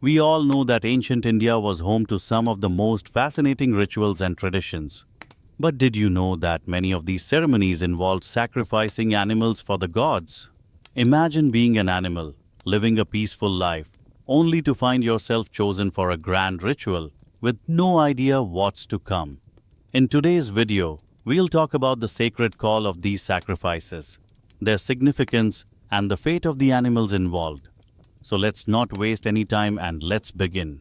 We all know that ancient India was home to some of the most fascinating rituals and traditions. But did you know that many of these ceremonies involved sacrificing animals for the gods? Imagine being an animal, living a peaceful life, only to find yourself chosen for a grand ritual with no idea what's to come. In today's video, we'll talk about the sacred call of these sacrifices, their significance, and the fate of the animals involved. So let's not waste any time and let's begin.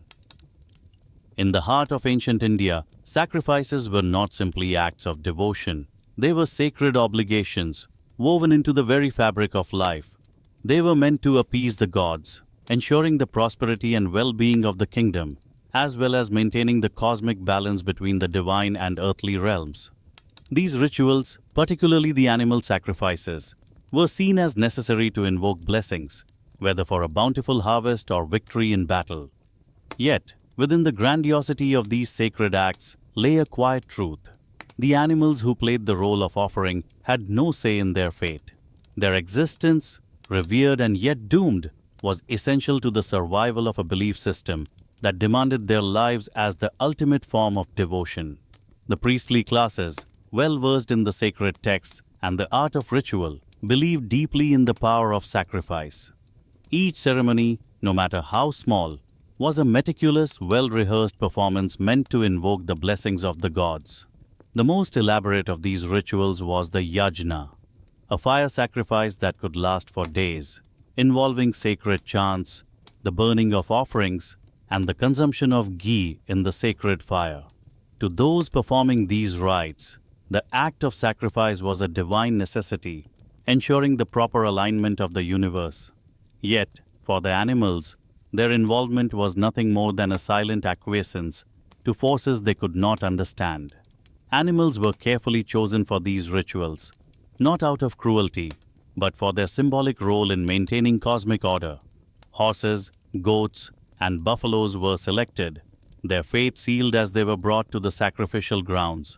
In the heart of ancient India, sacrifices were not simply acts of devotion. They were sacred obligations, woven into the very fabric of life. They were meant to appease the gods, ensuring the prosperity and well-being of the kingdom, as well as maintaining the cosmic balance between the divine and earthly realms. These rituals, particularly the animal sacrifices, were seen as necessary to invoke blessings, whether for a bountiful harvest or victory in battle. Yet, within the grandiosity of these sacred acts lay a quiet truth. The animals who played the role of offering had no say in their fate. Their existence, revered and yet doomed, was essential to the survival of a belief system that demanded their lives as the ultimate form of devotion. The priestly classes, well versed in the sacred texts and the art of ritual, believed deeply in the power of sacrifice. Each ceremony, no matter how small, was a meticulous, well-rehearsed performance meant to invoke the blessings of the gods. The most elaborate of these rituals was the yajna, a fire sacrifice that could last for days, involving sacred chants, the burning of offerings, and the consumption of ghee in the sacred fire. To those performing these rites, the act of sacrifice was a divine necessity, ensuring the proper alignment of the universe. Yet, for the animals, their involvement was nothing more than a silent acquiescence to forces they could not understand. Animals were carefully chosen for these rituals, not out of cruelty, but for their symbolic role in maintaining cosmic order. Horses, goats, and buffaloes were selected, their fate sealed as they were brought to the sacrificial grounds.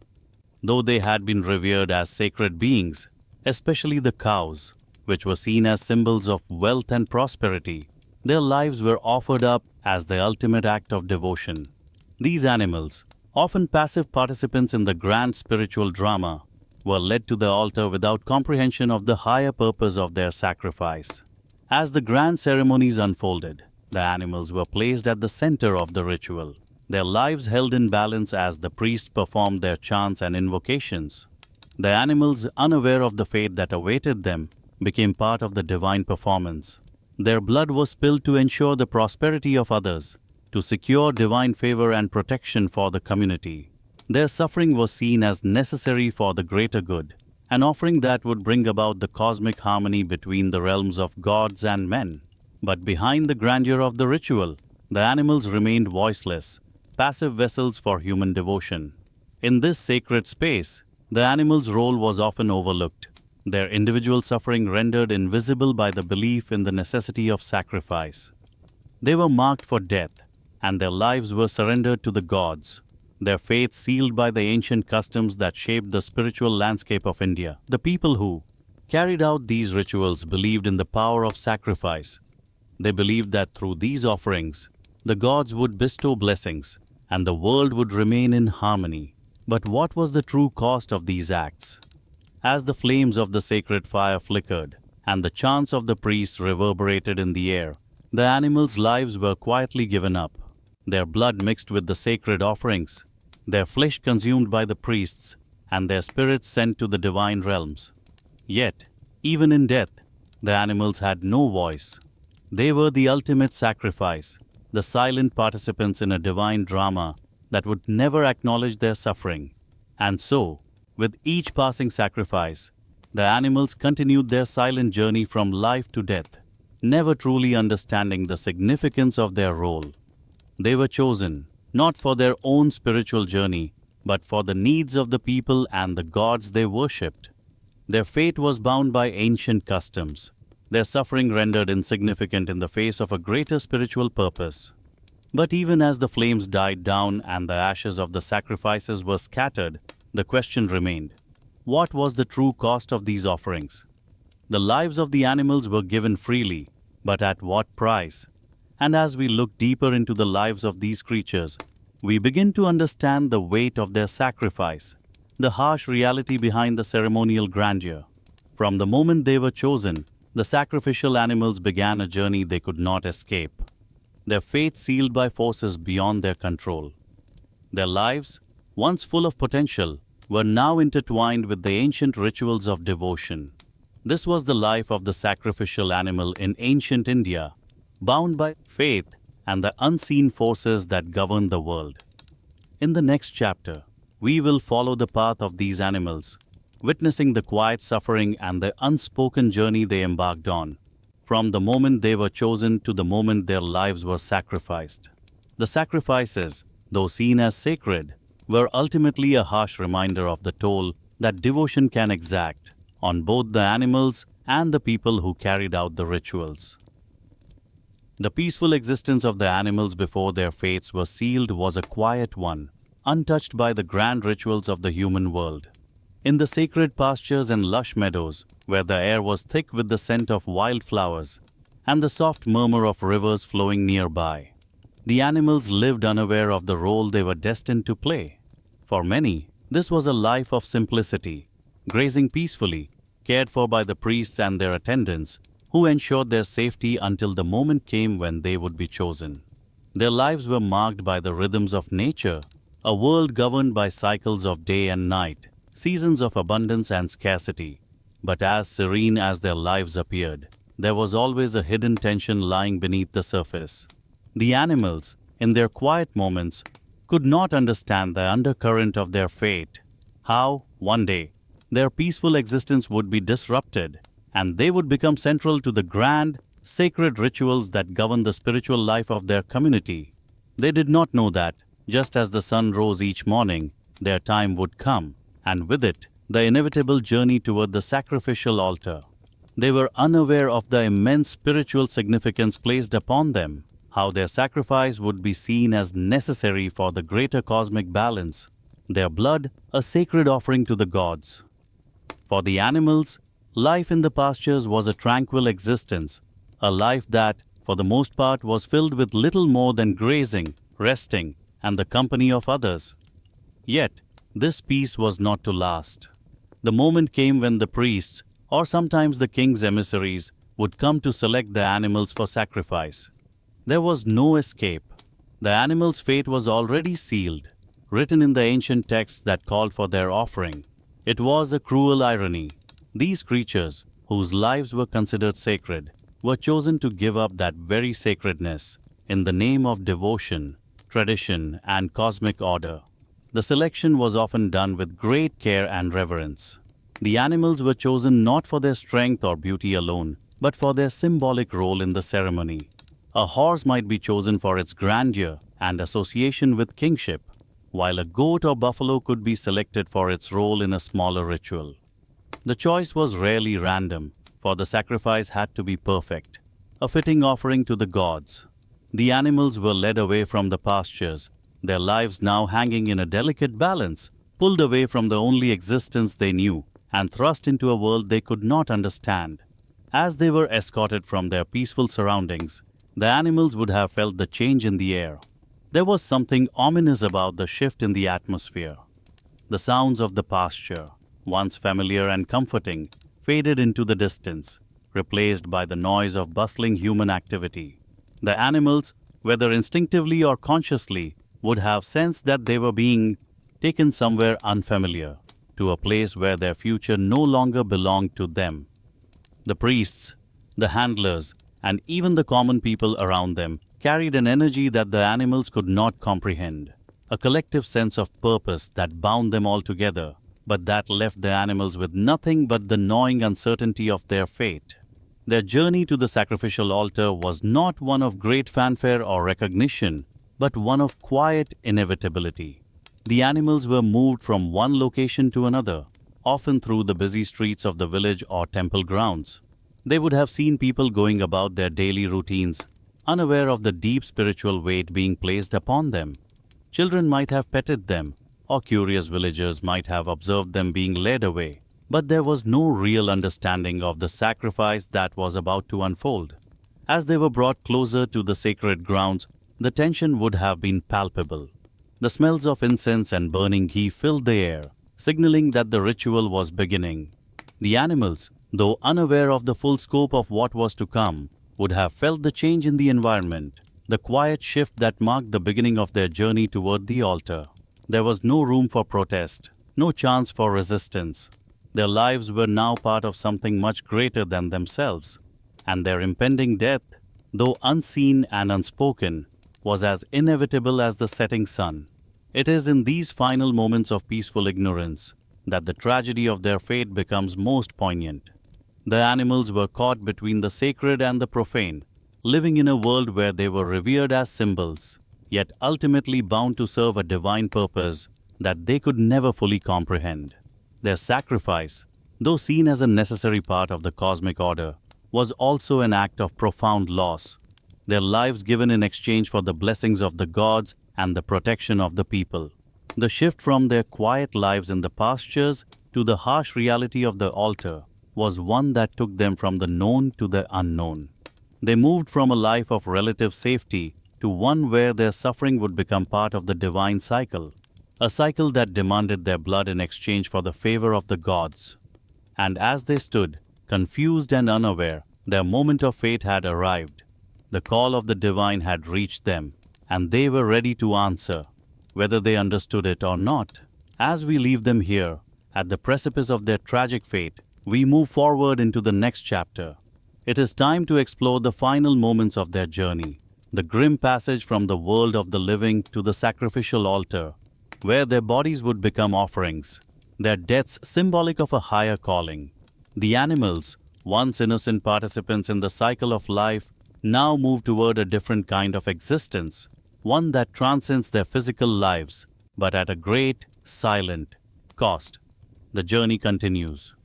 Though they had been revered as sacred beings, especially the cows, which were seen as symbols of wealth and prosperity, their lives were offered up as the ultimate act of devotion. These animals, often passive participants in the grand spiritual drama, were led to the altar without comprehension of the higher purpose of their sacrifice. As the grand ceremonies unfolded, the animals were placed at the center of the ritual, their lives held in balance as the priests performed their chants and invocations. The animals, unaware of the fate that awaited them, became part of the divine performance. Their blood was spilled to ensure the prosperity of others, to secure divine favor and protection for the community. Their suffering was seen as necessary for the greater good, an offering that would bring about the cosmic harmony between the realms of gods and men. But behind the grandeur of the ritual, the animals remained voiceless, passive vessels for human devotion. In this sacred space, the animals' role was often overlooked, their individual suffering rendered invisible by the belief in the necessity of sacrifice. They were marked for death, and their lives were surrendered to the gods, their fates sealed by the ancient customs that shaped the spiritual landscape of India. The people who carried out these rituals believed in the power of sacrifice. They believed that through these offerings, the gods would bestow blessings, and the world would remain in harmony. But what was the true cost of these acts? As the flames of the sacred fire flickered and the chants of the priests reverberated in the air, the animals' lives were quietly given up, their blood mixed with the sacred offerings, their flesh consumed by the priests, and their spirits sent to the divine realms. Yet, even in death, the animals had no voice. They were the ultimate sacrifice, the silent participants in a divine drama that would never acknowledge their suffering. And so, with each passing sacrifice, the animals continued their silent journey from life to death, never truly understanding the significance of their role. They were chosen, not for their own spiritual journey, but for the needs of the people and the gods they worshipped. Their fate was bound by ancient customs, their suffering rendered insignificant in the face of a greater spiritual purpose. But even as the flames died down and the ashes of the sacrifices were scattered, the question remained: what was the true cost of these offerings? The lives of the animals were given freely, but at what price? And as we look deeper into the lives of these creatures, we begin to understand the weight of their sacrifice, the harsh reality behind the ceremonial grandeur. From the moment they were chosen, the sacrificial animals began a journey they could not escape, their fate sealed by forces beyond their control. Their lives, once full of potential, were now intertwined with the ancient rituals of devotion. This was the life of the sacrificial animal in ancient India, bound by faith and the unseen forces that govern the world. In the next chapter, we will follow the path of these animals, witnessing the quiet suffering and the unspoken journey they embarked on, from the moment they were chosen to the moment their lives were sacrificed. The sacrifices, though seen as sacred, were ultimately a harsh reminder of the toll that devotion can exact on both the animals and the people who carried out the rituals. The peaceful existence of the animals before their fates were sealed was a quiet one, untouched by the grand rituals of the human world. In the sacred pastures and lush meadows, where the air was thick with the scent of wildflowers and the soft murmur of rivers flowing nearby, the animals lived unaware of the role they were destined to play. For many, this was a life of simplicity, grazing peacefully, cared for by the priests and their attendants, who ensured their safety until the moment came when they would be chosen. Their lives were marked by the rhythms of nature, a world governed by cycles of day and night, seasons of abundance and scarcity. But as serene as their lives appeared, there was always a hidden tension lying beneath the surface. The animals, in their quiet moments, could not understand the undercurrent of their fate, how, one day, their peaceful existence would be disrupted, and they would become central to the grand, sacred rituals that govern the spiritual life of their community. They did not know that, just as the sun rose each morning, their time would come, and with it, the inevitable journey toward the sacrificial altar. They were unaware of the immense spiritual significance placed upon them, how their sacrifice would be seen as necessary for the greater cosmic balance, their blood a sacred offering to the gods. For the animals, life in the pastures was a tranquil existence, a life that, for the most part, was filled with little more than grazing, resting, and the company of others. Yet, this peace was not to last. The moment came when the priests, or sometimes the king's emissaries, would come to select the animals for sacrifice. There was no escape. The animals' fate was already sealed, written in the ancient texts that called for their offering. It was a cruel irony. These creatures, whose lives were considered sacred, were chosen to give up that very sacredness in the name of devotion, tradition, and cosmic order. The selection was often done with great care and reverence. The animals were chosen not for their strength or beauty alone, but for their symbolic role in the ceremony. A horse might be chosen for its grandeur and association with kingship, while a goat or buffalo could be selected for its role in a smaller ritual. The choice was rarely random, for the sacrifice had to be perfect, a fitting offering to the gods. The animals were led away from the pastures, their lives now hanging in a delicate balance, pulled away from the only existence they knew, and thrust into a world they could not understand. As they were escorted from their peaceful surroundings, the animals would have felt the change in the air. There was something ominous about the shift in the atmosphere. The sounds of the pasture, once familiar and comforting, faded into the distance, replaced by the noise of bustling human activity. The animals, whether instinctively or consciously, would have sensed that they were being taken somewhere unfamiliar, to a place where their future no longer belonged to them. The priests, the handlers, and even the common people around them carried an energy that the animals could not comprehend, a collective sense of purpose that bound them all together, but that left the animals with nothing but the gnawing uncertainty of their fate. Their journey to the sacrificial altar was not one of great fanfare or recognition, but one of quiet inevitability. The animals were moved from one location to another, often through the busy streets of the village or temple grounds. They would have seen people going about their daily routines, unaware of the deep spiritual weight being placed upon them. Children might have petted them, or curious villagers might have observed them being led away, but there was no real understanding of the sacrifice that was about to unfold. As they were brought closer to the sacred grounds, the tension would have been palpable. The smells of incense and burning ghee filled the air, signaling that the ritual was beginning. The animals, though unaware of the full scope of what was to come, would have felt the change in the environment, the quiet shift that marked the beginning of their journey toward the altar. There was no room for protest, no chance for resistance. Their lives were now part of something much greater than themselves, and their impending death, though unseen and unspoken, was as inevitable as the setting sun. It is in these final moments of peaceful ignorance that the tragedy of their fate becomes most poignant. The animals were caught between the sacred and the profane, living in a world where they were revered as symbols, yet ultimately bound to serve a divine purpose that they could never fully comprehend. Their sacrifice, though seen as a necessary part of the cosmic order, was also an act of profound loss, their lives given in exchange for the blessings of the gods and the protection of the people. The shift from their quiet lives in the pastures to the harsh reality of the altar was one that took them from the known to the unknown. They moved from a life of relative safety to one where their suffering would become part of the divine cycle, a cycle that demanded their blood in exchange for the favor of the gods. And as they stood, confused and unaware, their moment of fate had arrived. The call of the divine had reached them, and they were ready to answer, whether they understood it or not. As we leave them here, at the precipice of their tragic fate, we move forward into the next chapter. It is time to explore the final moments of their journey, the grim passage from the world of the living to the sacrificial altar, where their bodies would become offerings, their deaths symbolic of a higher calling. The animals, once innocent participants in the cycle of life, now move toward a different kind of existence, one that transcends their physical lives, but at a great, silent cost. The journey continues.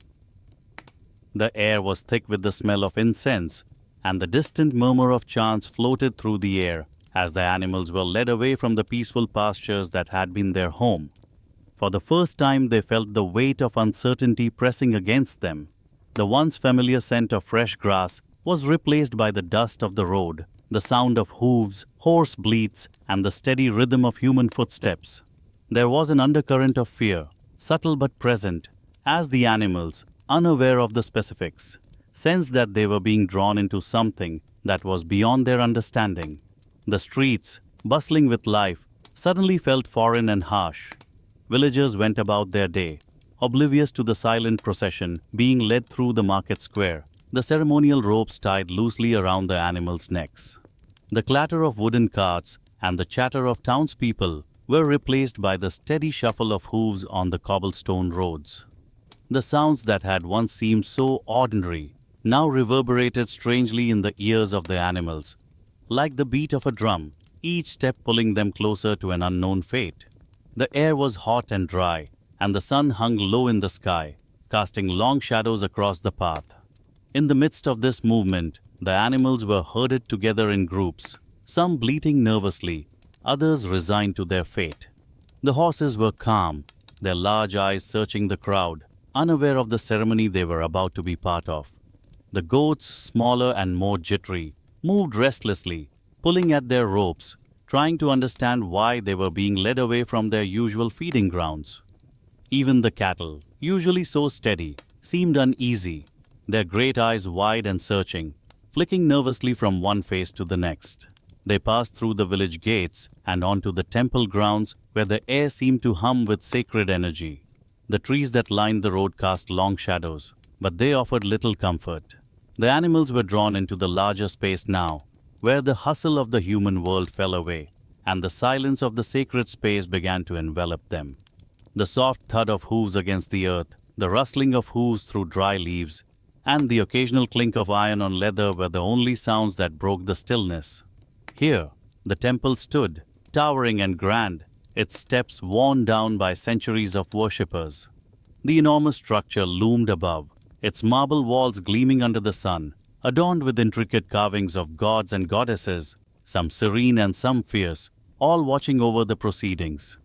The air was thick with the smell of incense, and the distant murmur of chants floated through the air as the animals were led away from the peaceful pastures that had been their home. For the first time, they felt the weight of uncertainty pressing against them. The once familiar scent of fresh grass was replaced by the dust of the road, the sound of hooves, hoarse bleats, and the steady rhythm of human footsteps. There was an undercurrent of fear, subtle but present, as the animals, unaware of the specifics, sensed that they were being drawn into something that was beyond their understanding. The streets, bustling with life, suddenly felt foreign and harsh. Villagers went about their day, oblivious to the silent procession being led through the market square, the ceremonial ropes tied loosely around the animals' necks. The clatter of wooden carts and the chatter of townspeople were replaced by the steady shuffle of hooves on the cobblestone roads. The sounds that had once seemed so ordinary now reverberated strangely in the ears of the animals, like the beat of a drum, each step pulling them closer to an unknown fate. The air was hot and dry, and the sun hung low in the sky, casting long shadows across the path. In the midst of this movement, the animals were herded together in groups, some bleating nervously, others resigned to their fate. The horses were calm, their large eyes searching the crowd, unaware of the ceremony they were about to be part of. The goats, smaller and more jittery, moved restlessly, pulling at their ropes, trying to understand why they were being led away from their usual feeding grounds. Even the cattle, usually so steady, seemed uneasy, their great eyes wide and searching, flicking nervously from one face to the next. They passed through the village gates and onto the temple grounds where the air seemed to hum with sacred energy. The trees that lined the road cast long shadows, but they offered little comfort. The animals were drawn into the larger space now, where the hustle of the human world fell away, and the silence of the sacred space began to envelop them. The soft thud of hooves against the earth, the rustling of hooves through dry leaves, and the occasional clink of iron on leather were the only sounds that broke the stillness. Here, the temple stood, towering and grand, its steps worn down by centuries of worshippers. The enormous structure loomed above, its marble walls gleaming under the sun, adorned with intricate carvings of gods and goddesses, some serene and some fierce, all watching over the proceedings.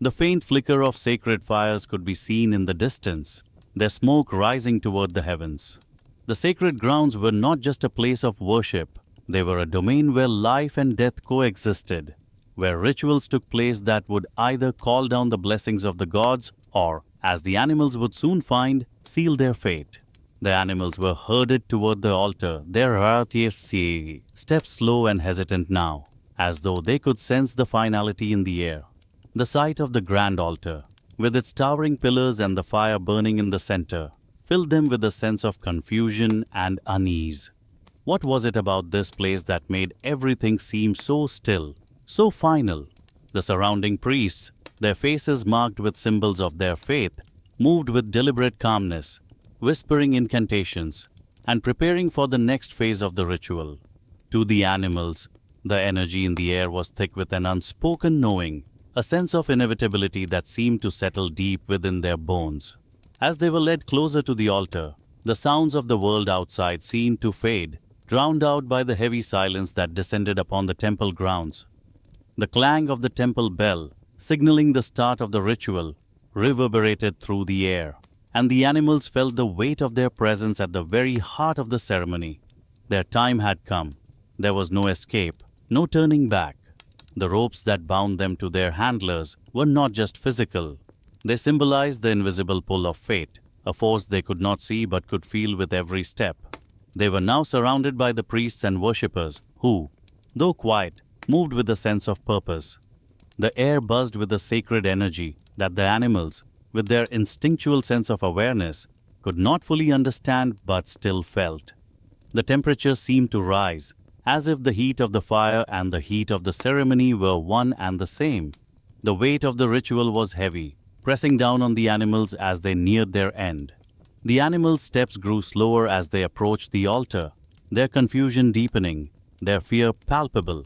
The faint flicker of sacred fires could be seen in the distance, their smoke rising toward the heavens. The sacred grounds were not just a place of worship, They were a domain where life and death coexisted, where rituals took place that would either call down the blessings of the gods or, as the animals would soon find, seal their fate. The animals were herded toward the altar, their RTSC steps slow and hesitant now, as though they could sense the finality in the air. The sight of the grand altar, with its towering pillars and the fire burning in the center, filled them with a sense of confusion and unease. What was it about this place that made everything seem so still, so final? The surrounding priests, their faces marked with symbols of their faith, moved with deliberate calmness, whispering incantations, and preparing for the next phase of the ritual. To the animals, the energy in the air was thick with an unspoken knowing, a sense of inevitability that seemed to settle deep within their bones. As they were led closer to the altar, the sounds of the world outside seemed to fade, drowned out by the heavy silence that descended upon the temple grounds. The clang of the temple bell, signaling the start of the ritual, reverberated through the air, and the animals felt the weight of their presence at the very heart of the ceremony. Their time had come. There was no escape, no turning back. The ropes that bound them to their handlers were not just physical. They symbolized the invisible pull of fate, a force they could not see but could feel with every step. They were now surrounded by the priests and worshippers who, though quiet, moved with a sense of purpose. The air buzzed with a sacred energy that the animals, with their instinctual sense of awareness, could not fully understand but still felt. The temperature seemed to rise, as if the heat of the fire and the heat of the ceremony were one and the same. The weight of the ritual was heavy, pressing down on the animals as they neared their end. The animals' steps grew slower as they approached the altar, their confusion deepening, their fear palpable.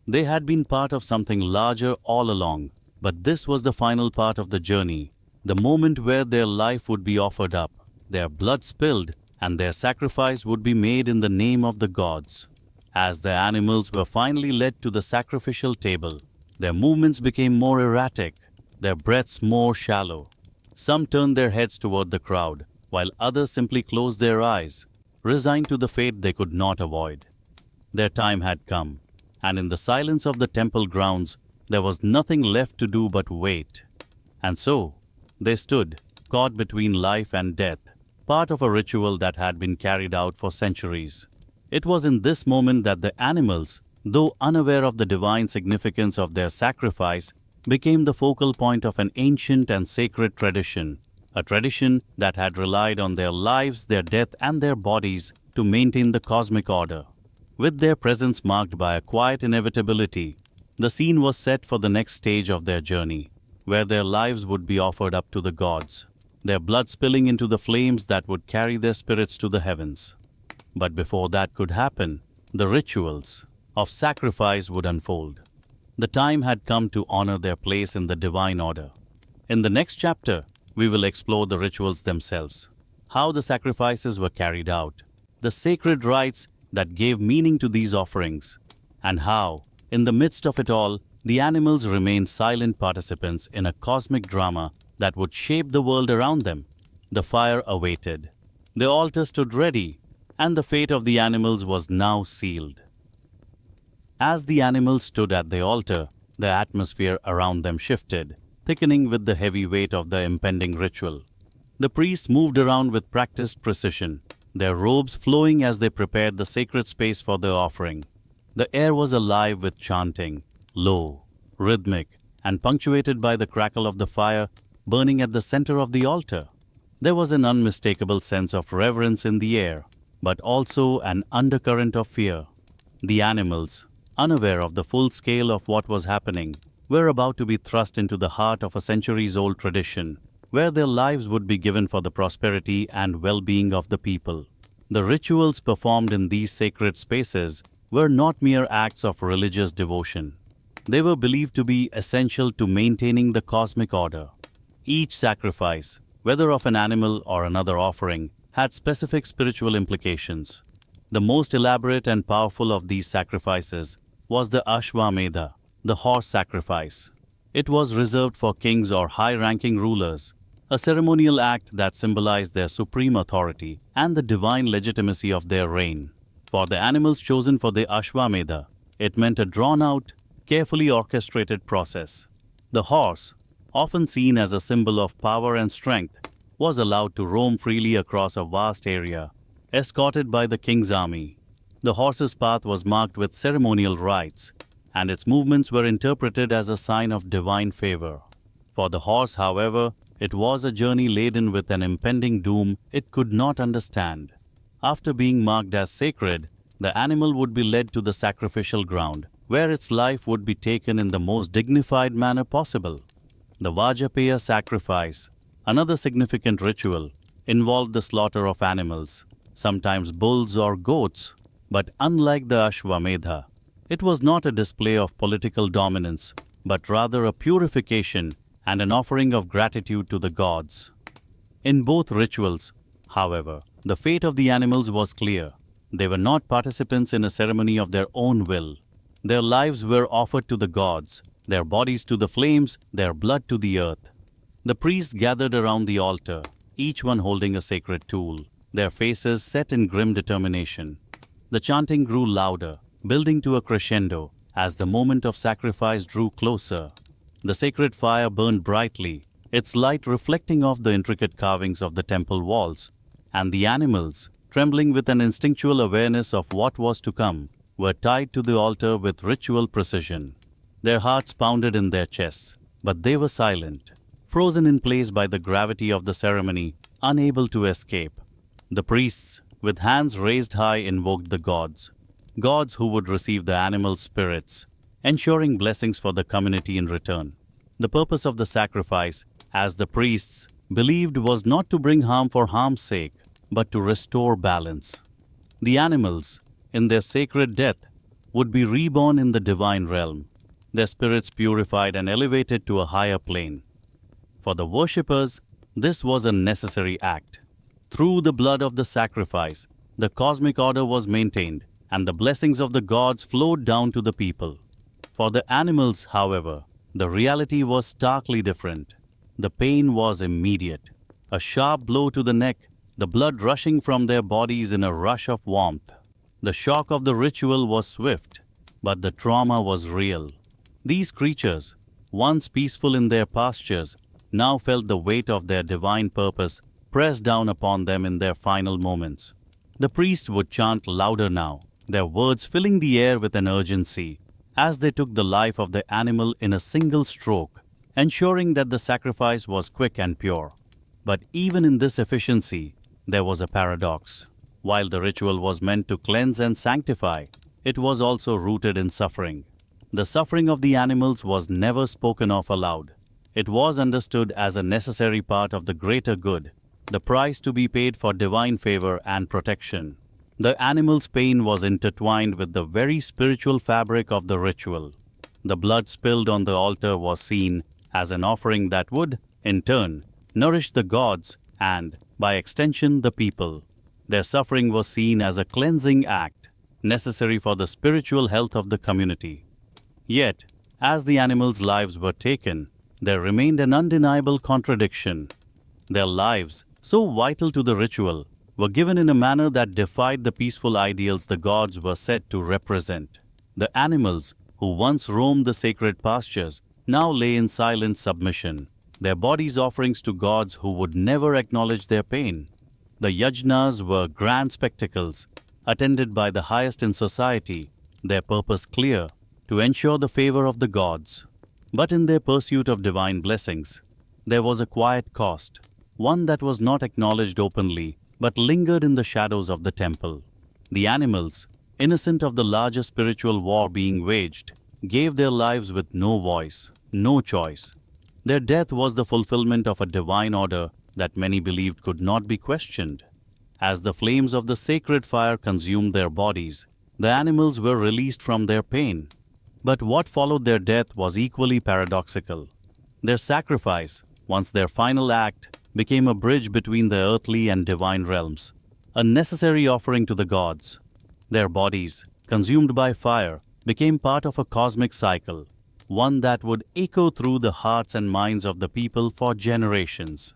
They had been part of something larger all along, but this was the final part of the journey, the moment where their life would be offered up, their blood spilled, and their sacrifice would be made in the name of the gods. As the animals were finally led to the sacrificial table, their movements became more erratic, their breaths more shallow. Some turned their heads toward the crowd, while others simply closed their eyes, resigned to the fate they could not avoid. Their time had come, and in the silence of the temple grounds, there was nothing left to do but wait. And so, they stood, caught between life and death, part of a ritual that had been carried out for centuries. It was in this moment that the animals, though unaware of the divine significance of their sacrifice, became the focal point of an ancient and sacred tradition, a tradition that had relied on their lives, their death, and their bodies to maintain the cosmic order. With their presence marked by a quiet inevitability, the scene was set for the next stage of their journey, where their lives would be offered up to the gods, their blood spilling into the flames that would carry their spirits to the heavens. But before that could happen, the rituals of sacrifice would unfold. The time had come to honor their place in the divine order. In the next chapter, we will explore the rituals themselves, how the sacrifices were carried out, the sacred rites that gave meaning to these offerings, and how, in the midst of it all, the animals remained silent participants in a cosmic drama that would shape the world around them. The fire awaited. The altar stood ready, and the fate of the animals was now sealed. As the animals stood at the altar, the atmosphere around them shifted, thickening with the heavy weight of the impending ritual. The priests moved around with practiced precision, their robes flowing as they prepared the sacred space for the offering. The air was alive with chanting, low, rhythmic, and punctuated by the crackle of the fire burning at the center of the altar. There was an unmistakable sense of reverence in the air, but also an undercurrent of fear. The animals, unaware of the full scale of what was happening, were about to be thrust into the heart of a centuries-old tradition, where their lives would be given for the prosperity and well-being of the people. The rituals performed in these sacred spaces were not mere acts of religious devotion. They were believed to be essential to maintaining the cosmic order. Each sacrifice, whether of an animal or another offering, had specific spiritual implications. The most elaborate and powerful of these sacrifices was the Ashwamedha, the horse sacrifice. It was reserved for kings or high-ranking rulers, a ceremonial act that symbolized their supreme authority and the divine legitimacy of their reign. For the animals chosen for the Ashwamedha, it meant a drawn-out, carefully orchestrated process. The horse, often seen as a symbol of power and strength, was allowed to roam freely across a vast area, escorted by the king's army. The horse's path was marked with ceremonial rites, and its movements were interpreted as a sign of divine favor. For the horse, however, it was a journey laden with an impending doom it could not understand. After being marked as sacred, the animal would be led to the sacrificial ground, where its life would be taken in the most dignified manner possible. The Vajapaya sacrifice, another significant ritual, involved the slaughter of animals, sometimes bulls or goats, but unlike the Ashwamedha, it was not a display of political dominance, but rather a purification and an offering of gratitude to the gods. In both rituals, however, the fate of the animals was clear. They were not participants in a ceremony of their own will. Their lives were offered to the gods, their bodies to the flames, their blood to the earth. The priests gathered around the altar, each one holding a sacred tool, their faces set in grim determination. The chanting grew louder, building to a crescendo as the moment of sacrifice drew closer. The sacred fire burned brightly, its light reflecting off the intricate carvings of the temple walls, and the animals, trembling with an instinctual awareness of what was to come, were tied to the altar with ritual precision. Their hearts pounded in their chests, but they were silent, frozen in place by the gravity of the ceremony, unable to escape. The priests, with hands raised high, invoked the gods who would receive the animal spirits, ensuring blessings for the community in return. The purpose of the sacrifice, as the priests believed, was not to bring harm for harm's sake, but to restore balance. The animals, in their sacred death, would be reborn in the divine realm, their spirits purified and elevated to a higher plane. For the worshippers, this was a necessary act. Through the blood of the sacrifice, the cosmic order was maintained, and the blessings of the gods flowed down to the people. For the animals, however, the reality was starkly different. The pain was immediate. A sharp blow to the neck, the blood rushing from their bodies in a rush of warmth. The shock of the ritual was swift, but the trauma was real. These creatures, once peaceful in their pastures, now felt the weight of their divine purpose pressed down upon them in their final moments. The priests would chant louder now, their words filling the air with an urgency, as they took the life of the animal in a single stroke, ensuring that the sacrifice was quick and pure. But even in this efficiency, there was a paradox. While the ritual was meant to cleanse and sanctify, it was also rooted in suffering. The suffering of the animals was never spoken of aloud. It was understood as a necessary part of the greater good, the price to be paid for divine favor and protection. The animal's pain was intertwined with the very spiritual fabric of the ritual. The blood spilled on the altar was seen as an offering that would, in turn, nourish the gods and, by extension, the people. Their suffering was seen as a cleansing act, necessary for the spiritual health of the community. Yet, as the animals' lives were taken, there remained an undeniable contradiction. Their lives, so vital to the ritual, were given in a manner that defied the peaceful ideals the gods were said to represent. The animals, who once roamed the sacred pastures, now lay in silent submission, their bodies offerings to gods who would never acknowledge their pain. The yajnas were grand spectacles, attended by the highest in society, their purpose clear, to ensure the favor of the gods. But in their pursuit of divine blessings, there was a quiet cost, one that was not acknowledged openly, but lingered in the shadows of the temple. The animals, innocent of the larger spiritual war being waged, gave their lives with no voice, no choice. Their death was the fulfillment of a divine order that many believed could not be questioned. As the flames of the sacred fire consumed their bodies, the animals were released from their pain. But what followed their death was equally paradoxical. Their sacrifice, once their final act, became a bridge between the earthly and divine realms, a necessary offering to the gods. Their bodies, consumed by fire, became part of a cosmic cycle, one that would echo through the hearts and minds of the people for generations.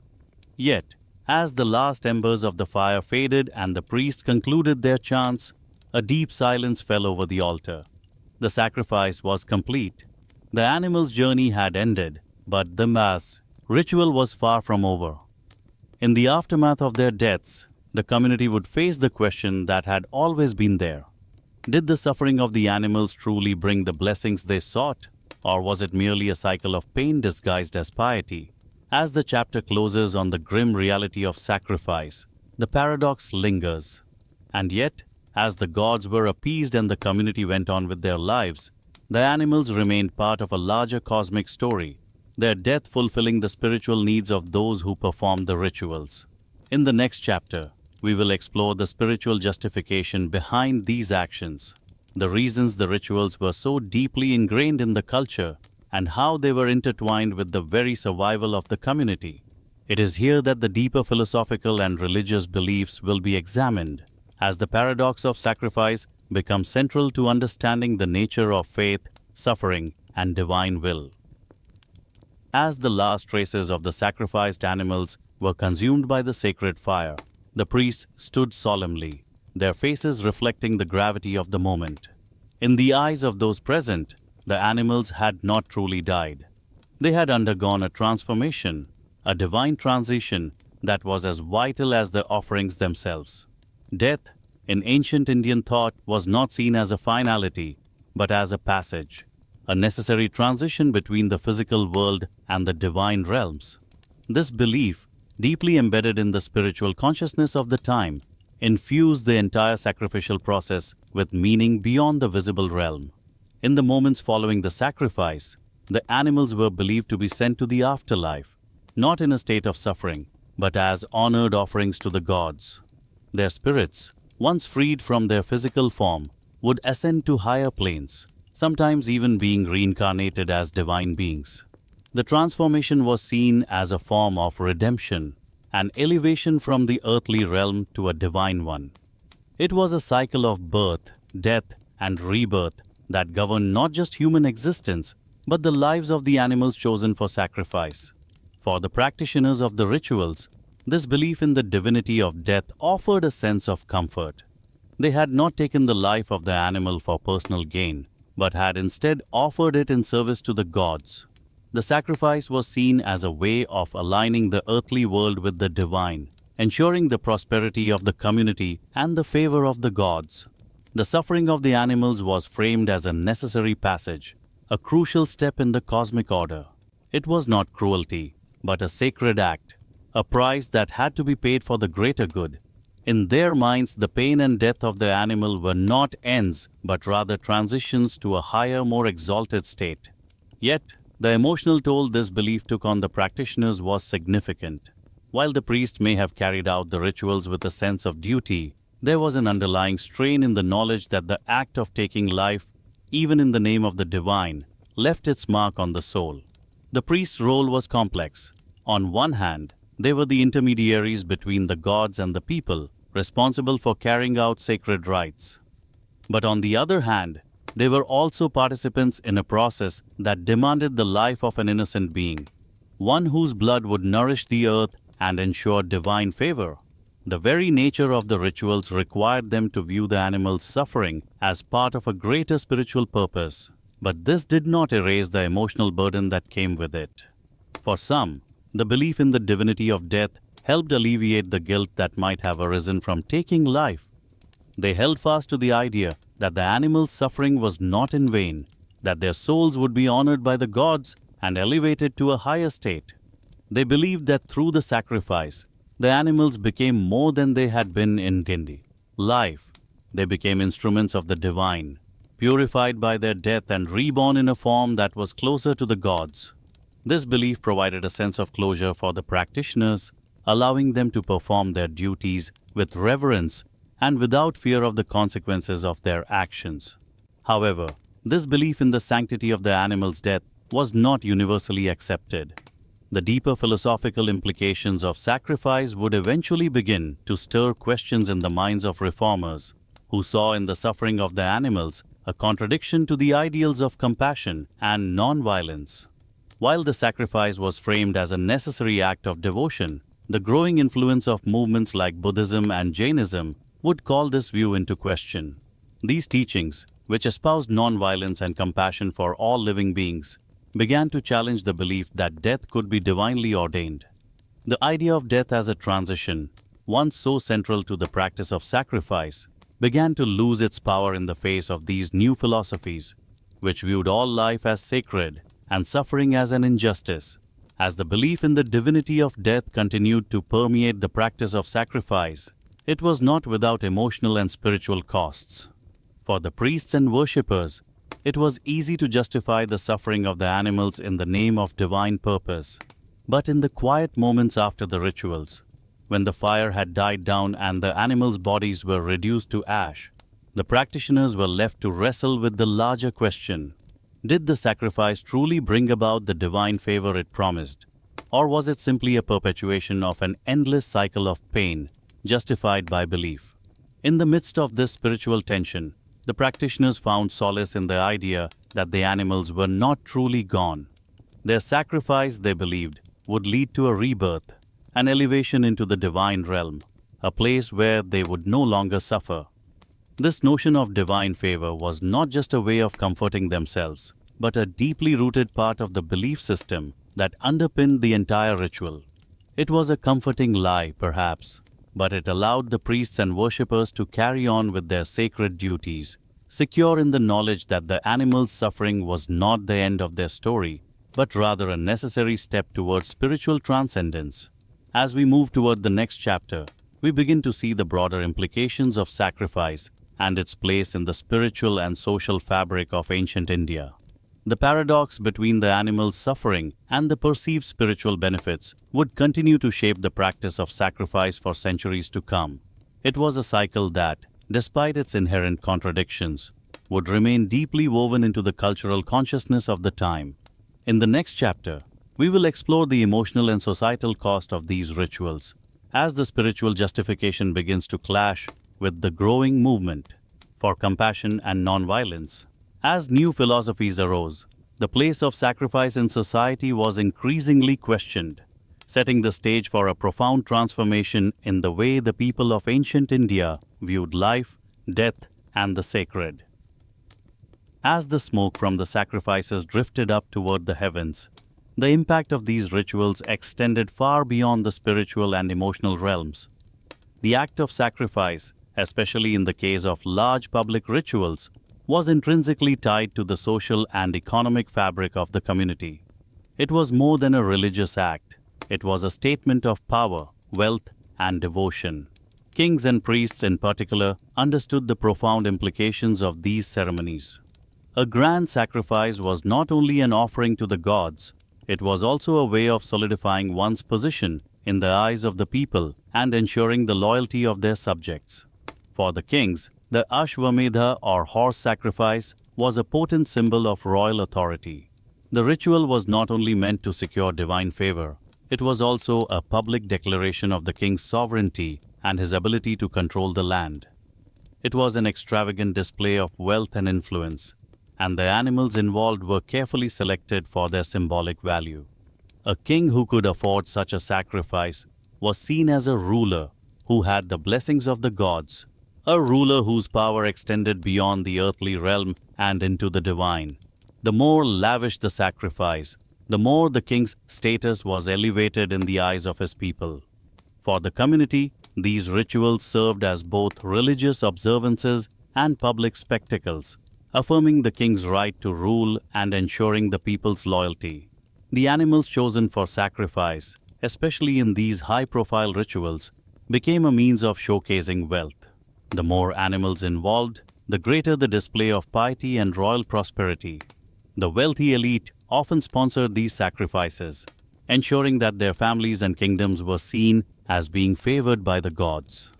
Yet, as the last embers of the fire faded and the priests concluded their chants, A deep silence fell over the altar. The sacrifice was complete. The animals' journey had ended, but the mass ritual was far from over. In the aftermath of their deaths, the community would face the question that had always been there. Did the suffering of the animals truly bring the blessings they sought, or was it merely a cycle of pain disguised as piety? As the chapter closes on the grim reality of sacrifice, the paradox lingers. And yet, as the gods were appeased and the community went on with their lives, the animals remained part of a larger cosmic story, their death fulfilling the spiritual needs of those who performed the rituals. In the next chapter, we will explore the spiritual justification behind these actions, the reasons the rituals were so deeply ingrained in the culture, and how they were intertwined with the very survival of the community. It is here that the deeper philosophical and religious beliefs will be examined, as the paradox of sacrifice becomes central to understanding the nature of faith, suffering, and divine will. As the last traces of the sacrificed animals were consumed by the sacred fire, the priests stood solemnly, their faces reflecting the gravity of the moment. In the eyes of those present, the animals had not truly died. They had undergone a transformation, a divine transition that was as vital as the offerings themselves. Death, in ancient Indian thought, was not seen as a finality, but as a passage, a necessary transition between the physical world and the divine realms. This belief, deeply embedded in the spiritual consciousness of the time, infused the entire sacrificial process with meaning beyond the visible realm. In the moments following the sacrifice, the animals were believed to be sent to the afterlife, not in a state of suffering, but as honored offerings to the gods. Their spirits, once freed from their physical form, would ascend to higher planes, sometimes even being reincarnated as divine beings. The transformation was seen as a form of redemption, an elevation from the earthly realm to a divine one. It was a cycle of birth, death, and rebirth that governed not just human existence, but the lives of the animals chosen for sacrifice. For the practitioners of the rituals, this belief in the divinity of death offered a sense of comfort. They had not taken the life of the animal for personal gain, but had instead offered it in service to the gods. The sacrifice was seen as a way of aligning the earthly world with the divine, ensuring the prosperity of the community and the favor of the gods. The suffering of the animals was framed as a necessary passage, a crucial step in the cosmic order. It was not cruelty, but a sacred act, a price that had to be paid for the greater good. In their minds, the pain and death of the animal were not ends, but rather transitions to a higher, more exalted state. Yet, the emotional toll this belief took on the practitioners was significant. While the priest may have carried out the rituals with a sense of duty, there was an underlying strain in the knowledge that the act of taking life, even in the name of the divine, left its mark on the soul. The priest's role was complex. On one hand, they were the intermediaries between the gods and the people, responsible for carrying out sacred rites. But on the other hand, they were also participants in a process that demanded the life of an innocent being, one whose blood would nourish the earth and ensure divine favor. The very nature of the rituals required them to view the animal's suffering as part of a greater spiritual purpose, but this did not erase the emotional burden that came with it. For some, the belief in the divinity of death helped alleviate the guilt that might have arisen from taking life. They held fast to the idea that the animals' suffering was not in vain, that their souls would be honored by the gods and elevated to a higher state. They believed that through the sacrifice, the animals became more than they had been in Gindi. Life, they became instruments of the divine, purified by their death and reborn in a form that was closer to the gods. This belief provided a sense of closure for the practitioners, allowing them to perform their duties with reverence and without fear of the consequences of their actions. However, this belief in the sanctity of the animal's death was not universally accepted. The deeper philosophical implications of sacrifice would eventually begin to stir questions in the minds of reformers, who saw in the suffering of the animals a contradiction to the ideals of compassion and non-violence. While the sacrifice was framed as a necessary act of devotion, the growing influence of movements like Buddhism and Jainism would call this view into question. These teachings, which espoused non-violence and compassion for all living beings, began to challenge the belief that death could be divinely ordained. The idea of death as a transition, once so central to the practice of sacrifice, began to lose its power in the face of these new philosophies, which viewed all life as sacred and suffering as an injustice. As the belief in the divinity of death continued to permeate the practice of sacrifice, it was not without emotional and spiritual costs. For the priests and worshippers, it was easy to justify the suffering of the animals in the name of divine purpose. But in the quiet moments after the rituals, when the fire had died down and the animals' bodies were reduced to ash, the practitioners were left to wrestle with the larger question: did the sacrifice truly bring about the divine favor it promised, or was it simply a perpetuation of an endless cycle of pain justified by belief? In the midst of this spiritual tension, the practitioners found solace in the idea that the animals were not truly gone. Their sacrifice, they believed, would lead to a rebirth, an elevation into the divine realm, a place where they would no longer suffer. This notion of divine favor was not just a way of comforting themselves, but a deeply rooted part of the belief system that underpinned the entire ritual. It was a comforting lie, perhaps, but it allowed the priests and worshippers to carry on with their sacred duties, secure in the knowledge that the animals' suffering was not the end of their story, but rather a necessary step towards spiritual transcendence. As we move toward the next chapter, we begin to see the broader implications of sacrifice and its place in the spiritual and social fabric of ancient India. The paradox between the animals' suffering and the perceived spiritual benefits would continue to shape the practice of sacrifice for centuries to come. It was a cycle that, despite its inherent contradictions, would remain deeply woven into the cultural consciousness of the time. In the next chapter, we will explore the emotional and societal cost of these rituals, as the spiritual justification begins to clash with the growing movement for compassion and non-violence. As new philosophies arose, the place of sacrifice in society was increasingly questioned, setting the stage for a profound transformation in the way the people of ancient India viewed life, death, and the sacred. As the smoke from the sacrifices drifted up toward the heavens, the impact of these rituals extended far beyond the spiritual and emotional realms. The act of sacrifice, especially in the case of large public rituals, was intrinsically tied to the social and economic fabric of the community. It was more than a religious act. It was a statement of power, wealth, and devotion. Kings and priests in particular understood the profound implications of these ceremonies. A grand sacrifice was not only an offering to the gods, it was also a way of solidifying one's position in the eyes of the people and ensuring the loyalty of their subjects. For the kings, the Ashwamedha or horse sacrifice was a potent symbol of royal authority. The ritual was not only meant to secure divine favor, it was also a public declaration of the king's sovereignty and his ability to control the land. It was an extravagant display of wealth and influence, and the animals involved were carefully selected for their symbolic value. A king who could afford such a sacrifice was seen as a ruler who had the blessings of the gods, a ruler whose power extended beyond the earthly realm and into the divine. The more lavish the sacrifice, the more the king's status was elevated in the eyes of his people. For the community, these rituals served as both religious observances and public spectacles, affirming the king's right to rule and ensuring the people's loyalty. The animals chosen for sacrifice, especially in these high-profile rituals, became a means of showcasing wealth. The more animals involved, the greater the display of piety and royal prosperity. The wealthy elite often sponsored these sacrifices, ensuring that their families and kingdoms were seen as being favored by the gods.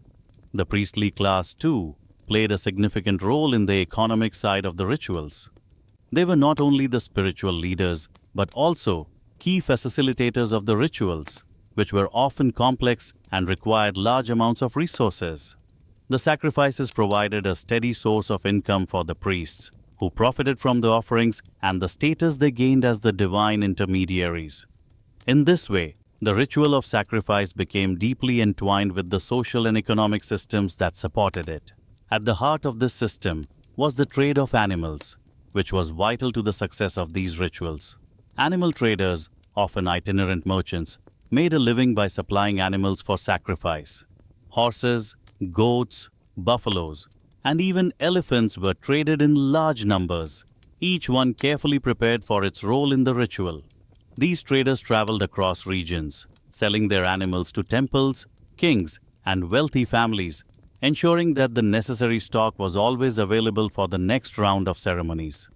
The priestly class, too, played a significant role in the economic side of the rituals. They were not only the spiritual leaders, but also key facilitators of the rituals, which were often complex and required large amounts of resources. The sacrifices provided a steady source of income for the priests, who profited from the offerings and the status they gained as the divine intermediaries. In this way, the ritual of sacrifice became deeply entwined with the social and economic systems that supported it. At the heart of this system was the trade of animals, which was vital to the success of these rituals. Animal traders, often itinerant merchants, made a living by supplying animals for sacrifice. Horses, goats, buffaloes, and even elephants were traded in large numbers, each one carefully prepared for its role in the ritual. These traders traveled across regions, selling their animals to temples, kings, and wealthy families, ensuring that the necessary stock was always available for the next round of ceremonies.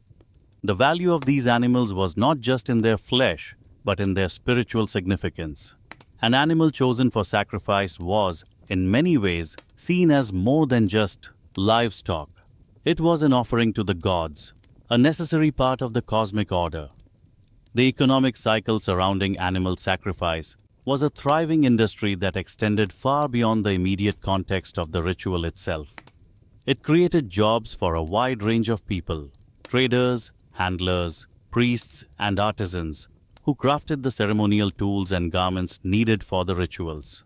The value of these animals was not just in their flesh, but in their spiritual significance. An animal chosen for sacrifice was, in many ways, seen as more than just livestock. It was an offering to the gods, a necessary part of the cosmic order. The economic cycle surrounding animal sacrifice was a thriving industry that extended far beyond the immediate context of the ritual itself. It created jobs for a wide range of people: traders, handlers, priests, and artisans who crafted the ceremonial tools and garments needed for the rituals.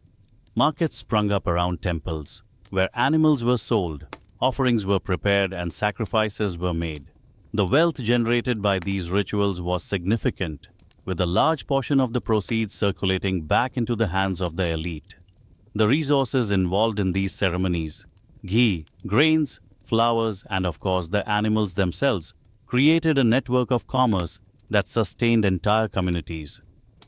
Markets sprung up around temples, where animals were sold, offerings were prepared, and sacrifices were made. The wealth generated by these rituals was significant, with a large portion of the proceeds circulating back into the hands of the elite. The resources involved in these ceremonies, ghee, grains, flowers, and of course the animals themselves, created a network of commerce that sustained entire communities.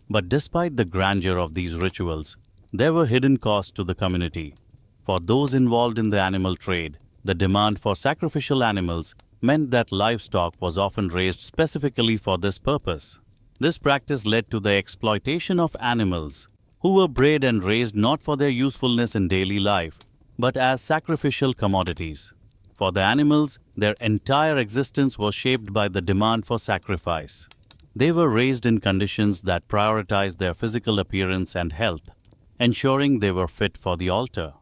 But despite the grandeur of these rituals, there were hidden costs to the community. For those involved in the animal trade, the demand for sacrificial animals meant that livestock was often raised specifically for this purpose. This practice led to the exploitation of animals, who were bred and raised not for their usefulness in daily life, but as sacrificial commodities. For the animals, their entire existence was shaped by the demand for sacrifice. They were raised in conditions that prioritized their physical appearance and health, ensuring they were fit for the altar.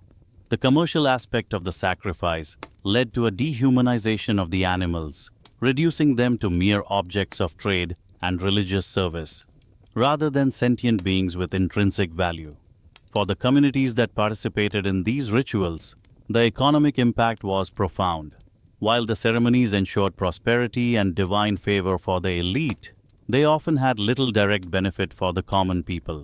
The commercial aspect of the sacrifice led to a dehumanization of the animals, reducing them to mere objects of trade and religious service, rather than sentient beings with intrinsic value. For the communities that participated in these rituals, the economic impact was profound. While the ceremonies ensured prosperity and divine favor for the elite, they often had little direct benefit for the common people.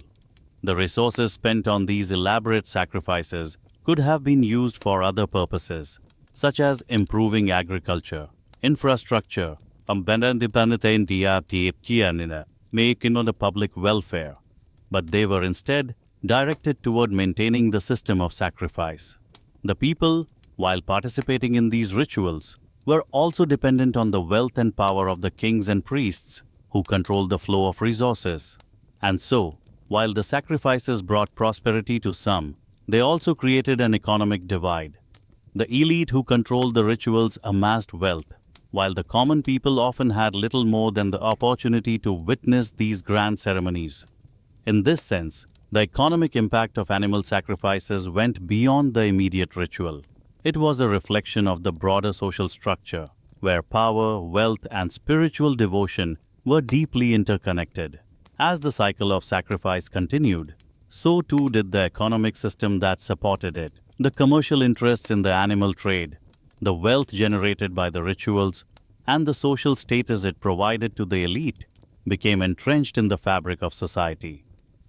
The resources spent on these elaborate sacrifices could have been used for other purposes, such as improving agriculture, infrastructure, making the public welfare, but they were instead directed toward maintaining the system of sacrifice. The people, while participating in these rituals, were also dependent on the wealth and power of the kings and priests who controlled the flow of resources. And so, while the sacrifices brought prosperity to some, they also created an economic divide. The elite who controlled the rituals amassed wealth, while the common people often had little more than the opportunity to witness these grand ceremonies. In this sense, the economic impact of animal sacrifices went beyond the immediate ritual. It was a reflection of the broader social structure, where power, wealth, and spiritual devotion were deeply interconnected. As the cycle of sacrifice continued, so too did the economic system that supported it. The commercial interests in the animal trade, the wealth generated by the rituals, and the social status it provided to the elite became entrenched in the fabric of society.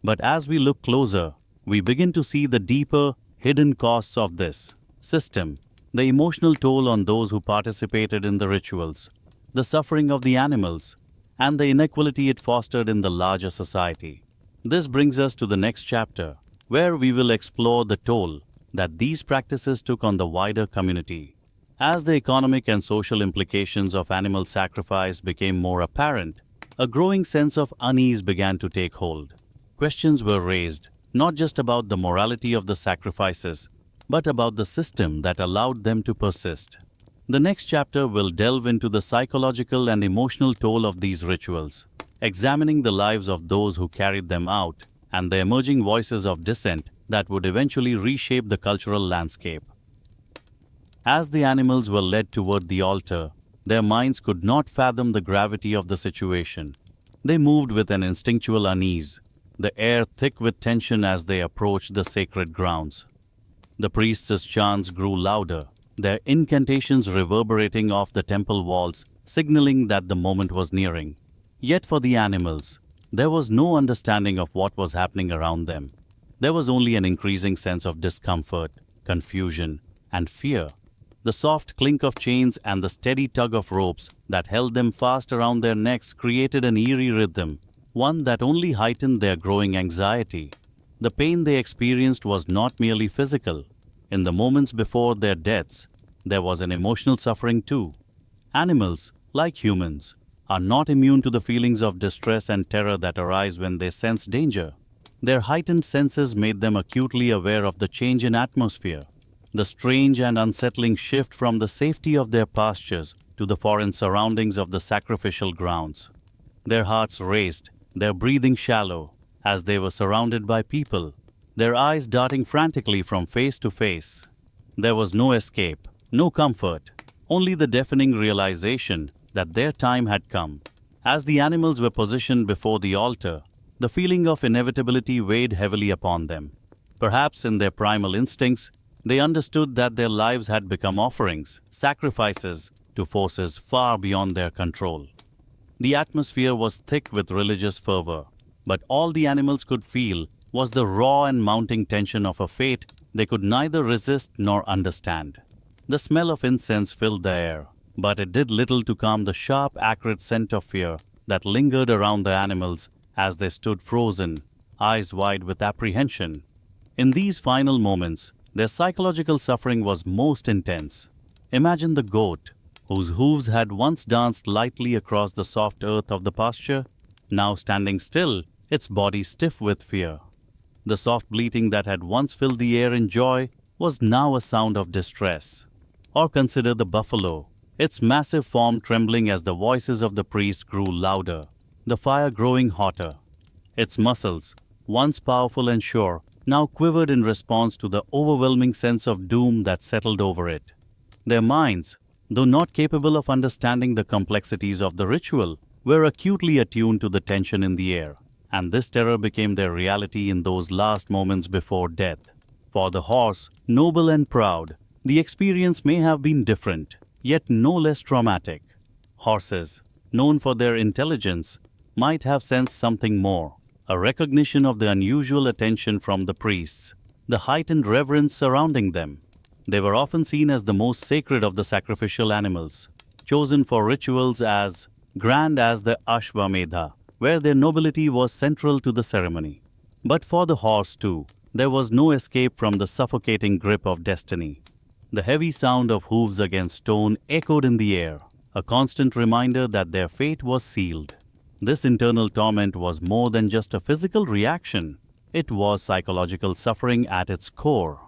But as we look closer, we begin to see the deeper, hidden costs of this system, the emotional toll on those who participated in the rituals, the suffering of the animals, and the inequality it fostered in the larger society. This brings us to the next chapter, where we will explore the toll that these practices took on the wider community. As the economic and social implications of animal sacrifice became more apparent, a growing sense of unease began to take hold. Questions were raised, not just about the morality of the sacrifices, but about the system that allowed them to persist. The next chapter will delve into the psychological and emotional toll of these rituals, examining the lives of those who carried them out and the emerging voices of dissent that would eventually reshape the cultural landscape. As the animals were led toward the altar, their minds could not fathom the gravity of the situation. They moved with an instinctual unease, the air thick with tension as they approached the sacred grounds. The priests' chants grew louder, their incantations reverberating off the temple walls, signaling that the moment was nearing. Yet for the animals, there was no understanding of what was happening around them. There was only an increasing sense of discomfort, confusion, and fear. The soft clink of chains and the steady tug of ropes that held them fast around their necks created an eerie rhythm, one that only heightened their growing anxiety. The pain they experienced was not merely physical. In the moments before their deaths, there was an emotional suffering too. Animals, like humans, are not immune to the feelings of distress and terror that arise when they sense danger. Their heightened senses made them acutely aware of the change in atmosphere, the strange and unsettling shift from the safety of their pastures to the foreign surroundings of the sacrificial grounds. Their hearts raced, their breathing shallow, as they were surrounded by people, their eyes darting frantically from face to face. There was no escape, no comfort, only the deafening realization that their time had come. As the animals were positioned before the altar, the feeling of inevitability weighed heavily upon them. Perhaps in their primal instincts, they understood that their lives had become offerings, sacrifices to forces far beyond their control. The atmosphere was thick with religious fervor, but all the animals could feel was the raw and mounting tension of a fate they could neither resist nor understand. The smell of incense filled the air, but it did little to calm the sharp, acrid scent of fear that lingered around the animals as they stood frozen, eyes wide with apprehension. In these final moments, their psychological suffering was most intense. Imagine the goat, whose hooves had once danced lightly across the soft earth of the pasture, now standing still, its body stiff with fear. The soft bleating that had once filled the air in joy was now a sound of distress. Or consider the buffalo, its massive form trembling as the voices of the priest grew louder, the fire growing hotter. Its muscles, once powerful and sure, now quivered in response to the overwhelming sense of doom that settled over it. Their minds, though not capable of understanding the complexities of the ritual, were acutely attuned to the tension in the air, and this terror became their reality in those last moments before death. For the horse, noble and proud, the experience may have been different, yet no less traumatic. Horses, known for their intelligence, might have sensed something more, a recognition of the unusual attention from the priests, the heightened reverence surrounding them. They were often seen as the most sacred of the sacrificial animals, chosen for rituals as grand as the Ashvamedha, where their nobility was central to the ceremony. But for the horse too, there was no escape from the suffocating grip of destiny. The heavy sound of hooves against stone echoed in the air, a constant reminder that their fate was sealed. This internal torment was more than just a physical reaction. It was psychological suffering at its core.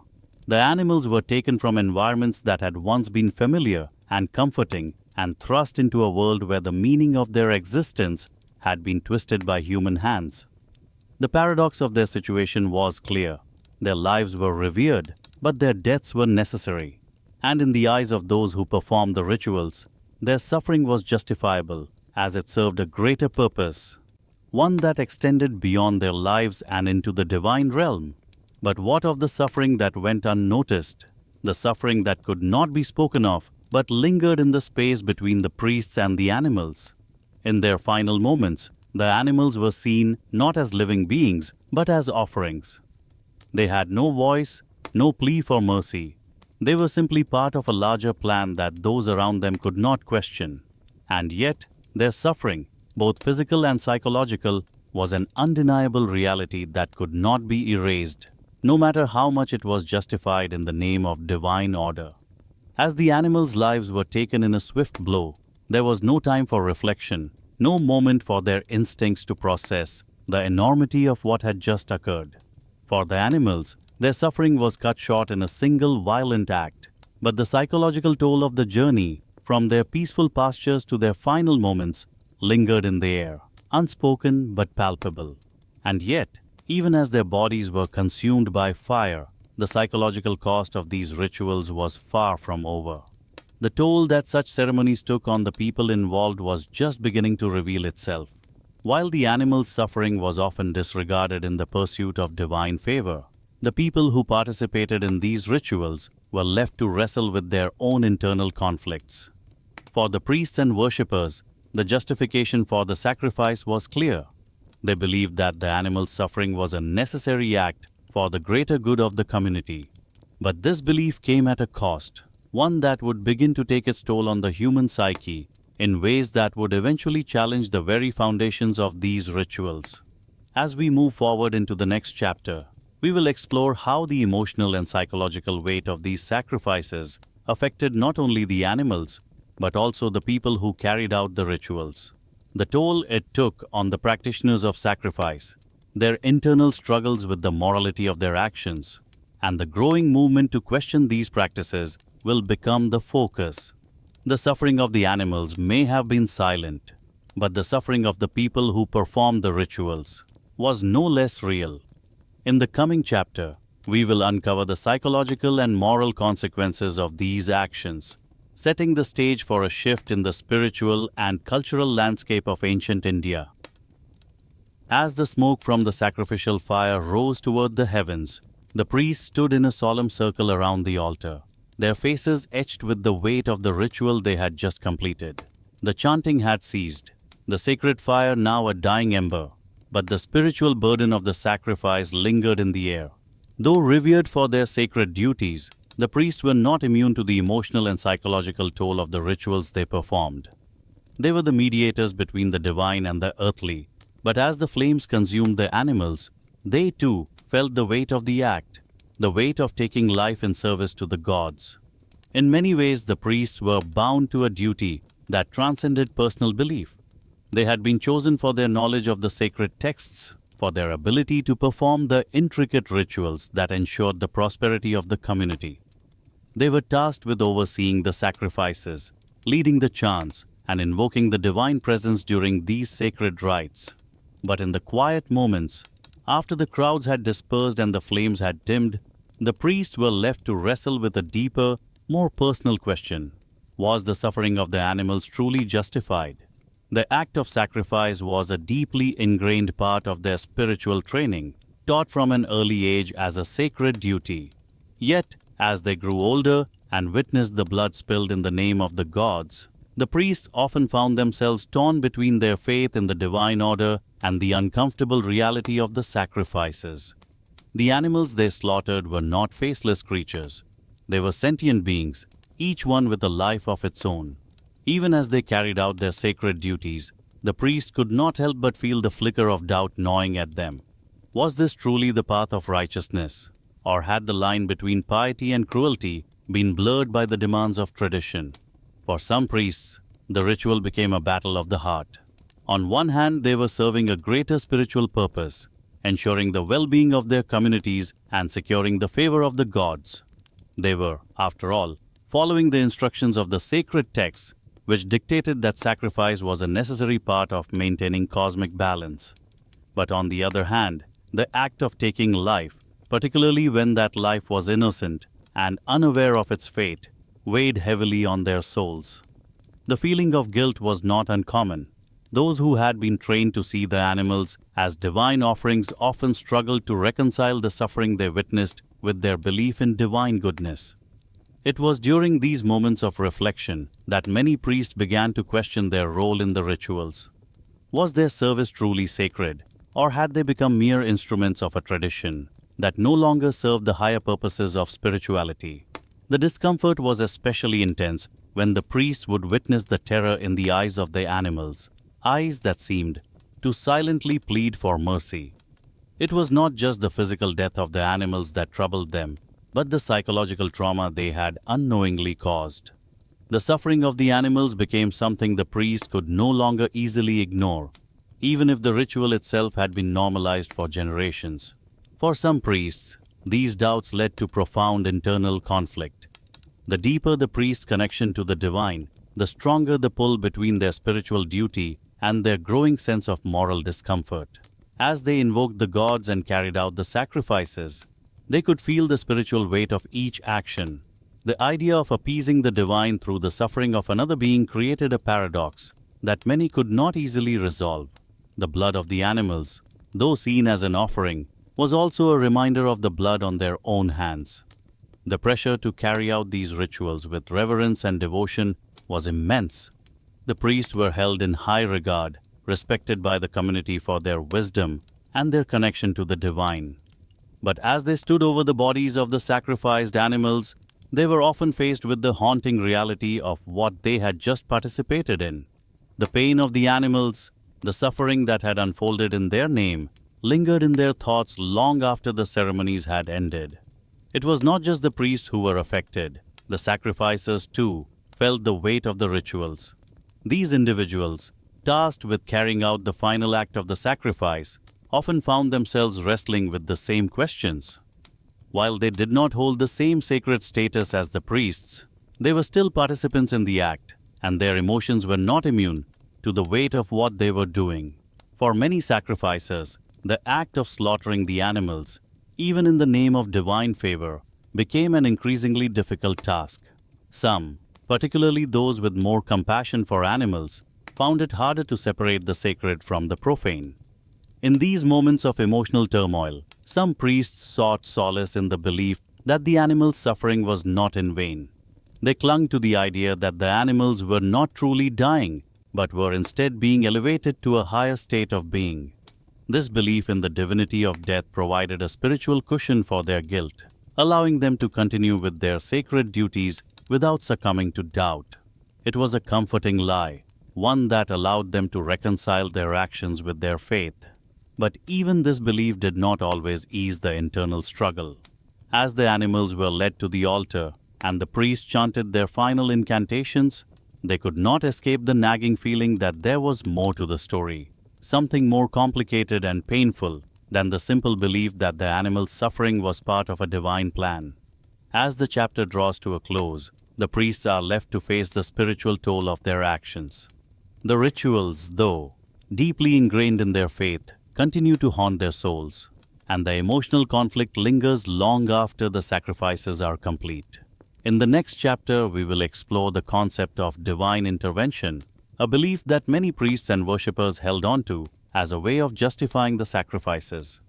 The animals were taken from environments that had once been familiar and comforting and thrust into a world where the meaning of their existence had been twisted by human hands. The paradox of their situation was clear. Their lives were revered, but their deaths were necessary. And in the eyes of those who performed the rituals, their suffering was justifiable, as it served a greater purpose, one that extended beyond their lives and into the divine realm. But what of the suffering that went unnoticed? The suffering that could not be spoken of, but lingered in the space between the priests and the animals. In their final moments, the animals were seen not as living beings, but as offerings. They had no voice, no plea for mercy. They were simply part of a larger plan that those around them could not question. And yet, their suffering, both physical and psychological, was an undeniable reality that could not be erased, no matter how much it was justified in the name of divine order. As the animals' lives were taken in a swift blow, there was no time for reflection, no moment for their instincts to process the enormity of what had just occurred. For the animals, their suffering was cut short in a single violent act, but the psychological toll of the journey, from their peaceful pastures to their final moments, lingered in the air, unspoken but palpable. And yet, even as their bodies were consumed by fire, the psychological cost of these rituals was far from over. The toll that such ceremonies took on the people involved was just beginning to reveal itself. While the animals' suffering was often disregarded in the pursuit of divine favor, The people who participated in these rituals were left to wrestle with their own internal conflicts. For the priests and worshippers, the justification for the sacrifice was clear. They believed that the animal's suffering was a necessary act for the greater good of the community. But this belief came at a cost, one that would begin to take its toll on the human psyche in ways that would eventually challenge the very foundations of these rituals. As we move forward into the next chapter, we will explore how the emotional and psychological weight of these sacrifices affected not only the animals, but also the people who carried out the rituals. The toll it took on the practitioners of sacrifice, their internal struggles with the morality of their actions, and the growing movement to question these practices will become the focus. The suffering of the animals may have been silent, but the suffering of the people who performed the rituals was no less real. In the coming chapter, we will uncover the psychological and moral consequences of these actions, setting the stage for a shift in the spiritual and cultural landscape of ancient India. As the smoke from the sacrificial fire rose toward the heavens, the priests stood in a solemn circle around the altar, their faces etched with the weight of the ritual they had just completed. The chanting had ceased, the sacred fire now a dying ember, but the spiritual burden of the sacrifice lingered in the air. Though revered for their sacred duties, the priests were not immune to the emotional and psychological toll of the rituals they performed. They were the mediators between the divine and the earthly, but as the flames consumed the animals, they too felt the weight of the act, the weight of taking life in service to the gods. In many ways, the priests were bound to a duty that transcended personal belief. They had been chosen for their knowledge of the sacred texts, for their ability to perform the intricate rituals that ensured the prosperity of the community. They were tasked with overseeing the sacrifices, leading the chants, and invoking the divine presence during these sacred rites. But in the quiet moments, after the crowds had dispersed and the flames had dimmed, the priests were left to wrestle with a deeper, more personal question. Was the suffering of the animals truly justified? The act of sacrifice was a deeply ingrained part of their spiritual training, taught from an early age as a sacred duty. Yet, as they grew older and witnessed the blood spilled in the name of the gods, the priests often found themselves torn between their faith in the divine order and the uncomfortable reality of the sacrifices. The animals they slaughtered were not faceless creatures. They were sentient beings, each one with a life of its own. Even as they carried out their sacred duties, the priests could not help but feel the flicker of doubt gnawing at them. Was this truly the path of righteousness? Or had the line between piety and cruelty been blurred by the demands of tradition? For some priests, the ritual became a battle of the heart. On one hand, they were serving a greater spiritual purpose, ensuring the well-being of their communities and securing the favor of the gods. They were, after all, following the instructions of the sacred texts, which dictated that sacrifice was a necessary part of maintaining cosmic balance. But on the other hand, the act of taking life, particularly when that life was innocent and unaware of its fate, weighed heavily on their souls. The feeling of guilt was not uncommon. Those who had been trained to see the animals as divine offerings often struggled to reconcile the suffering they witnessed with their belief in divine goodness. It was during these moments of reflection that many priests began to question their role in the rituals. Was their service truly sacred, or had they become mere instruments of a tradition that no longer served the higher purposes of spirituality? The discomfort was especially intense when the priests would witness the terror in the eyes of the animals, eyes that seemed to silently plead for mercy. It was not just the physical death of the animals that troubled them, but the psychological trauma they had unknowingly caused. The suffering of the animals became something the priest could no longer easily ignore, even if the ritual itself had been normalized for generations. For some priests, these doubts led to profound internal conflict. The deeper the priest's connection to the divine, the stronger the pull between their spiritual duty and their growing sense of moral discomfort. As they invoked the gods and carried out the sacrifices, they could feel the spiritual weight of each action. The idea of appeasing the divine through the suffering of another being created a paradox that many could not easily resolve. The blood of the animals, though seen as an offering, was also a reminder of the blood on their own hands. The pressure to carry out these rituals with reverence and devotion was immense. The priests were held in high regard, respected by the community for their wisdom and their connection to the divine. But as they stood over the bodies of the sacrificed animals, they were often faced with the haunting reality of what they had just participated in. The pain of the animals, the suffering that had unfolded in their name, lingered in their thoughts long after the ceremonies had ended. It was not just the priests who were affected. The sacrificers, too, felt the weight of the rituals. These individuals, tasked with carrying out the final act of the sacrifice, often found themselves wrestling with the same questions. While they did not hold the same sacred status as the priests, they were still participants in the act, and their emotions were not immune to the weight of what they were doing. For many sacrificers, the act of slaughtering the animals, even in the name of divine favor, became an increasingly difficult task. Some, particularly those with more compassion for animals, found it harder to separate the sacred from the profane. In these moments of emotional turmoil, some priests sought solace in the belief that the animals' suffering was not in vain. They clung to the idea that the animals were not truly dying, but were instead being elevated to a higher state of being. This belief in the divinity of death provided a spiritual cushion for their guilt, allowing them to continue with their sacred duties without succumbing to doubt. It was a comforting lie, one that allowed them to reconcile their actions with their faith. But even this belief did not always ease the internal struggle. As the animals were led to the altar and the priests chanted their final incantations, they could not escape the nagging feeling that there was more to the story, something more complicated and painful than the simple belief that the animal's suffering was part of a divine plan. As the chapter draws to a close, the priests are left to face the spiritual toll of their actions. The rituals, though deeply ingrained in their faith, continue to haunt their souls, and the emotional conflict lingers long after the sacrifices are complete. In the next chapter, we will explore the concept of divine intervention, a belief that many priests and worshippers held on to as a way of justifying the sacrifices.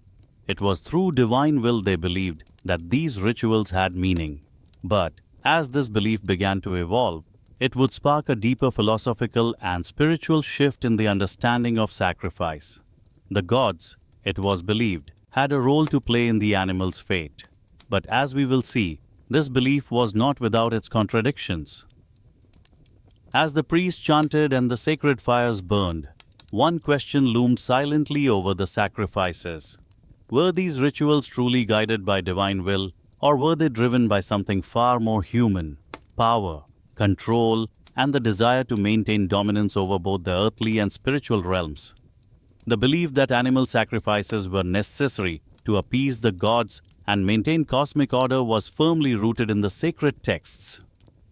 It was through divine will they believed that these rituals had meaning. But as this belief began to evolve, it would spark a deeper philosophical and spiritual shift in the understanding of sacrifice. The gods, it was believed, had a role to play in the animal's fate. But as we will see, this belief was not without its contradictions. As the priests chanted and the sacred fires burned, one question loomed silently over the sacrifices. Were these rituals truly guided by divine will, or were they driven by something far more human: power, control, and the desire to maintain dominance over both the earthly and spiritual realms? The belief that animal sacrifices were necessary to appease the gods and maintain cosmic order was firmly rooted in the sacred texts.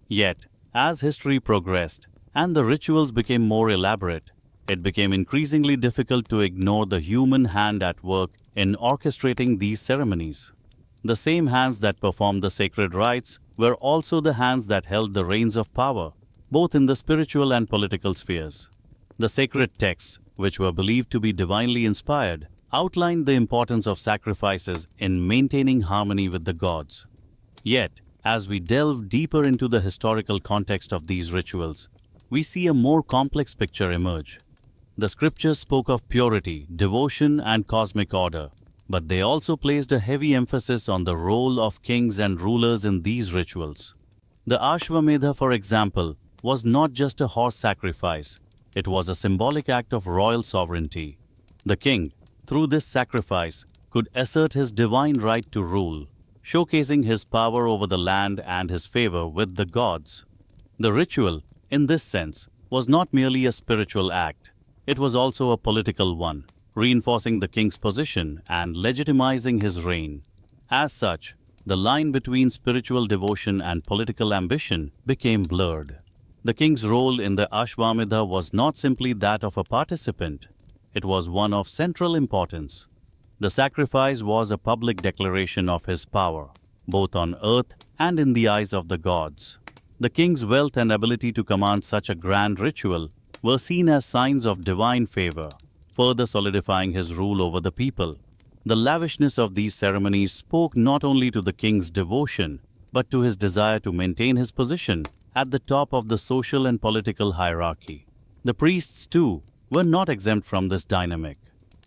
Yet, as history progressed and the rituals became more elaborate, it became increasingly difficult to ignore the human hand at work in orchestrating these ceremonies. The same hands that performed the sacred rites were also the hands that held the reins of power, both in the spiritual and political spheres. The sacred texts, which were believed to be divinely inspired, outlined the importance of sacrifices in maintaining harmony with the gods. Yet, as we delve deeper into the historical context of these rituals, we see a more complex picture emerge. The scriptures spoke of purity, devotion, and cosmic order, but they also placed a heavy emphasis on the role of kings and rulers in these rituals. The Ashwamedha, for example, was not just a horse sacrifice. It was a symbolic act of royal sovereignty. The king, through this sacrifice, could assert his divine right to rule, showcasing his power over the land and his favor with the gods. The ritual, in this sense, was not merely a spiritual act. It was also a political one, reinforcing the king's position and legitimizing his reign. As such, the line between spiritual devotion and political ambition became blurred. The king's role in the Ashwamedha was not simply that of a participant. It was one of central importance. The sacrifice was a public declaration of his power, both on earth and in the eyes of the gods. The king's wealth and ability to command such a grand ritual were seen as signs of divine favor, further solidifying his rule over the people. The lavishness of these ceremonies spoke not only to the king's devotion, but to his desire to maintain his position at the top of the social and political hierarchy. The priests, too, were not exempt from this dynamic.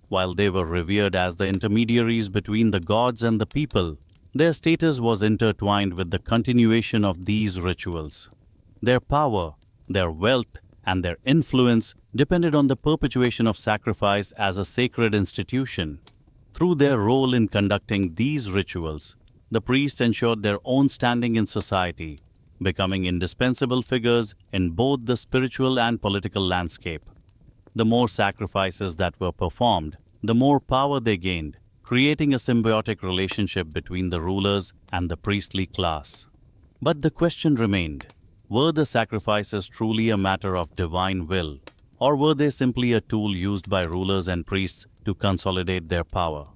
While they were revered as the intermediaries between the gods and the people, their status was intertwined with the continuation of these rituals. Their power, their wealth, and their influence depended on the perpetuation of sacrifice as a sacred institution. Through their role in conducting these rituals, the priests ensured their own standing in society, becoming indispensable figures in both the spiritual and political landscape. The more sacrifices that were performed, the more power they gained, creating a symbiotic relationship between the rulers and the priestly class. But the question remained, were the sacrifices truly a matter of divine will, or were they simply a tool used by rulers and priests to consolidate their power?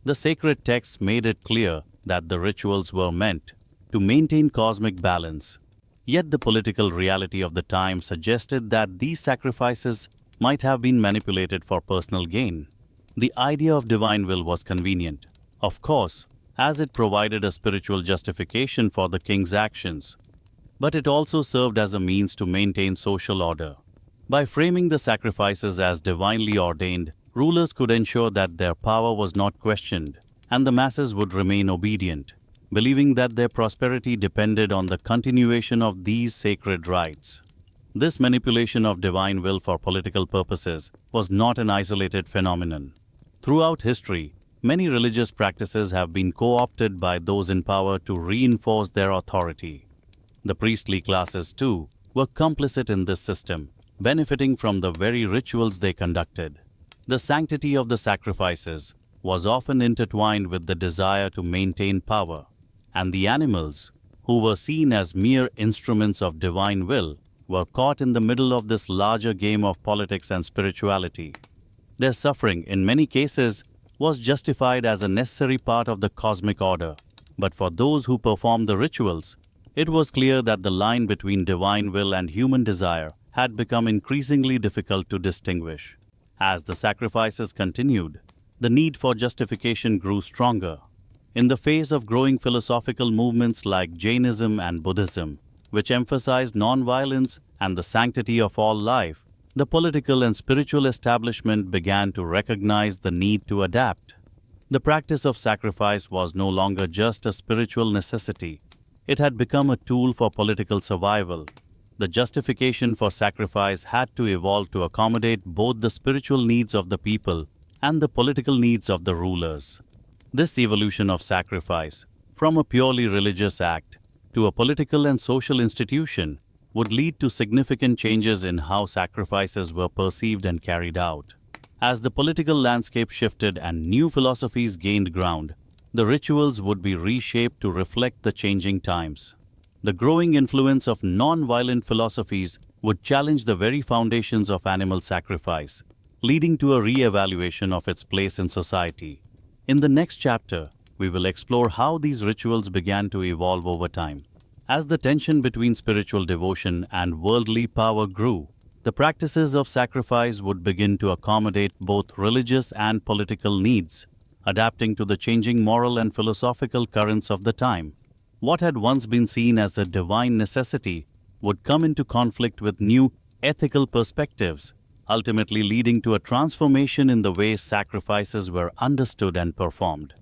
The sacred texts made it clear that the rituals were meant to maintain cosmic balance. Yet the political reality of the time suggested that these sacrifices might have been manipulated for personal gain. The idea of divine will was convenient, of course, as it provided a spiritual justification for the king's actions. But it also served as a means to maintain social order. By framing the sacrifices as divinely ordained, rulers could ensure that their power was not questioned, and the masses would remain obedient, believing that their prosperity depended on the continuation of these sacred rites. This manipulation of divine will for political purposes was not an isolated phenomenon. Throughout history, many religious practices have been co-opted by those in power to reinforce their authority. The priestly classes, too, were complicit in this system, benefiting from the very rituals they conducted. The sanctity of the sacrifices was often intertwined with the desire to maintain power, and the animals, who were seen as mere instruments of divine will, were caught in the middle of this larger game of politics and spirituality. Their suffering, in many cases, was justified as a necessary part of the cosmic order, but for those who performed the rituals, it was clear that the line between divine will and human desire had become increasingly difficult to distinguish. As the sacrifices continued, the need for justification grew stronger. In the face of growing philosophical movements like Jainism and Buddhism, which emphasized non-violence and the sanctity of all life, the political and spiritual establishment began to recognize the need to adapt. The practice of sacrifice was no longer just a spiritual necessity. It had become a tool for political survival. The justification for sacrifice had to evolve to accommodate both the spiritual needs of the people and the political needs of the rulers. This evolution of sacrifice, from a purely religious act to a political and social institution, would lead to significant changes in how sacrifices were perceived and carried out. As the political landscape shifted and new philosophies gained ground, the rituals would be reshaped to reflect the changing times. The growing influence of non-violent philosophies would challenge the very foundations of animal sacrifice, leading to a re-evaluation of its place in society. In the next chapter, we will explore how these rituals began to evolve over time. As the tension between spiritual devotion and worldly power grew, the practices of sacrifice would begin to accommodate both religious and political needs, adapting to the changing moral and philosophical currents of the time. What had once been seen as a divine necessity would come into conflict with new ethical perspectives, ultimately leading to a transformation in the way sacrifices were understood and performed.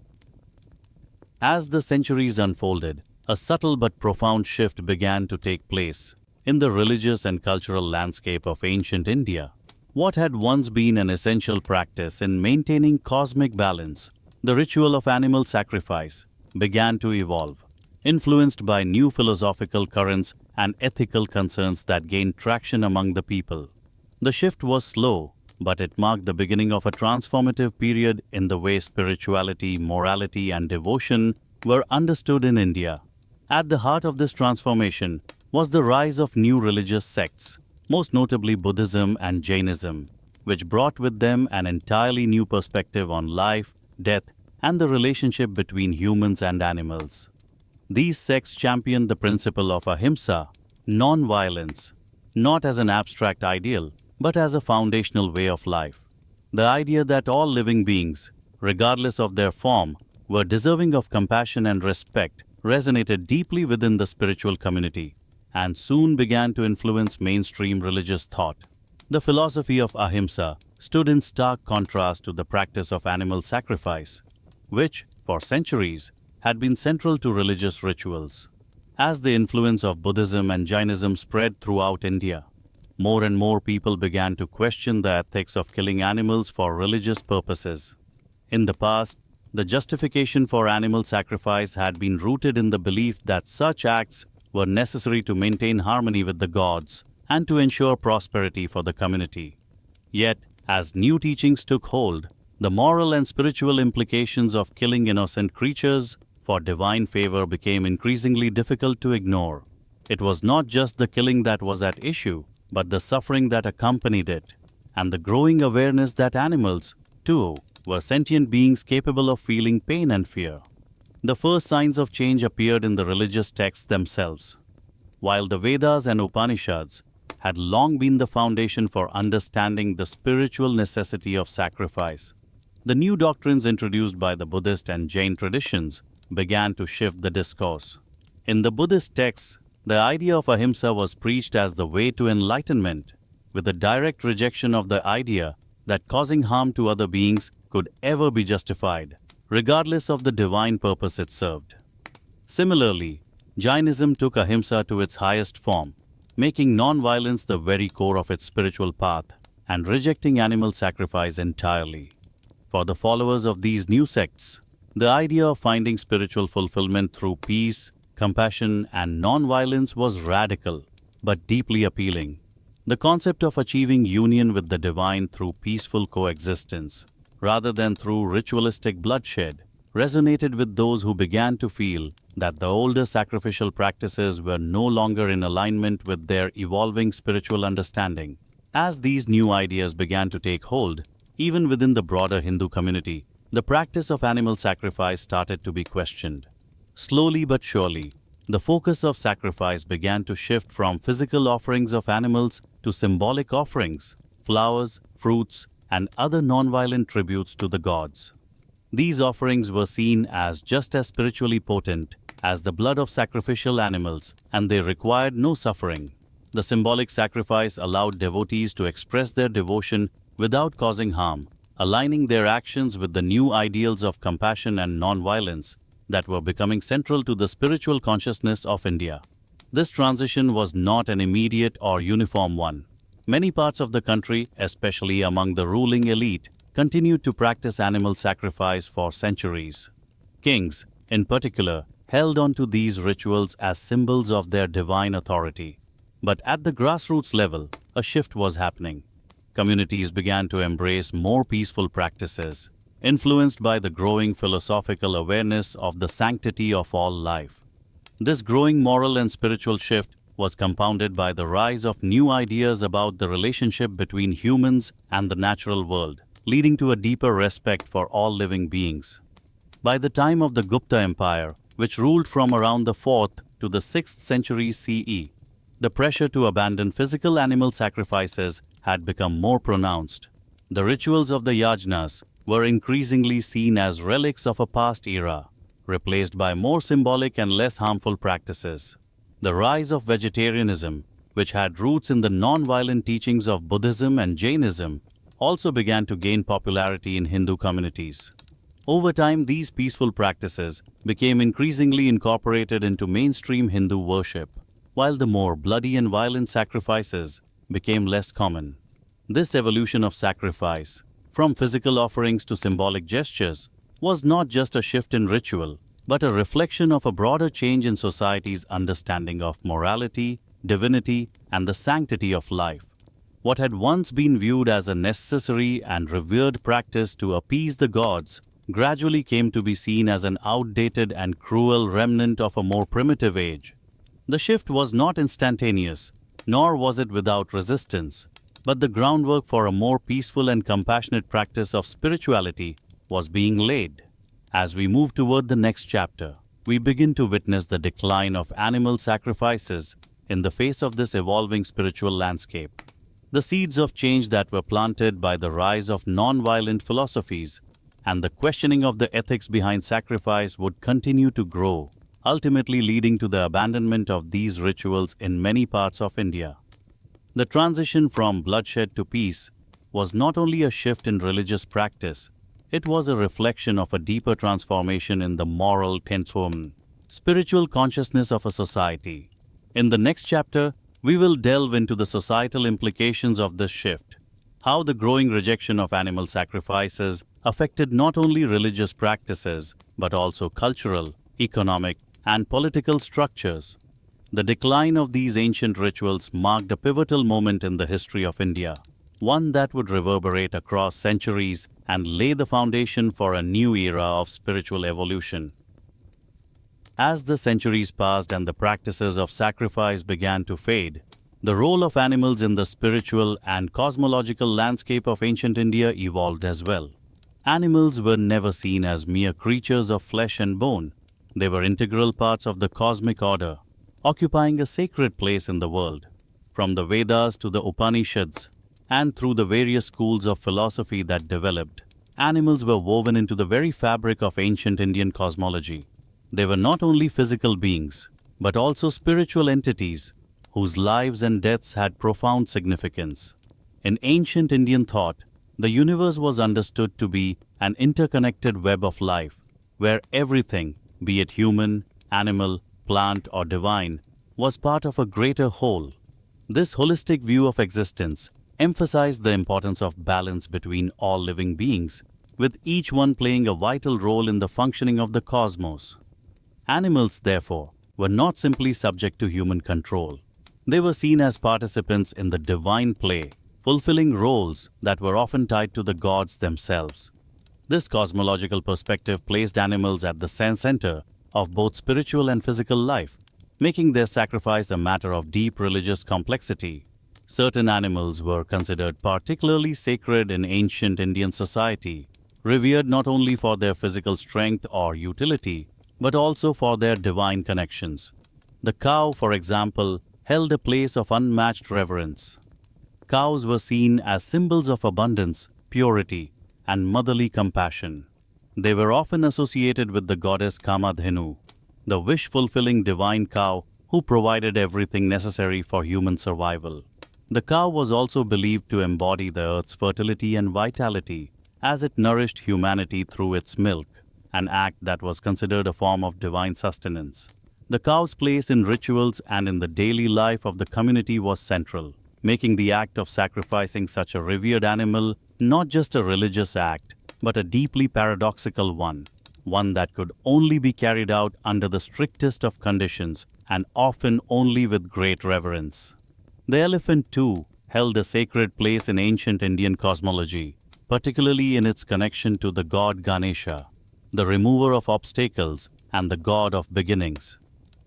As the centuries unfolded, a subtle but profound shift began to take place in the religious and cultural landscape of ancient India. What had once been an essential practice in maintaining cosmic balance, the ritual of animal sacrifice, began to evolve, influenced by new philosophical currents and ethical concerns that gained traction among the people. The shift was slow, but it marked the beginning of a transformative period in the way spirituality, morality, and devotion were understood in India. At the heart of this transformation was the rise of new religious sects, most notably Buddhism and Jainism, which brought with them an entirely new perspective on life, death, and the relationship between humans and animals. These sects championed the principle of ahimsa, non-violence, not as an abstract ideal, but as a foundational way of life. The idea that all living beings, regardless of their form, were deserving of compassion and respect, resonated deeply within the spiritual community, and soon began to influence mainstream religious thought. The philosophy of ahimsa stood in stark contrast to the practice of animal sacrifice, which, for centuries, had been central to religious rituals. As the influence of Buddhism and Jainism spread throughout India, more and more people began to question the ethics of killing animals for religious purposes. In the past, the justification for animal sacrifice had been rooted in the belief that such acts were necessary to maintain harmony with the gods and to ensure prosperity for the community. Yet, as new teachings took hold, the moral and spiritual implications of killing innocent creatures for divine favor became increasingly difficult to ignore. It was not just the killing that was at issue, but the suffering that accompanied it, and the growing awareness that animals, too, were sentient beings capable of feeling pain and fear. The first signs of change appeared in the religious texts themselves. While the Vedas and Upanishads had long been the foundation for understanding the spiritual necessity of sacrifice, the new doctrines introduced by the Buddhist and Jain traditions began to shift the discourse. In the Buddhist texts, the idea of ahimsa was preached as the way to enlightenment, with a direct rejection of the idea that causing harm to other beings could ever be justified, regardless of the divine purpose it served. Similarly, Jainism took ahimsa to its highest form, making non-violence the very core of its spiritual path and rejecting animal sacrifice entirely. For the followers of these new sects, the idea of finding spiritual fulfillment through peace, compassion, and non-violence was radical but deeply appealing. The concept of achieving union with the divine through peaceful coexistence, rather than through ritualistic bloodshed, resonated with those who began to feel that the older sacrificial practices were no longer in alignment with their evolving spiritual understanding. As these new ideas began to take hold, even within the broader Hindu community, the practice of animal sacrifice started to be questioned. Slowly but surely, the focus of sacrifice began to shift from physical offerings of animals to symbolic offerings, flowers, fruits, and other non-violent tributes to the gods. These offerings were seen as just as spiritually potent as the blood of sacrificial animals, and they required no suffering. The symbolic sacrifice allowed devotees to express their devotion without causing harm, aligning their actions with the new ideals of compassion and non-violence that were becoming central to the spiritual consciousness of India. This transition was not an immediate or uniform one. Many parts of the country, especially among the ruling elite, continued to practice animal sacrifice for centuries. Kings, in particular, held on to these rituals as symbols of their divine authority. But at the grassroots level, a shift was happening. Communities began to embrace more peaceful practices, influenced by the growing philosophical awareness of the sanctity of all life. This growing moral and spiritual shift was compounded by the rise of new ideas about the relationship between humans and the natural world, leading to a deeper respect for all living beings. By the time of the Gupta Empire, which ruled from around the 4th to the 6th century CE, the pressure to abandon physical animal sacrifices had become more pronounced. The rituals of the yajnas were increasingly seen as relics of a past era, replaced by more symbolic and less harmful practices. The rise of vegetarianism, which had roots in the non-violent teachings of Buddhism and Jainism, also began to gain popularity in Hindu communities. Over time, these peaceful practices became increasingly incorporated into mainstream Hindu worship, while the more bloody and violent sacrifices became less common. This evolution of sacrifice, from physical offerings to symbolic gestures, was not just a shift in ritual, but a reflection of a broader change in society's understanding of morality, divinity, and the sanctity of life. What had once been viewed as a necessary and revered practice to appease the gods gradually came to be seen as an outdated and cruel remnant of a more primitive age. The shift was not instantaneous, nor was it without resistance, but the groundwork for a more peaceful and compassionate practice of spirituality was being laid. As we move toward the next chapter, we begin to witness the decline of animal sacrifices in the face of this evolving spiritual landscape. The seeds of change that were planted by the rise of non-violent philosophies and the questioning of the ethics behind sacrifice would continue to grow, ultimately leading to the abandonment of these rituals in many parts of India. The transition from bloodshed to peace was not only a shift in religious practice, it was a reflection of a deeper transformation in the moral tension, spiritual consciousness of a society. In the next chapter, we will delve into the societal implications of this shift, how the growing rejection of animal sacrifices affected not only religious practices but also cultural, economic, and political structures. The decline of these ancient rituals marked a pivotal moment in the history of India, one that would reverberate across centuries and lay the foundation for a new era of spiritual evolution. As the centuries passed and the practices of sacrifice began to fade, the role of animals in the spiritual and cosmological landscape of ancient India evolved as well. Animals were never seen as mere creatures of flesh and bone. They were integral parts of the cosmic order, occupying a sacred place in the world. From the Vedas to the Upanishads, and through the various schools of philosophy that developed, animals were woven into the very fabric of ancient Indian cosmology. They were not only physical beings, but also spiritual entities whose lives and deaths had profound significance. In ancient Indian thought, the universe was understood to be an interconnected web of life, where everything, be it human, animal, plant, or divine, was part of a greater whole. This holistic view of existence emphasized the importance of balance between all living beings, with each one playing a vital role in the functioning of the cosmos. Animals, therefore, were not simply subject to human control. They were seen as participants in the divine play, fulfilling roles that were often tied to the gods themselves. This cosmological perspective placed animals at the center of both spiritual and physical life, making their sacrifice a matter of deep religious complexity. Certain animals were considered particularly sacred in ancient Indian society, revered not only for their physical strength or utility, but also for their divine connections. The cow, for example, held a place of unmatched reverence. Cows were seen as symbols of abundance, purity, and motherly compassion. They were often associated with the goddess Kamadhenu, the wish-fulfilling divine cow who provided everything necessary for human survival. The cow was also believed to embody the earth's fertility and vitality, as it nourished humanity through its milk, an act that was considered a form of divine sustenance. The cow's place in rituals and in the daily life of the community was central, making the act of sacrificing such a revered animal not just a religious act, but a deeply paradoxical one that could only be carried out under the strictest of conditions and often only with great reverence. The elephant, too, held a sacred place in ancient Indian cosmology, particularly in its connection to the god Ganesha, the remover of obstacles and the god of beginnings.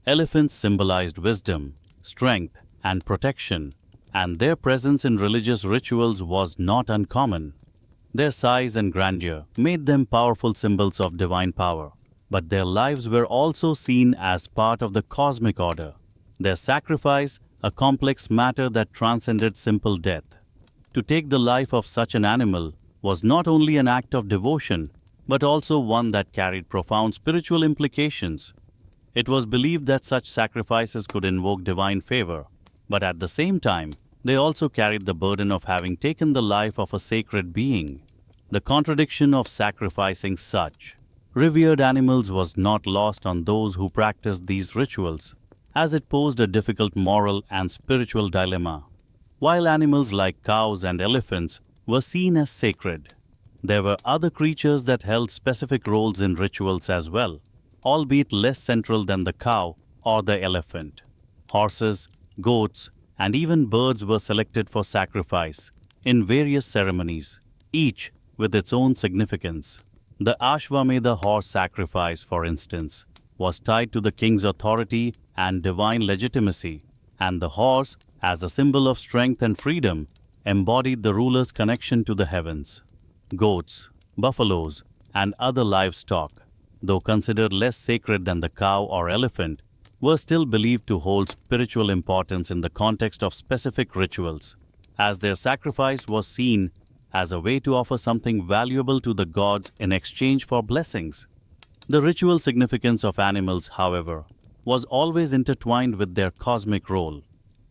Elephants symbolized wisdom, strength, and protection, and their presence in religious rituals was not uncommon. Their size and grandeur made them powerful symbols of divine power, but their lives were also seen as part of the cosmic order. Their sacrifice, a complex matter that transcended simple death. To take the life of such an animal was not only an act of devotion, but also one that carried profound spiritual implications. It was believed that such sacrifices could invoke divine favor, but at the same time, they also carried the burden of having taken the life of a sacred being. The contradiction of sacrificing such revered animals was not lost on those who practiced these rituals, as it posed a difficult moral and spiritual dilemma. While animals like cows and elephants were seen as sacred, there were other creatures that held specific roles in rituals as well, albeit less central than the cow or the elephant. Horses, goats, and even birds were selected for sacrifice in various ceremonies, each with its own significance. The Ashwamedha horse sacrifice, for instance, was tied to the king's authority and divine legitimacy, and the horse, as a symbol of strength and freedom, embodied the ruler's connection to the heavens. Goats, buffaloes, and other livestock, though considered less sacred than the cow or elephant, were still believed to hold spiritual importance in the context of specific rituals, as their sacrifice was seen as a way to offer something valuable to the gods in exchange for blessings. The ritual significance of animals, however, was always intertwined with their cosmic role.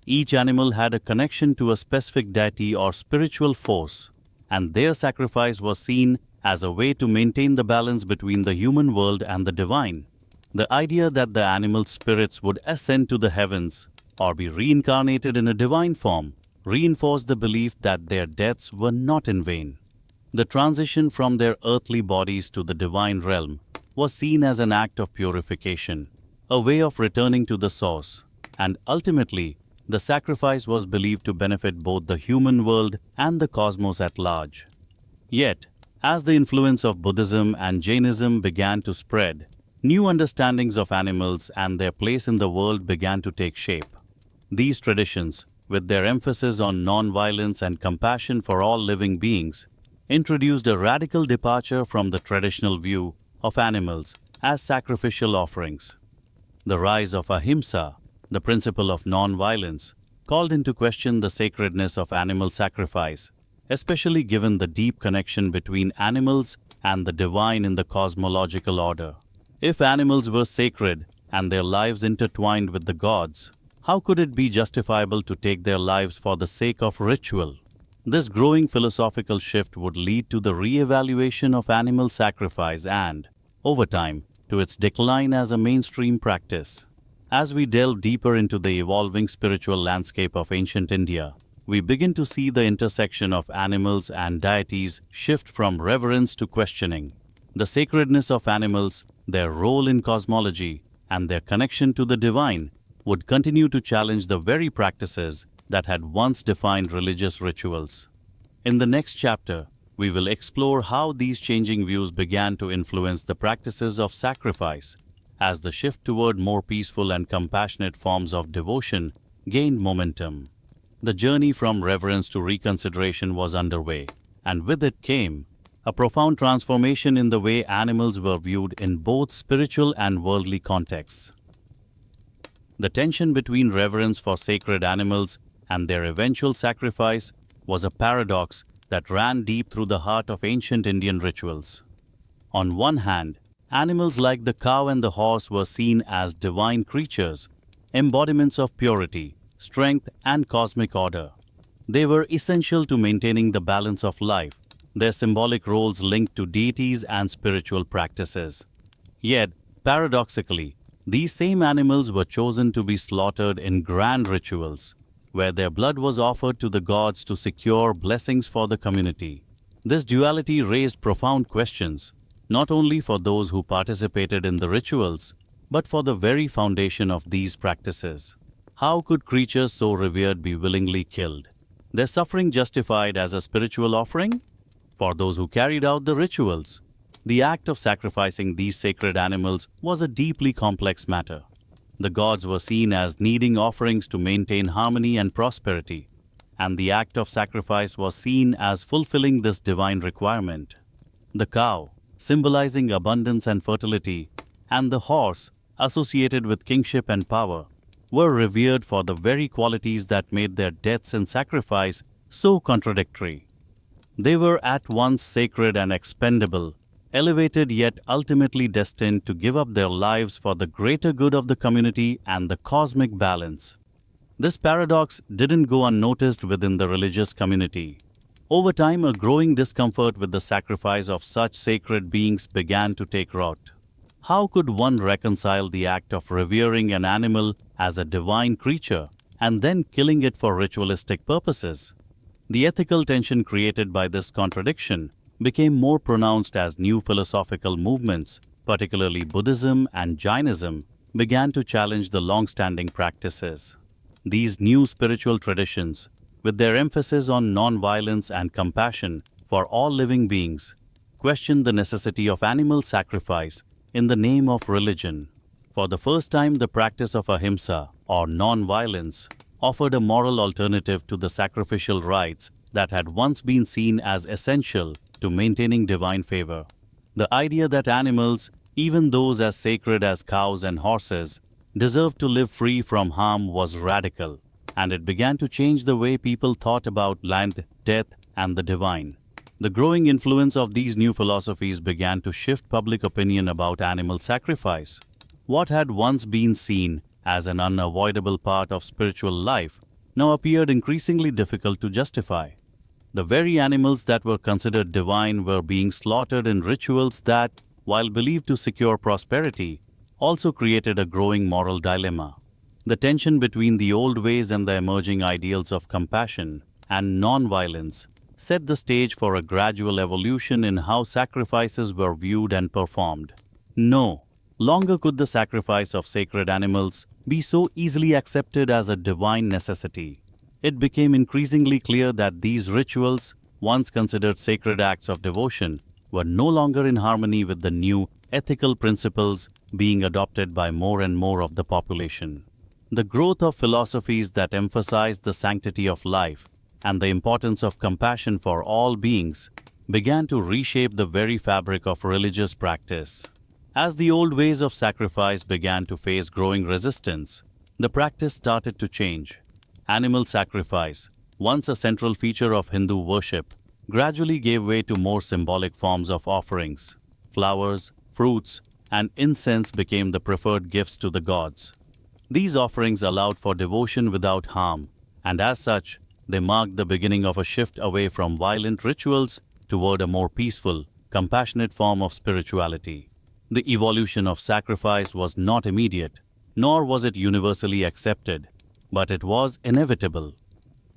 Each animal had a connection to a specific deity or spiritual force, and their sacrifice was seen as a way to maintain the balance between the human world and the divine. The idea that the animal spirits would ascend to the heavens or be reincarnated in a divine form reinforced the belief that their deaths were not in vain. The transition from their earthly bodies to the divine realm was seen as an act of purification, a way of returning to the source, and ultimately, the sacrifice was believed to benefit both the human world and the cosmos at large. Yet, as the influence of Buddhism and Jainism began to spread, new understandings of animals and their place in the world began to take shape. These traditions, with their emphasis on non-violence and compassion for all living beings, introduced a radical departure from the traditional view of animals as sacrificial offerings. The rise of ahimsa, the principle of non-violence, called into question the sacredness of animal sacrifice, especially given the deep connection between animals and the divine in the cosmological order. If animals were sacred and their lives intertwined with the gods, how could it be justifiable to take their lives for the sake of ritual? This growing philosophical shift would lead to the re-evaluation of animal sacrifice and, over time, to its decline as a mainstream practice. As we delve deeper into the evolving spiritual landscape of ancient India, we begin to see the intersection of animals and deities shift from reverence to questioning. The sacredness of animals, their role in cosmology, and their connection to the divine would continue to challenge the very practices that had once defined religious rituals. In the next chapter, we will explore how these changing views began to influence the practices of sacrifice, as the shift toward more peaceful and compassionate forms of devotion gained momentum. The journey from reverence to reconsideration was underway, and with it came a profound transformation in the way animals were viewed in both spiritual and worldly contexts. The tension between reverence for sacred animals and their eventual sacrifice was a paradox that ran deep through the heart of ancient Indian rituals. On one hand, animals like the cow and the horse were seen as divine creatures, embodiments of purity, strength, and cosmic order. They were essential to maintaining the balance of life, their symbolic roles linked to deities and spiritual practices. Yet, paradoxically, these same animals were chosen to be slaughtered in grand rituals, where their blood was offered to the gods to secure blessings for the community. This duality raised profound questions, not only for those who participated in the rituals, but for the very foundation of these practices. How could creatures so revered be willingly killed? Their suffering justified as a spiritual offering? For those who carried out the rituals, the act of sacrificing these sacred animals was a deeply complex matter. The gods were seen as needing offerings to maintain harmony and prosperity, and the act of sacrifice was seen as fulfilling this divine requirement. The cow, symbolizing abundance and fertility, and the horse, associated with kingship and power, were revered for the very qualities that made their deaths in sacrifice so contradictory. They were at once sacred and expendable, elevated yet ultimately destined to give up their lives for the greater good of the community and the cosmic balance. This paradox didn't go unnoticed within the religious community. Over time, a growing discomfort with the sacrifice of such sacred beings began to take root. How could one reconcile the act of revering an animal as a divine creature and then killing it for ritualistic purposes? The ethical tension created by this contradiction became more pronounced as new philosophical movements, particularly Buddhism and Jainism, began to challenge the long-standing practices. These new spiritual traditions, with their emphasis on non-violence and compassion for all living beings, questioned the necessity of animal sacrifice in the name of religion. For the first time, the practice of ahimsa, or non-violence, offered a moral alternative to the sacrificial rites that had once been seen as essential to maintaining divine favor. The idea that animals, even those as sacred as cows and horses, deserved to live free from harm was radical, and it began to change the way people thought about life, death, and the divine. The growing influence of these new philosophies began to shift public opinion about animal sacrifice. What had once been seen as an unavoidable part of spiritual life now appeared increasingly difficult to justify. The very animals that were considered divine were being slaughtered in rituals that, while believed to secure prosperity, also created a growing moral dilemma. The tension between the old ways and the emerging ideals of compassion and non-violence set the stage for a gradual evolution in how sacrifices were viewed and performed. No longer could the sacrifice of sacred animals be so easily accepted as a divine necessity. It became increasingly clear that these rituals, once considered sacred acts of devotion, were no longer in harmony with the new ethical principles being adopted by more and more of the population. The growth of philosophies that emphasized the sanctity of life and the importance of compassion for all beings began to reshape the very fabric of religious practice. As the old ways of sacrifice began to face growing resistance, the practice started to change. Animal sacrifice, once a central feature of Hindu worship, gradually gave way to more symbolic forms of offerings. Flowers, fruits, and incense became the preferred gifts to the gods. These offerings allowed for devotion without harm, and as such, they marked the beginning of a shift away from violent rituals toward a more peaceful, compassionate form of spirituality. The evolution of sacrifice was not immediate, nor was it universally accepted, but it was inevitable.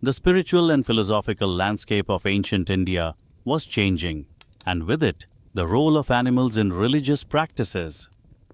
The spiritual and philosophical landscape of ancient India was changing, and with it, the role of animals in religious practices.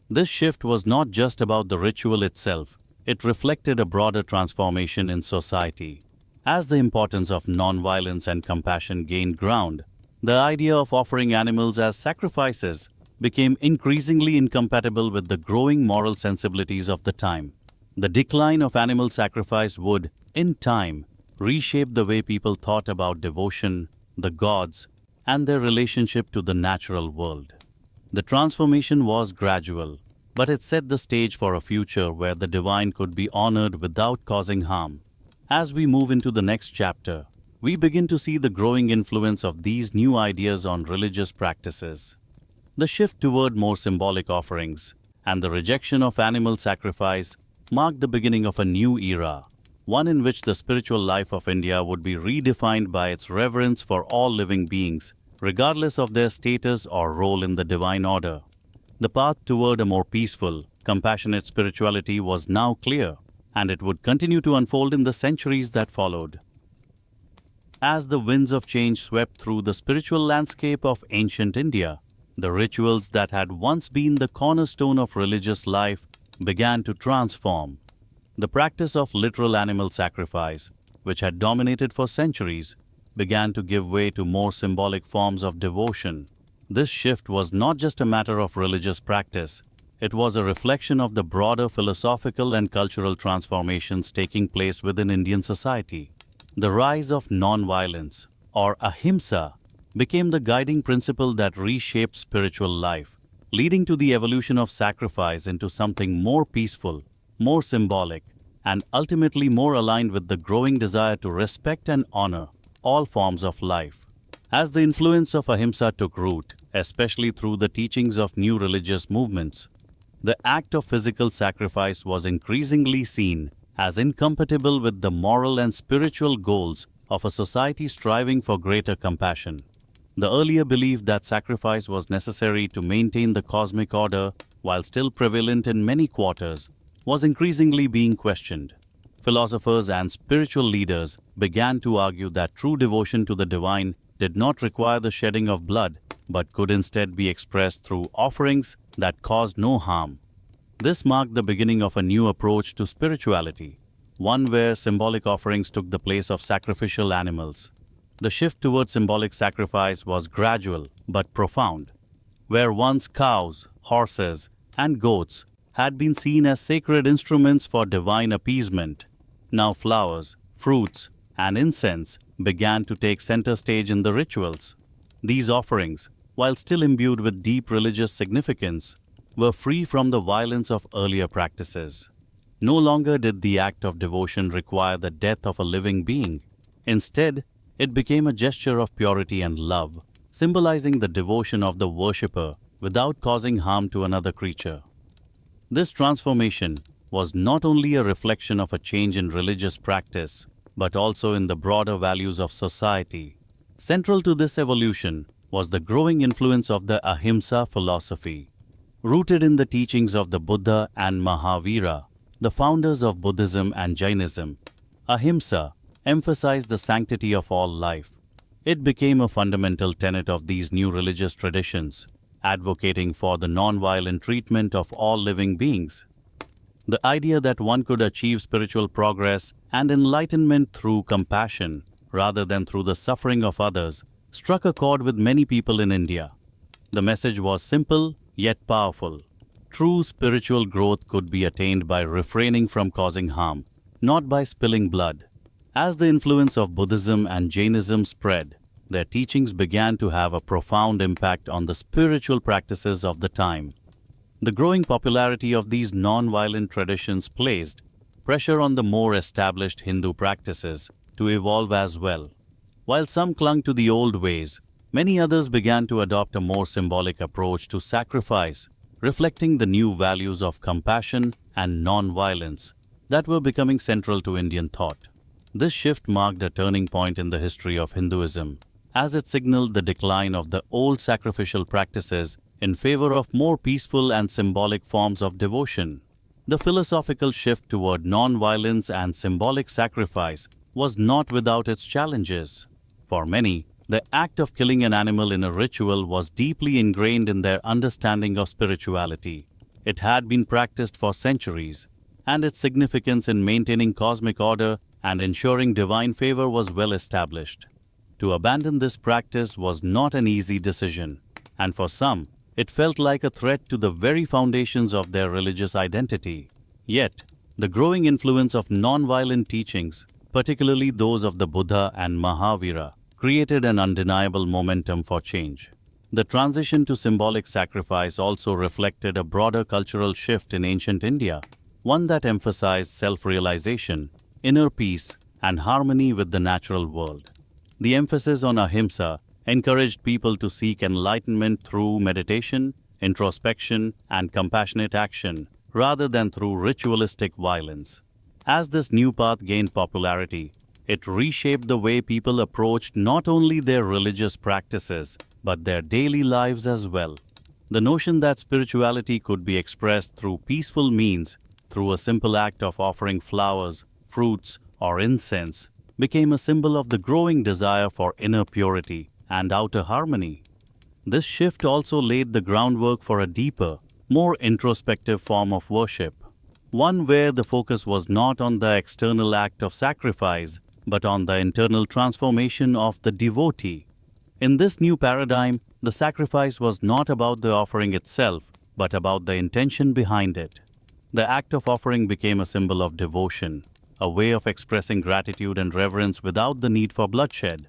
This shift was not just about the ritual itself, it reflected a broader transformation in society. As the importance of non-violence and compassion gained ground, the idea of offering animals as sacrifices became increasingly incompatible with the growing moral sensibilities of the time. The decline of animal sacrifice would, in time, reshape the way people thought about devotion, the gods, and their relationship to the natural world. The transformation was gradual, but it set the stage for a future where the divine could be honored without causing harm. As we move into the next chapter, we begin to see the growing influence of these new ideas on religious practices. The shift toward more symbolic offerings and the rejection of animal sacrifice marked the beginning of a new era, one in which the spiritual life of India would be redefined by its reverence for all living beings, regardless of their status or role in the divine order. The path toward a more peaceful, compassionate spirituality was now clear, and it would continue to unfold in the centuries that followed. As the winds of change swept through the spiritual landscape of ancient India, the rituals that had once been the cornerstone of religious life began to transform. The practice of literal animal sacrifice, which had dominated for centuries, began to give way to more symbolic forms of devotion. This shift was not just a matter of religious practice, it was a reflection of the broader philosophical and cultural transformations taking place within Indian society. The rise of non-violence, or ahimsa, became the guiding principle that reshaped spiritual life, leading to the evolution of sacrifice into something more peaceful, more symbolic, and ultimately more aligned with the growing desire to respect and honor all forms of life. As the influence of ahimsa took root, especially through the teachings of new religious movements, the act of physical sacrifice was increasingly seen as incompatible with the moral and spiritual goals of a society striving for greater compassion. The earlier belief that sacrifice was necessary to maintain the cosmic order, while still prevalent in many quarters, was increasingly being questioned. Philosophers and spiritual leaders began to argue that true devotion to the divine did not require the shedding of blood, but could instead be expressed through offerings that caused no harm. This marked the beginning of a new approach to spirituality, one where symbolic offerings took the place of sacrificial animals. The shift towards symbolic sacrifice was gradual but profound. Where once cows, horses, and goats had been seen as sacred instruments for divine appeasement, now flowers, fruits, and incense began to take center stage in the rituals. These offerings, while still imbued with deep religious significance, were free from the violence of earlier practices. No longer did the act of devotion require the death of a living being. Instead, It became a gesture of purity and love, symbolizing the devotion of the worshipper without causing harm to another creature. This transformation was not only a reflection of a change in religious practice, but also in the broader values of society. Central to this evolution was the growing influence of the Ahimsa philosophy. Rooted in the teachings of the Buddha and Mahavira, the founders of Buddhism and Jainism, Ahimsa emphasized the sanctity of all life. It became a fundamental tenet of these new religious traditions, advocating for the non-violent treatment of all living beings. The idea that one could achieve spiritual progress and enlightenment through compassion rather than through the suffering of others struck a chord with many people in India. The message was simple yet powerful. True spiritual growth could be attained by refraining from causing harm, not by spilling blood. As the influence of Buddhism and Jainism spread, their teachings began to have a profound impact on the spiritual practices of the time. The growing popularity of these non-violent traditions placed pressure on the more established Hindu practices to evolve as well. While some clung to the old ways, many others began to adopt a more symbolic approach to sacrifice, reflecting the new values of compassion and non-violence that were becoming central to Indian thought. This shift marked a turning point in the history of Hinduism, as it signaled the decline of the old sacrificial practices in favor of more peaceful and symbolic forms of devotion. The philosophical shift toward non-violence and symbolic sacrifice was not without its challenges. For many, the act of killing an animal in a ritual was deeply ingrained in their understanding of spirituality. It had been practiced for centuries, and its significance in maintaining cosmic order and ensuring divine favor was well established. To abandon this practice was not an easy decision, and for some, it felt like a threat to the very foundations of their religious identity. Yet, the growing influence of non-violent teachings, particularly those of the Buddha and Mahavira, created an undeniable momentum for change. The transition to symbolic sacrifice also reflected a broader cultural shift in ancient India, one that emphasized self-realization, inner peace, and harmony with the natural world. The emphasis on ahimsa encouraged people to seek enlightenment through meditation, introspection, and compassionate action, rather than through ritualistic violence. As this new path gained popularity, it reshaped the way people approached not only their religious practices, but their daily lives as well. The notion that spirituality could be expressed through peaceful means, through a simple act of offering flowers, fruits, or incense, became a symbol of the growing desire for inner purity and outer harmony. This shift also laid the groundwork for a deeper, more introspective form of worship, one where the focus was not on the external act of sacrifice, but on the internal transformation of the devotee. In this new paradigm, the sacrifice was not about the offering itself, but about the intention behind it. The act of offering became a symbol of devotion, a way of expressing gratitude and reverence without the need for bloodshed.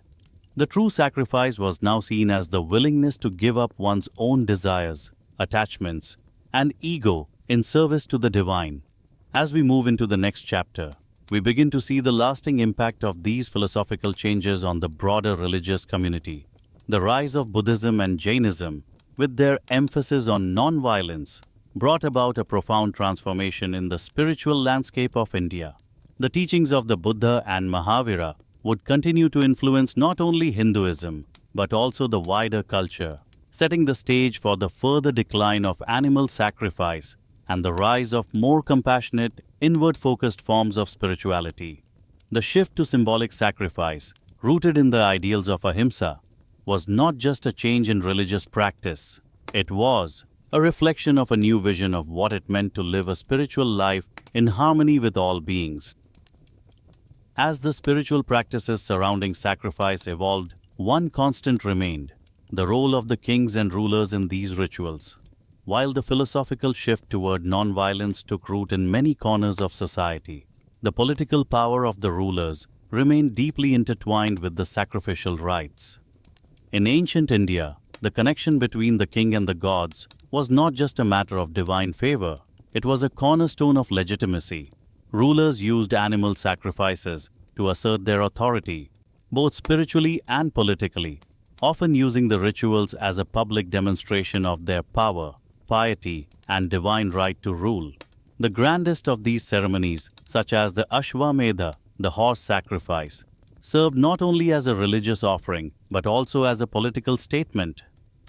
The true sacrifice was now seen as the willingness to give up one's own desires, attachments, and ego in service to the divine. As we move into the next chapter, we begin to see the lasting impact of these philosophical changes on the broader religious community. The rise of Buddhism and Jainism, with their emphasis on non-violence, brought about a profound transformation in the spiritual landscape of India. The teachings of the Buddha and Mahavira would continue to influence not only Hinduism, but also the wider culture, setting the stage for the further decline of animal sacrifice and the rise of more compassionate, inward-focused forms of spirituality. The shift to symbolic sacrifice, rooted in the ideals of ahimsa, was not just a change in religious practice. It was a reflection of a new vision of what it meant to live a spiritual life in harmony with all beings. As the spiritual practices surrounding sacrifice evolved, one constant remained: the role of the kings and rulers in these rituals. While the philosophical shift toward non-violence took root in many corners of society, the political power of the rulers remained deeply intertwined with the sacrificial rites. In ancient India, the connection between the king and the gods was not just a matter of divine favor, it was a cornerstone of legitimacy. Rulers used animal sacrifices to assert their authority, both spiritually and politically, often using the rituals as a public demonstration of their power, piety, and divine right to rule. The grandest of these ceremonies, such as the Ashwamedha, the horse sacrifice, served not only as a religious offering but also as a political statement.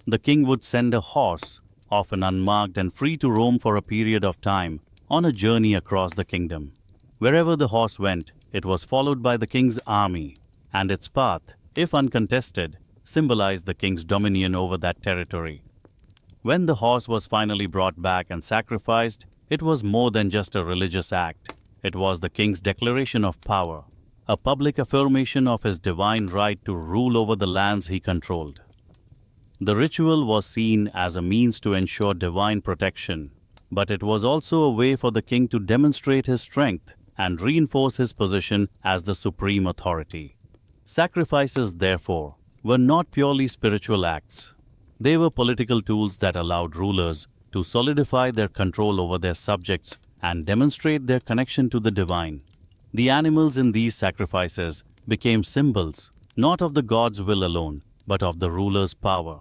The king would send a horse, often unmarked and free to roam for a period of time, on a journey across the kingdom. Wherever the horse went, it was followed by the king's army, and its path, if uncontested, symbolized the king's dominion over that territory. When the horse was finally brought back and sacrificed, it was more than just a religious act. It was the king's declaration of power, a public affirmation of his divine right to rule over the lands he controlled. The ritual was seen as a means to ensure divine protection, but it was also a way for the king to demonstrate his strength and reinforce his position as the supreme authority. Sacrifices, therefore, were not purely spiritual acts. They were political tools that allowed rulers to solidify their control over their subjects and demonstrate their connection to the divine. The animals in these sacrifices became symbols, not of the god's will alone, but of the ruler's power.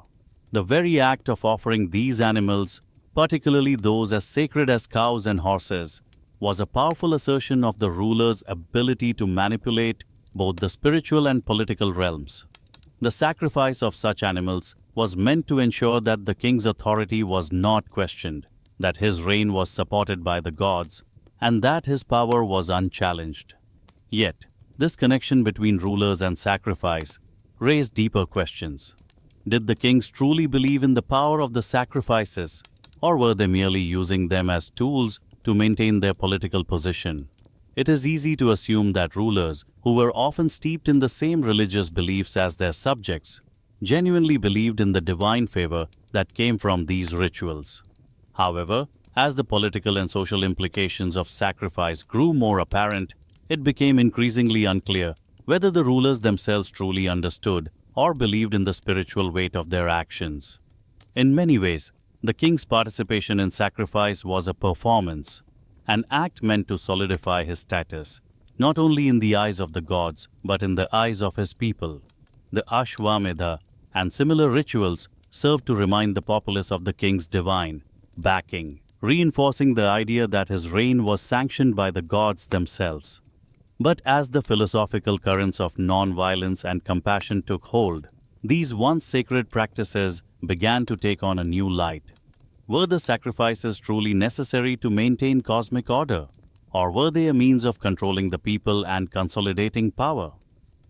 The very act of offering these animals, particularly those as sacred as cows and horses, was a powerful assertion of the ruler's ability to manipulate both the spiritual and political realms. The sacrifice of such animals was meant to ensure that the king's authority was not questioned, that his reign was supported by the gods, and that his power was unchallenged. Yet, this connection between rulers and sacrifice raised deeper questions. Did the kings truly believe in the power of the sacrifices, or were they merely using them as tools to maintain their political position? It is easy to assume that rulers, who were often steeped in the same religious beliefs as their subjects, genuinely believed in the divine favor that came from these rituals. However, as the political and social implications of sacrifice grew more apparent, it became increasingly unclear whether the rulers themselves truly understood or believed in the spiritual weight of their actions. In many ways, the king's participation in sacrifice was a performance, an act meant to solidify his status, not only in the eyes of the gods but in the eyes of his people. The Ashwamedha and similar rituals served to remind the populace of the king's divine backing, reinforcing the idea that his reign was sanctioned by the gods themselves. But as the philosophical currents of non-violence and compassion took hold, these once sacred practices began to take on a new light. Were the sacrifices truly necessary to maintain cosmic order, or were they a means of controlling the people and consolidating power?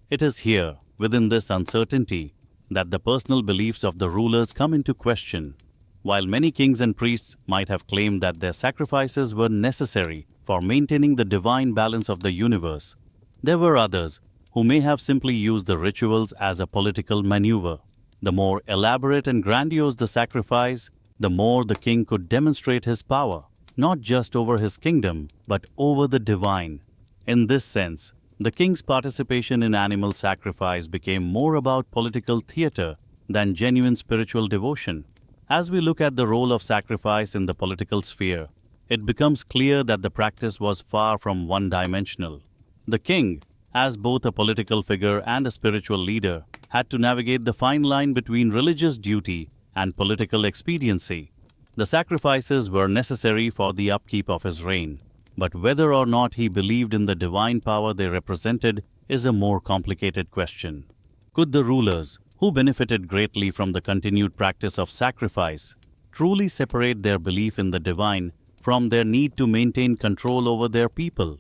It is here, within this uncertainty, that the personal beliefs of the rulers come into question. While many kings and priests might have claimed that their sacrifices were necessary for maintaining the divine balance of the universe, there were others who may have simply used the rituals as a political maneuver. The more elaborate and grandiose the sacrifice, the more the king could demonstrate his power, not just over his kingdom, but over the divine. In this sense, the king's participation in animal sacrifice became more about political theater than genuine spiritual devotion. As we look at the role of sacrifice in the political sphere, it becomes clear that the practice was far from one-dimensional. The king, as both a political figure and a spiritual leader, had to navigate the fine line between religious duty and political expediency. The sacrifices were necessary for the upkeep of his reign, but whether or not he believed in the divine power they represented is a more complicated question. Could the rulers, who benefited greatly from the continued practice of sacrifice, truly separate their belief in the divine from their need to maintain control over their people?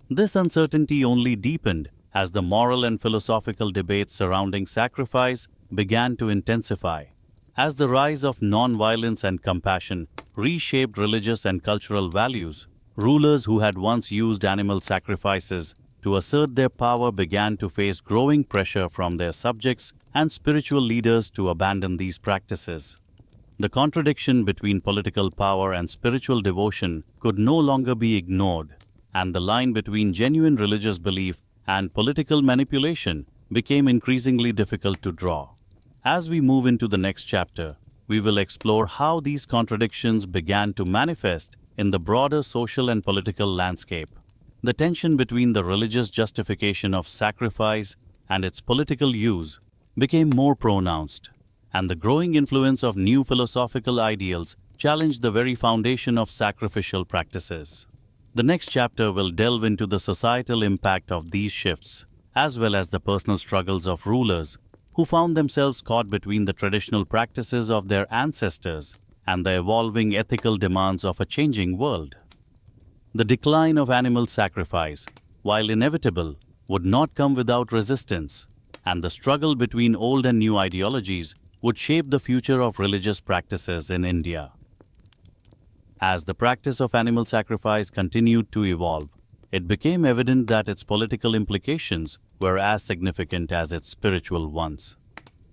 This uncertainty only deepened as the moral and philosophical debates surrounding sacrifice began to intensify. As the rise of non-violence and compassion reshaped religious and cultural values, rulers who had once used animal sacrifices to assert their power began to face growing pressure from their subjects and spiritual leaders to abandon these practices. The contradiction between political power and spiritual devotion could no longer be ignored, and the line between genuine religious belief and political manipulation became increasingly difficult to draw. As we move into the next chapter, we will explore how these contradictions began to manifest in the broader social and political landscape. The tension between the religious justification of sacrifice and its political use became more pronounced, and the growing influence of new philosophical ideals challenged the very foundation of sacrificial practices. The next chapter will delve into the societal impact of these shifts, as well as the personal struggles of rulers who found themselves caught between the traditional practices of their ancestors and the evolving ethical demands of a changing world. The decline of animal sacrifice, while inevitable, would not come without resistance, and the struggle between old and new ideologies would shape the future of religious practices in India. As the practice of animal sacrifice continued to evolve, it became evident that its political implications were as significant as its spiritual ones.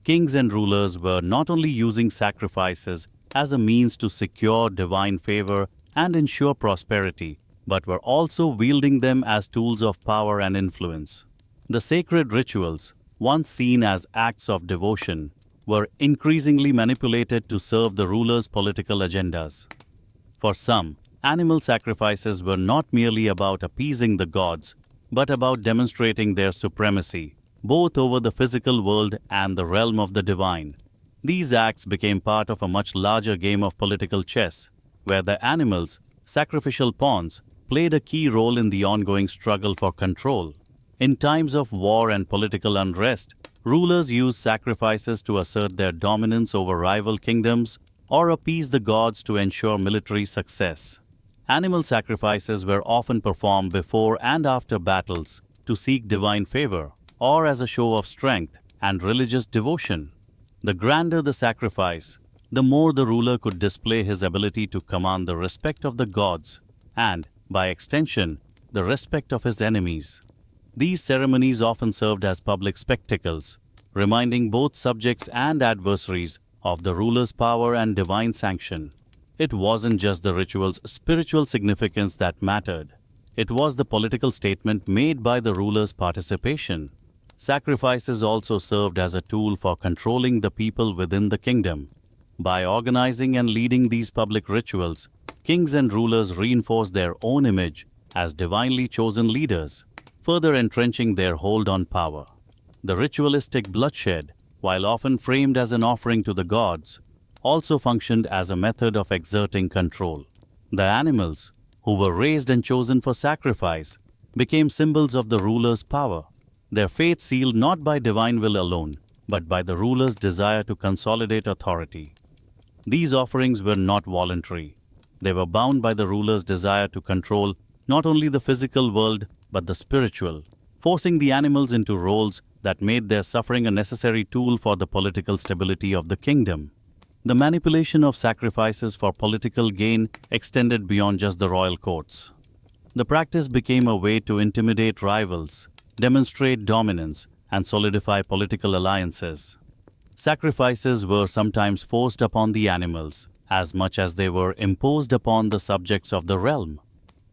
Kings and rulers were not only using sacrifices as a means to secure divine favor and ensure prosperity, but were also wielding them as tools of power and influence. The sacred rituals, once seen as acts of devotion, were increasingly manipulated to serve the rulers' political agendas. For some, animal sacrifices were not merely about appeasing the gods, but about demonstrating their supremacy, both over the physical world and the realm of the divine. These acts became part of a much larger game of political chess, where the animals, sacrificial pawns, played a key role in the ongoing struggle for control. In times of war and political unrest, rulers used sacrifices to assert their dominance over rival kingdoms or appease the gods to ensure military success. Animal sacrifices were often performed before and after battles to seek divine favor, or as a show of strength and religious devotion. The grander the sacrifice, the more the ruler could display his ability to command the respect of the gods and, by extension, the respect of his enemies. These ceremonies often served as public spectacles, reminding both subjects and adversaries of the ruler's power and divine sanction. It wasn't just the ritual's spiritual significance that mattered. It was the political statement made by the ruler's participation. Sacrifices also served as a tool for controlling the people within the kingdom. By organizing and leading these public rituals, kings and rulers reinforced their own image as divinely chosen leaders, further entrenching their hold on power. The ritualistic bloodshed, while often framed as an offering to the gods, also functioned as a method of exerting control. The animals, who were raised and chosen for sacrifice, became symbols of the ruler's power, their fate sealed not by divine will alone, but by the ruler's desire to consolidate authority. These offerings were not voluntary. They were bound by the ruler's desire to control not only the physical world but the spiritual, forcing the animals into roles that made their suffering a necessary tool for the political stability of the kingdom. The manipulation of sacrifices for political gain extended beyond just the royal courts. The practice became a way to intimidate rivals, demonstrate dominance, and solidify political alliances. Sacrifices were sometimes forced upon the animals, as much as they were imposed upon the subjects of the realm.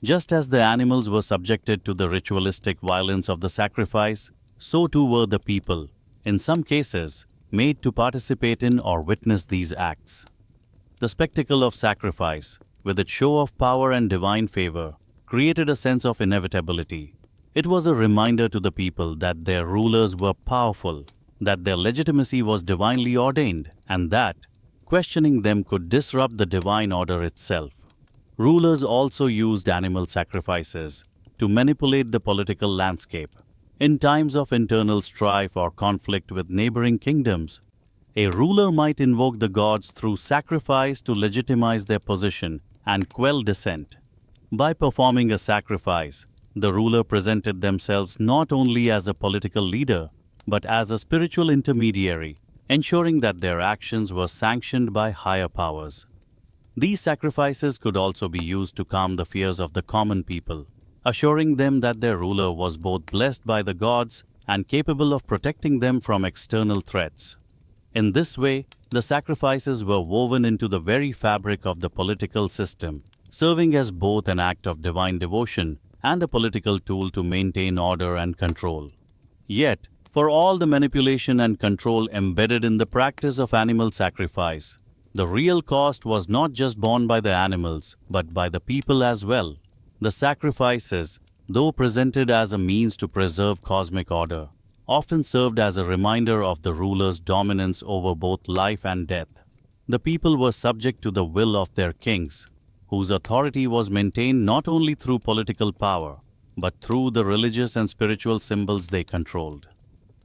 Just as the animals were subjected to the ritualistic violence of the sacrifice, so too were the people, in some cases, made to participate in or witness these acts. The spectacle of sacrifice, with its show of power and divine favor, created a sense of inevitability. It was a reminder to the people that their rulers were powerful, that their legitimacy was divinely ordained, and that questioning them could disrupt the divine order itself. Rulers also used animal sacrifices to manipulate the political landscape. In times of internal strife or conflict with neighboring kingdoms, a ruler might invoke the gods through sacrifice to legitimize their position and quell dissent. By performing a sacrifice, the ruler presented themselves not only as a political leader, but as a spiritual intermediary, ensuring that their actions were sanctioned by higher powers. These sacrifices could also be used to calm the fears of the common people, assuring them that their ruler was both blessed by the gods and capable of protecting them from external threats. In this way, the sacrifices were woven into the very fabric of the political system, serving as both an act of divine devotion and a political tool to maintain order and control. Yet, for all the manipulation and control embedded in the practice of animal sacrifice, the real cost was not just borne by the animals, but by the people as well. The sacrifices, though presented as a means to preserve cosmic order, often served as a reminder of the ruler's dominance over both life and death. The people were subject to the will of their kings, whose authority was maintained not only through political power, but through the religious and spiritual symbols they controlled.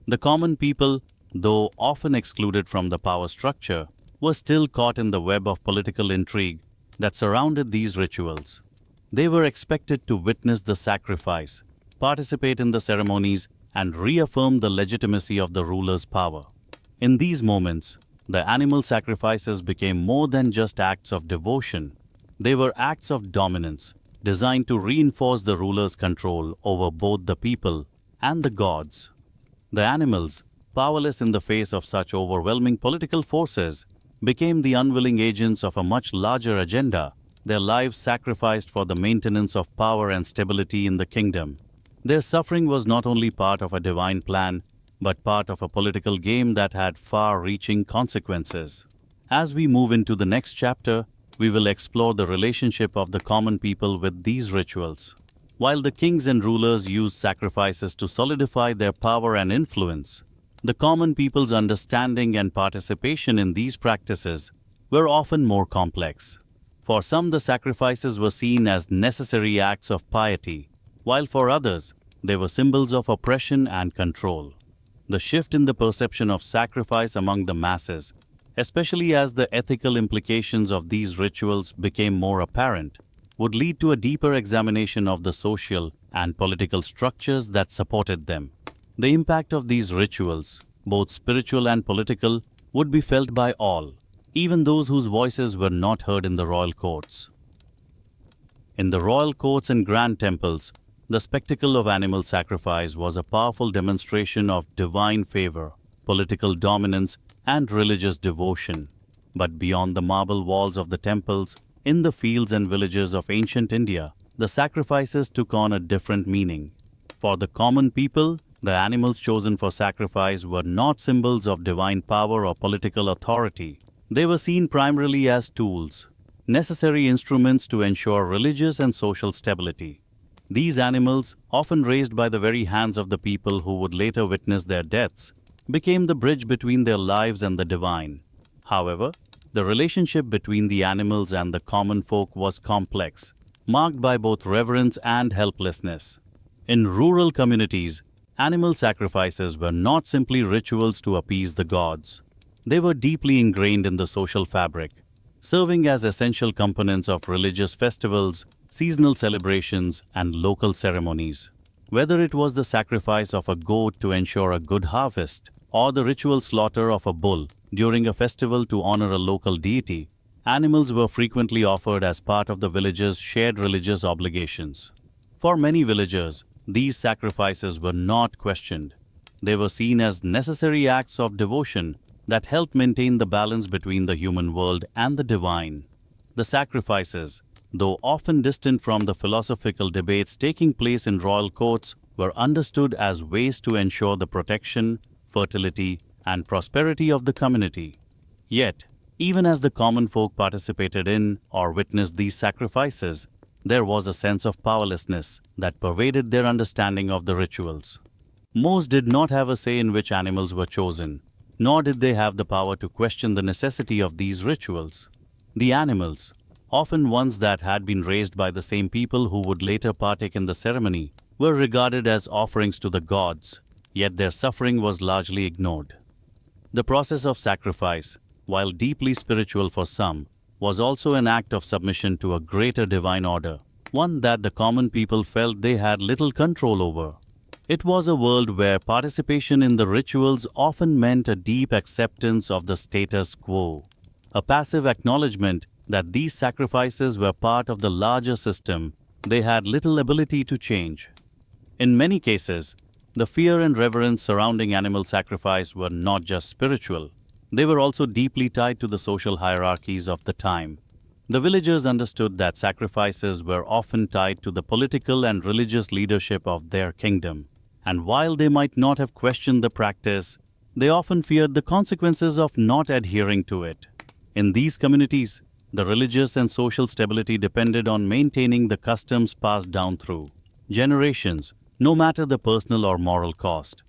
The common people, though often excluded from the power structure, were still caught in the web of political intrigue that surrounded these rituals. They were expected to witness the sacrifice, participate in the ceremonies, and reaffirm the legitimacy of the ruler's power. In these moments, the animal sacrifices became more than just acts of devotion. They were acts of dominance, designed to reinforce the ruler's control over both the people and the gods. The animals, powerless in the face of such overwhelming political forces, became the unwilling agents of a much larger agenda, their lives sacrificed for the maintenance of power and stability in the kingdom. Their suffering was not only part of a divine plan, but part of a political game that had far-reaching consequences. As we move into the next chapter, we will explore the relationship of the common people with these rituals. While the kings and rulers used sacrifices to solidify their power and influence, the common people's understanding and participation in these practices were often more complex. For some, the sacrifices were seen as necessary acts of piety, while for others, they were symbols of oppression and control. The shift in the perception of sacrifice among the masses, especially as the ethical implications of these rituals became more apparent, would lead to a deeper examination of the social and political structures that supported them. The impact of these rituals, both spiritual and political, would be felt by all, even those whose voices were not heard in the royal courts. In the royal courts and grand temples, the spectacle of animal sacrifice was a powerful demonstration of divine favor, political dominance, and religious devotion. But beyond the marble walls of the temples, in the fields and villages of ancient India, the sacrifices took on a different meaning. For the common people, the animals chosen for sacrifice were not symbols of divine power or political authority. They were seen primarily as tools, necessary instruments to ensure religious and social stability. These animals, often raised by the very hands of the people who would later witness their deaths, became the bridge between their lives and the divine. However, the relationship between the animals and the common folk was complex, marked by both reverence and helplessness. In rural communities, animal sacrifices were not simply rituals to appease the gods. They were deeply ingrained in the social fabric, serving as essential components of religious festivals, seasonal celebrations, and local ceremonies. Whether it was the sacrifice of a goat to ensure a good harvest, or the ritual slaughter of a bull during a festival to honor a local deity, animals were frequently offered as part of the village's shared religious obligations. For many villagers, these sacrifices were not questioned. They were seen as necessary acts of devotion that helped maintain the balance between the human world and the divine. The sacrifices, though often distant from the philosophical debates taking place in royal courts, were understood as ways to ensure the protection, fertility, and prosperity of the community. Yet, even as the common folk participated in or witnessed these sacrifices, there was a sense of powerlessness that pervaded their understanding of the rituals. Most did not have a say in which animals were chosen, nor did they have the power to question the necessity of these rituals. The animals, often ones that had been raised by the same people who would later partake in the ceremony, were regarded as offerings to the gods, yet their suffering was largely ignored. The process of sacrifice, while deeply spiritual for some, was also an act of submission to a greater divine order, one that the common people felt they had little control over. It was a world where participation in the rituals often meant a deep acceptance of the status quo, a passive acknowledgement that these sacrifices were part of the larger system they had little ability to change. In many cases, the fear and reverence surrounding animal sacrifice were not just spiritual. They were also deeply tied to the social hierarchies of the time. The villagers understood that sacrifices were often tied to the political and religious leadership of their kingdom. And while they might not have questioned the practice, they often feared the consequences of not adhering to it. In these communities, the religious and social stability depended on maintaining the customs passed down through generations, no matter the personal or moral cost.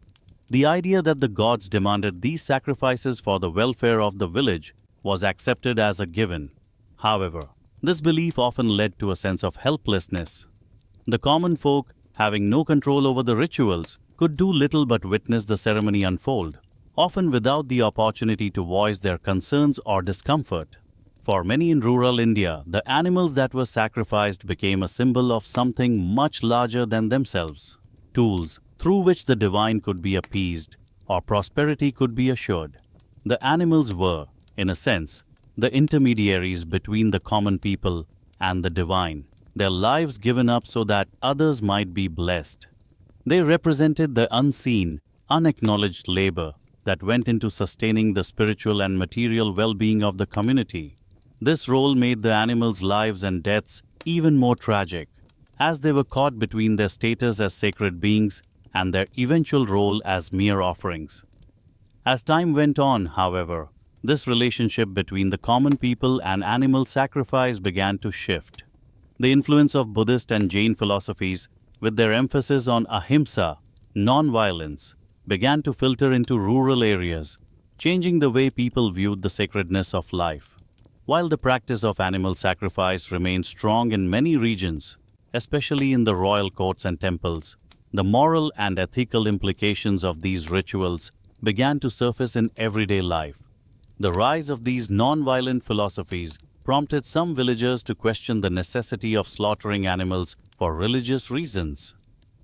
The idea that the gods demanded these sacrifices for the welfare of the village was accepted as a given. However, this belief often led to a sense of helplessness. The common folk, having no control over the rituals, could do little but witness the ceremony unfold, often without the opportunity to voice their concerns or discomfort. For many in rural India, the animals that were sacrificed became a symbol of something much larger than themselves, tools through which the divine could be appeased or prosperity could be assured. The animals were, in a sense, the intermediaries between the common people and the divine, their lives given up so that others might be blessed. They represented the unseen, unacknowledged labor that went into sustaining the spiritual and material well-being of the community. This role made the animals' lives and deaths even more tragic, as they were caught between their status as sacred beings and their eventual role as mere offerings. As time went on, however, this relationship between the common people and animal sacrifice began to shift. The influence of Buddhist and Jain philosophies, with their emphasis on ahimsa, non-violence, began to filter into rural areas, changing the way people viewed the sacredness of life. While the practice of animal sacrifice remained strong in many regions, especially in the royal courts and temples, the moral and ethical implications of these rituals began to surface in everyday life. The rise of these non-violent philosophies prompted some villagers to question the necessity of slaughtering animals for religious reasons.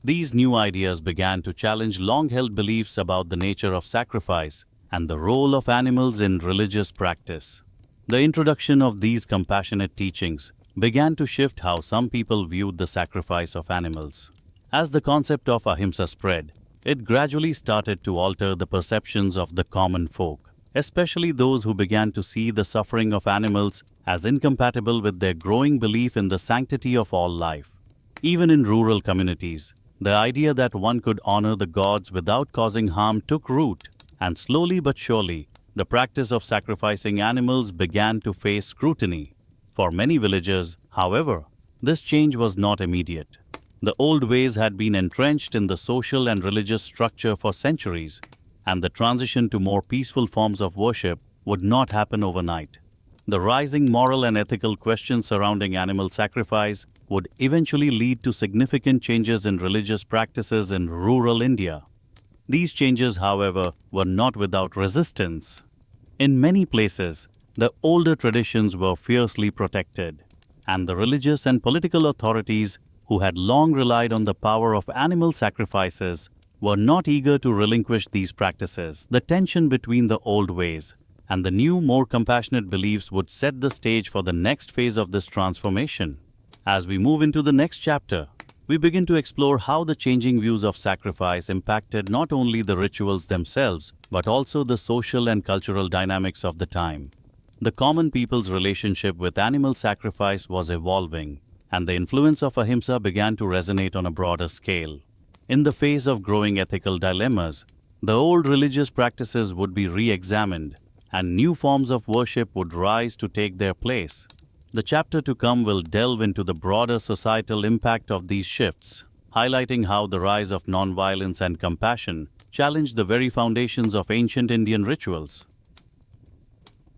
These new ideas began to challenge long-held beliefs about the nature of sacrifice and the role of animals in religious practice. The introduction of these compassionate teachings began to shift how some people viewed the sacrifice of animals. As the concept of ahimsa spread, it gradually started to alter the perceptions of the common folk, especially those who began to see the suffering of animals as incompatible with their growing belief in the sanctity of all life. Even in rural communities, the idea that one could honor the gods without causing harm took root, and slowly but surely, the practice of sacrificing animals began to face scrutiny. For many villagers, however, this change was not immediate. The old ways had been entrenched in the social and religious structure for centuries, and the transition to more peaceful forms of worship would not happen overnight. The rising moral and ethical questions surrounding animal sacrifice would eventually lead to significant changes in religious practices in rural India. These changes, however, were not without resistance. In many places, the older traditions were fiercely protected, and the religious and political authorities who had long relied on the power of animal sacrifices were not eager to relinquish these practices. The tension between the old ways and the new, more compassionate beliefs would set the stage for the next phase of this transformation. As we move into the next chapter, we begin to explore how the changing views of sacrifice impacted not only the rituals themselves, but also the social and cultural dynamics of the time. The common people's relationship with animal sacrifice was evolving, and the influence of ahimsa began to resonate on a broader scale. In the face of growing ethical dilemmas, the old religious practices would be re-examined, and new forms of worship would rise to take their place. The chapter to come will delve into the broader societal impact of these shifts, highlighting how the rise of nonviolence and compassion challenged the very foundations of ancient Indian rituals.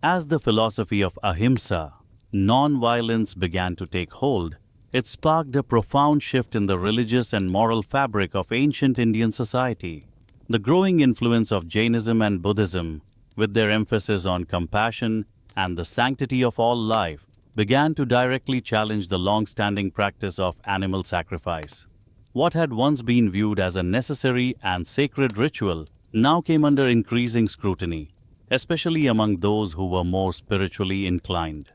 As the philosophy of ahimsa, non-violence, began to take hold, it sparked a profound shift in the religious and moral fabric of ancient Indian society. The growing influence of Jainism and Buddhism, with their emphasis on compassion and the sanctity of all life, began to directly challenge the long-standing practice of animal sacrifice. What had once been viewed as a necessary and sacred ritual now came under increasing scrutiny, especially among those who were more spiritually inclined.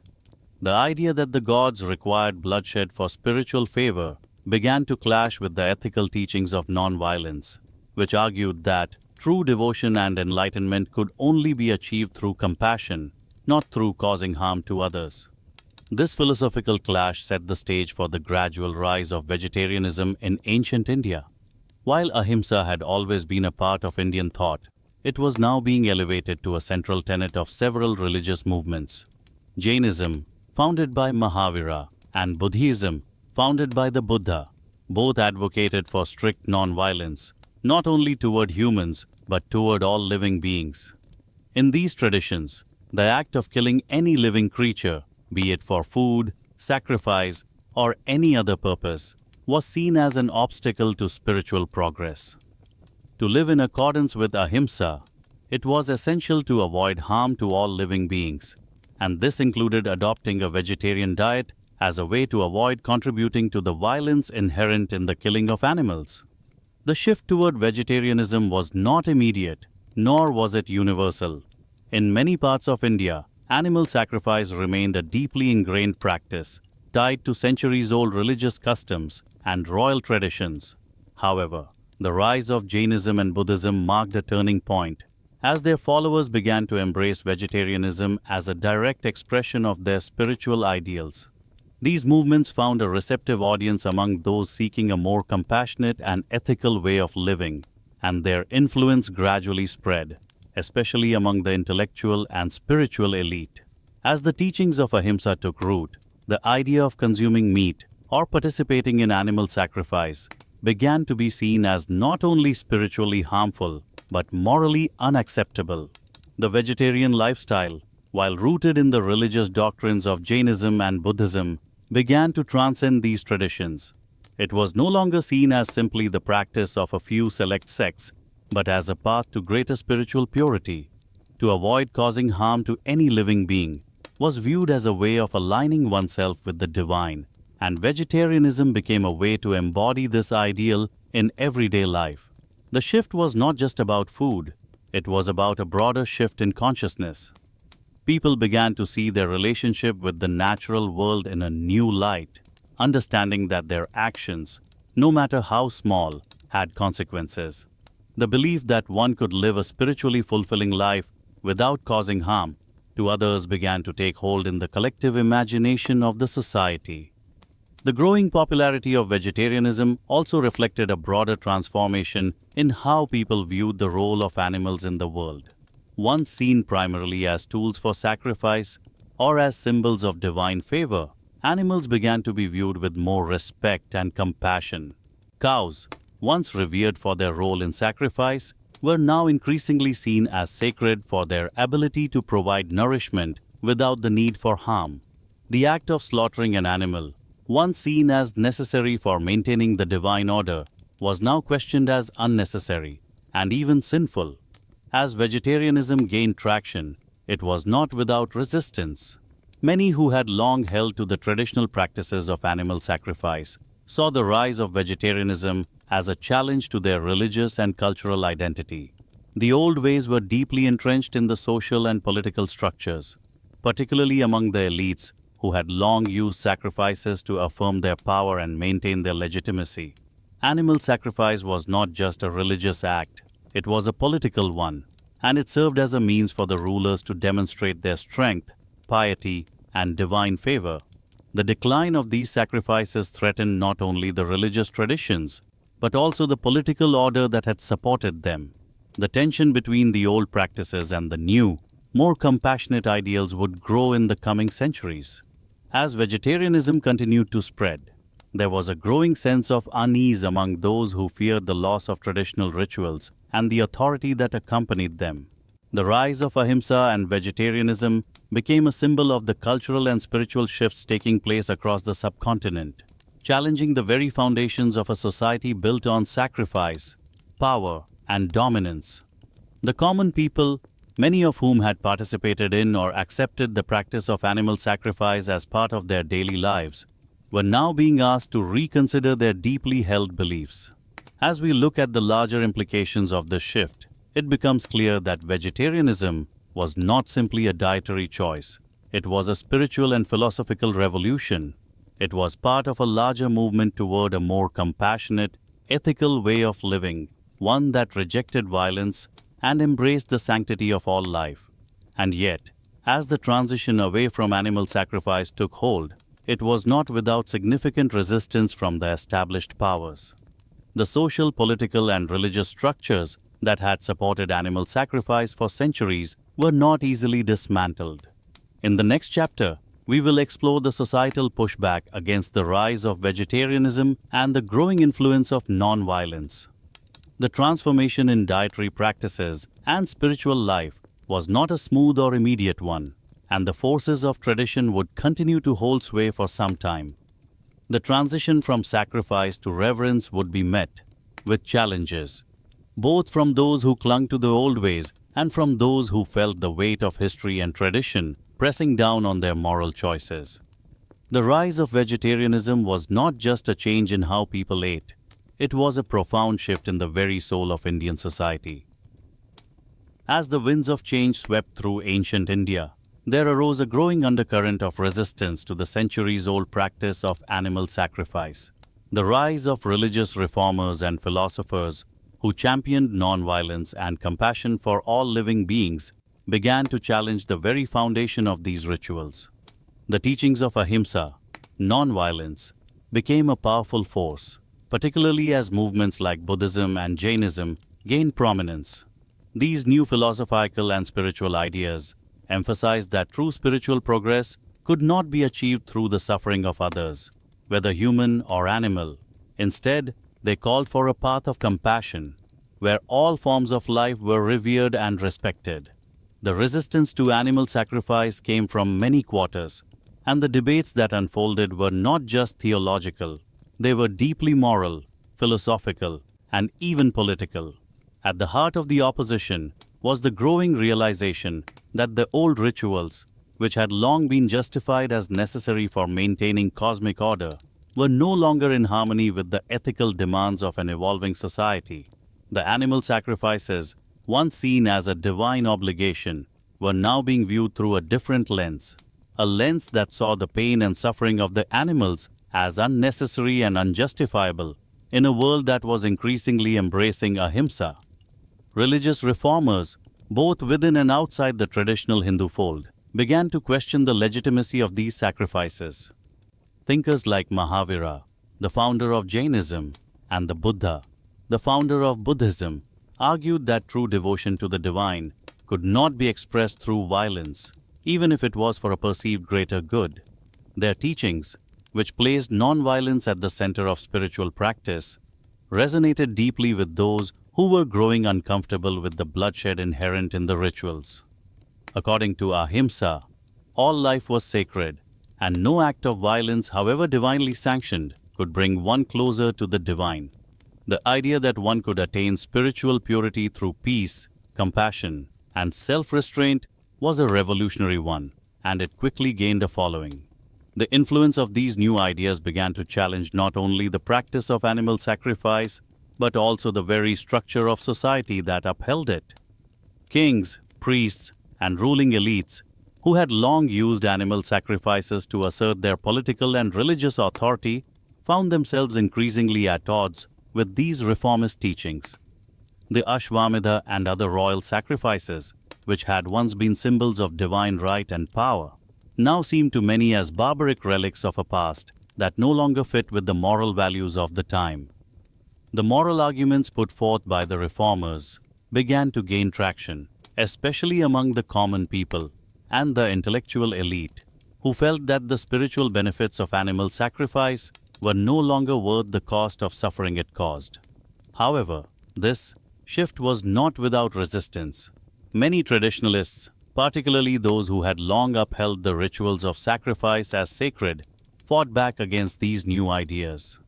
The idea that the gods required bloodshed for spiritual favor began to clash with the ethical teachings of non-violence, which argued that true devotion and enlightenment could only be achieved through compassion, not through causing harm to others. This philosophical clash set the stage for the gradual rise of vegetarianism in ancient India. While ahimsa had always been a part of Indian thought, it was now being elevated to a central tenet of several religious movements. Jainism, founded by Mahavira, and Buddhism, founded by the Buddha, both advocated for strict non-violence, not only toward humans, but toward all living beings. In these traditions, the act of killing any living creature, be it for food, sacrifice, or any other purpose, was seen as an obstacle to spiritual progress. To live in accordance with ahimsa, it was essential to avoid harm to all living beings, and this included adopting a vegetarian diet as a way to avoid contributing to the violence inherent in the killing of animals. The shift toward vegetarianism was not immediate, nor was it universal. In many parts of India, animal sacrifice remained a deeply ingrained practice, tied to centuries-old religious customs and royal traditions. However, the rise of Jainism and Buddhism marked a turning point, as their followers began to embrace vegetarianism as a direct expression of their spiritual ideals. These movements found a receptive audience among those seeking a more compassionate and ethical way of living, and their influence gradually spread, especially among the intellectual and spiritual elite. As the teachings of ahimsa took root, the idea of consuming meat or participating in animal sacrifice began to be seen as not only spiritually harmful but morally unacceptable. The vegetarian lifestyle, while rooted in the religious doctrines of Jainism and Buddhism, began to transcend these traditions. It was no longer seen as simply the practice of a few select sects, but as a path to greater spiritual purity. To avoid causing harm to any living being was viewed as a way of aligning oneself with the divine, and vegetarianism became a way to embody this ideal in everyday life. The shift was not just about food, it was about a broader shift in consciousness. People began to see their relationship with the natural world in a new light, understanding that their actions, no matter how small, had consequences. The belief that one could live a spiritually fulfilling life without causing harm to others began to take hold in the collective imagination of the society. The growing popularity of vegetarianism also reflected a broader transformation in how people viewed the role of animals in the world. Once seen primarily as tools for sacrifice or as symbols of divine favor, animals began to be viewed with more respect and compassion. Cows, once revered for their role in sacrifice, were now increasingly seen as sacred for their ability to provide nourishment without the need for harm. The act of slaughtering an animal, once seen as necessary for maintaining the divine order, was now questioned as unnecessary and even sinful. As vegetarianism gained traction, it was not without resistance. Many who had long held to the traditional practices of animal sacrifice saw the rise of vegetarianism as a challenge to their religious and cultural identity. The old ways were deeply entrenched in the social and political structures, particularly among the elites who had long used sacrifices to affirm their power and maintain their legitimacy. Animal sacrifice was not just a religious act, it was a political one, and it served as a means for the rulers to demonstrate their strength, piety, and divine favor. The decline of these sacrifices threatened not only the religious traditions, but also the political order that had supported them. The tension between the old practices and the new, more compassionate ideals would grow in the coming centuries. As vegetarianism continued to spread, there was a growing sense of unease among those who feared the loss of traditional rituals and the authority that accompanied them. The rise of ahimsa and vegetarianism became a symbol of the cultural and spiritual shifts taking place across the subcontinent, challenging the very foundations of a society built on sacrifice, power, and dominance. The common people, many of whom had participated in or accepted the practice of animal sacrifice as part of their daily lives, were now being asked to reconsider their deeply held beliefs. As we look at the larger implications of this shift, it becomes clear that vegetarianism was not simply a dietary choice. It was a spiritual and philosophical revolution. It was part of a larger movement toward a more compassionate, ethical way of living, one that rejected violence and embraced the sanctity of all life. And yet, as the transition away from animal sacrifice took hold, it was not without significant resistance from the established powers. The social, political, and religious structures that had supported animal sacrifice for centuries were not easily dismantled. In the next chapter, we will explore the societal pushback against the rise of vegetarianism and the growing influence of non-violence. The transformation in dietary practices and spiritual life was not a smooth or immediate one, and the forces of tradition would continue to hold sway for some time. The transition from sacrifice to reverence would be met with challenges, both from those who clung to the old ways and from those who felt the weight of history and tradition pressing down on their moral choices. The rise of vegetarianism was not just a change in how people ate, it was a profound shift in the very soul of Indian society. As the winds of change swept through ancient India, there arose a growing undercurrent of resistance to the centuries-old practice of animal sacrifice. The rise of religious reformers and philosophers who championed non-violence and compassion for all living beings began to challenge the very foundation of these rituals. The teachings of ahimsa, non-violence, became a powerful force, particularly as movements like Buddhism and Jainism gained prominence. These new philosophical and spiritual ideas emphasized that true spiritual progress could not be achieved through the suffering of others, whether human or animal. Instead, they called for a path of compassion, where all forms of life were revered and respected. The resistance to animal sacrifice came from many quarters, and the debates that unfolded were not just theological, they were deeply moral, philosophical, and even political. At the heart of the opposition was the growing realization that the old rituals, which had long been justified as necessary for maintaining cosmic order, were no longer in harmony with the ethical demands of an evolving society. The animal sacrifices, once seen as a divine obligation, were now being viewed through a different lens, a lens that saw the pain and suffering of the animals as unnecessary and unjustifiable in a world that was increasingly embracing ahimsa. Religious reformers, both within and outside the traditional Hindu fold, began to question the legitimacy of these sacrifices. Thinkers like Mahavira, the founder of Jainism, and the Buddha, the founder of Buddhism, argued that true devotion to the divine could not be expressed through violence, even if it was for a perceived greater good. Their teachings, which placed non-violence at the center of spiritual practice, resonated deeply with those who were growing uncomfortable with the bloodshed inherent in the rituals. According to ahimsa, all life was sacred, and no act of violence, however divinely sanctioned, could bring one closer to the divine. The idea that one could attain spiritual purity through peace, compassion, and self-restraint was a revolutionary one, and it quickly gained a following. The influence of these new ideas began to challenge not only the practice of animal sacrifice, but also the very structure of society that upheld it. Kings, priests, and ruling elites, who had long used animal sacrifices to assert their political and religious authority, found themselves increasingly at odds with these reformist teachings. The Ashwamedha and other royal sacrifices, which had once been symbols of divine right and power, now seemed to many as barbaric relics of a past that no longer fit with the moral values of the time. The moral arguments put forth by the reformers began to gain traction, especially among the common people and the intellectual elite, who felt that the spiritual benefits of animal sacrifice were no longer worth the cost of suffering it caused. However, this shift was not without resistance. Many traditionalists, particularly those who had long upheld the rituals of sacrifice as sacred, fought back against these new ideas.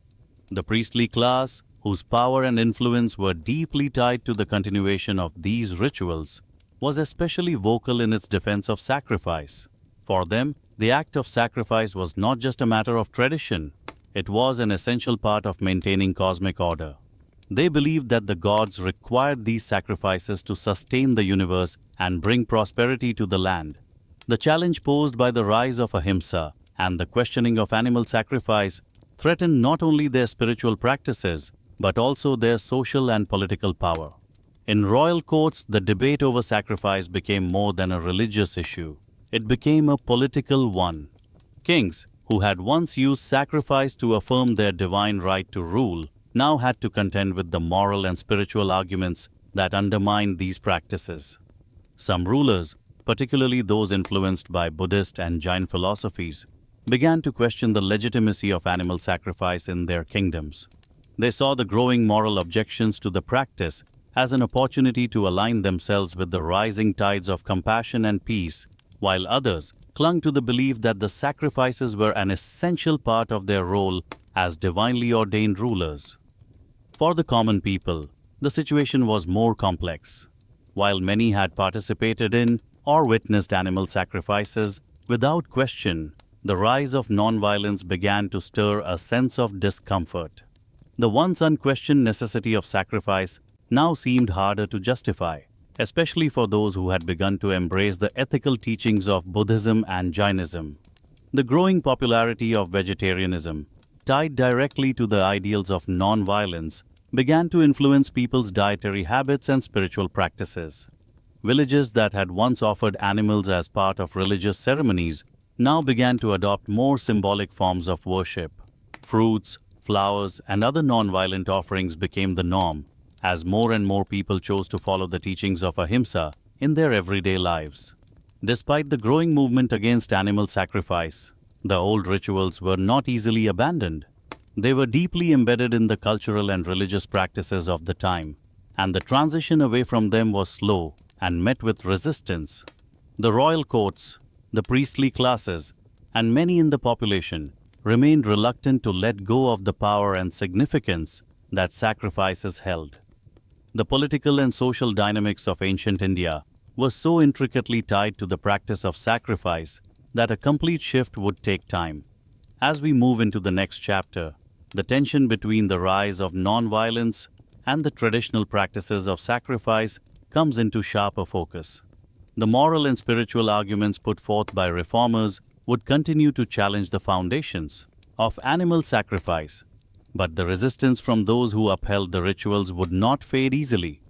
The priestly class, whose power and influence were deeply tied to the continuation of these rituals, was especially vocal in its defense of sacrifice. For them, the act of sacrifice was not just a matter of tradition, it was an essential part of maintaining cosmic order. They believed that the gods required these sacrifices to sustain the universe and bring prosperity to the land. The challenge posed by the rise of ahimsa and the questioning of animal sacrifice threatened not only their spiritual practices, but also their social and political power. In royal courts, the debate over sacrifice became more than a religious issue. It became a political one. Kings, who had once used sacrifice to affirm their divine right to rule, now had to contend with the moral and spiritual arguments that undermined these practices. Some rulers, particularly those influenced by Buddhist and Jain philosophies, began to question the legitimacy of animal sacrifice in their kingdoms. They saw the growing moral objections to the practice as an opportunity to align themselves with the rising tides of compassion and peace, while others clung to the belief that the sacrifices were an essential part of their role as divinely ordained rulers. For the common people, the situation was more complex. While many had participated in or witnessed animal sacrifices, without question, the rise of nonviolence began to stir a sense of discomfort. The once unquestioned necessity of sacrifice now seemed harder to justify, especially for those who had begun to embrace the ethical teachings of Buddhism and Jainism. The growing popularity of vegetarianism, tied directly to the ideals of non-violence, began to influence people's dietary habits and spiritual practices. Villages that had once offered animals as part of religious ceremonies now began to adopt more symbolic forms of worship. Fruits, flowers, and other non-violent offerings became the norm, as more and more people chose to follow the teachings of ahimsa in their everyday lives. Despite the growing movement against animal sacrifice, the old rituals were not easily abandoned. They were deeply embedded in the cultural and religious practices of the time, and the transition away from them was slow and met with resistance. The royal courts, the priestly classes, and many in the population remained reluctant to let go of the power and significance that sacrifices held. The political and social dynamics of ancient India were so intricately tied to the practice of sacrifice that a complete shift would take time. As we move into the next chapter, the tension between the rise of non-violence and the traditional practices of sacrifice comes into sharper focus. The moral and spiritual arguments put forth by reformers would continue to challenge the foundations of animal sacrifice, but the resistance from those who upheld the rituals would not fade easily.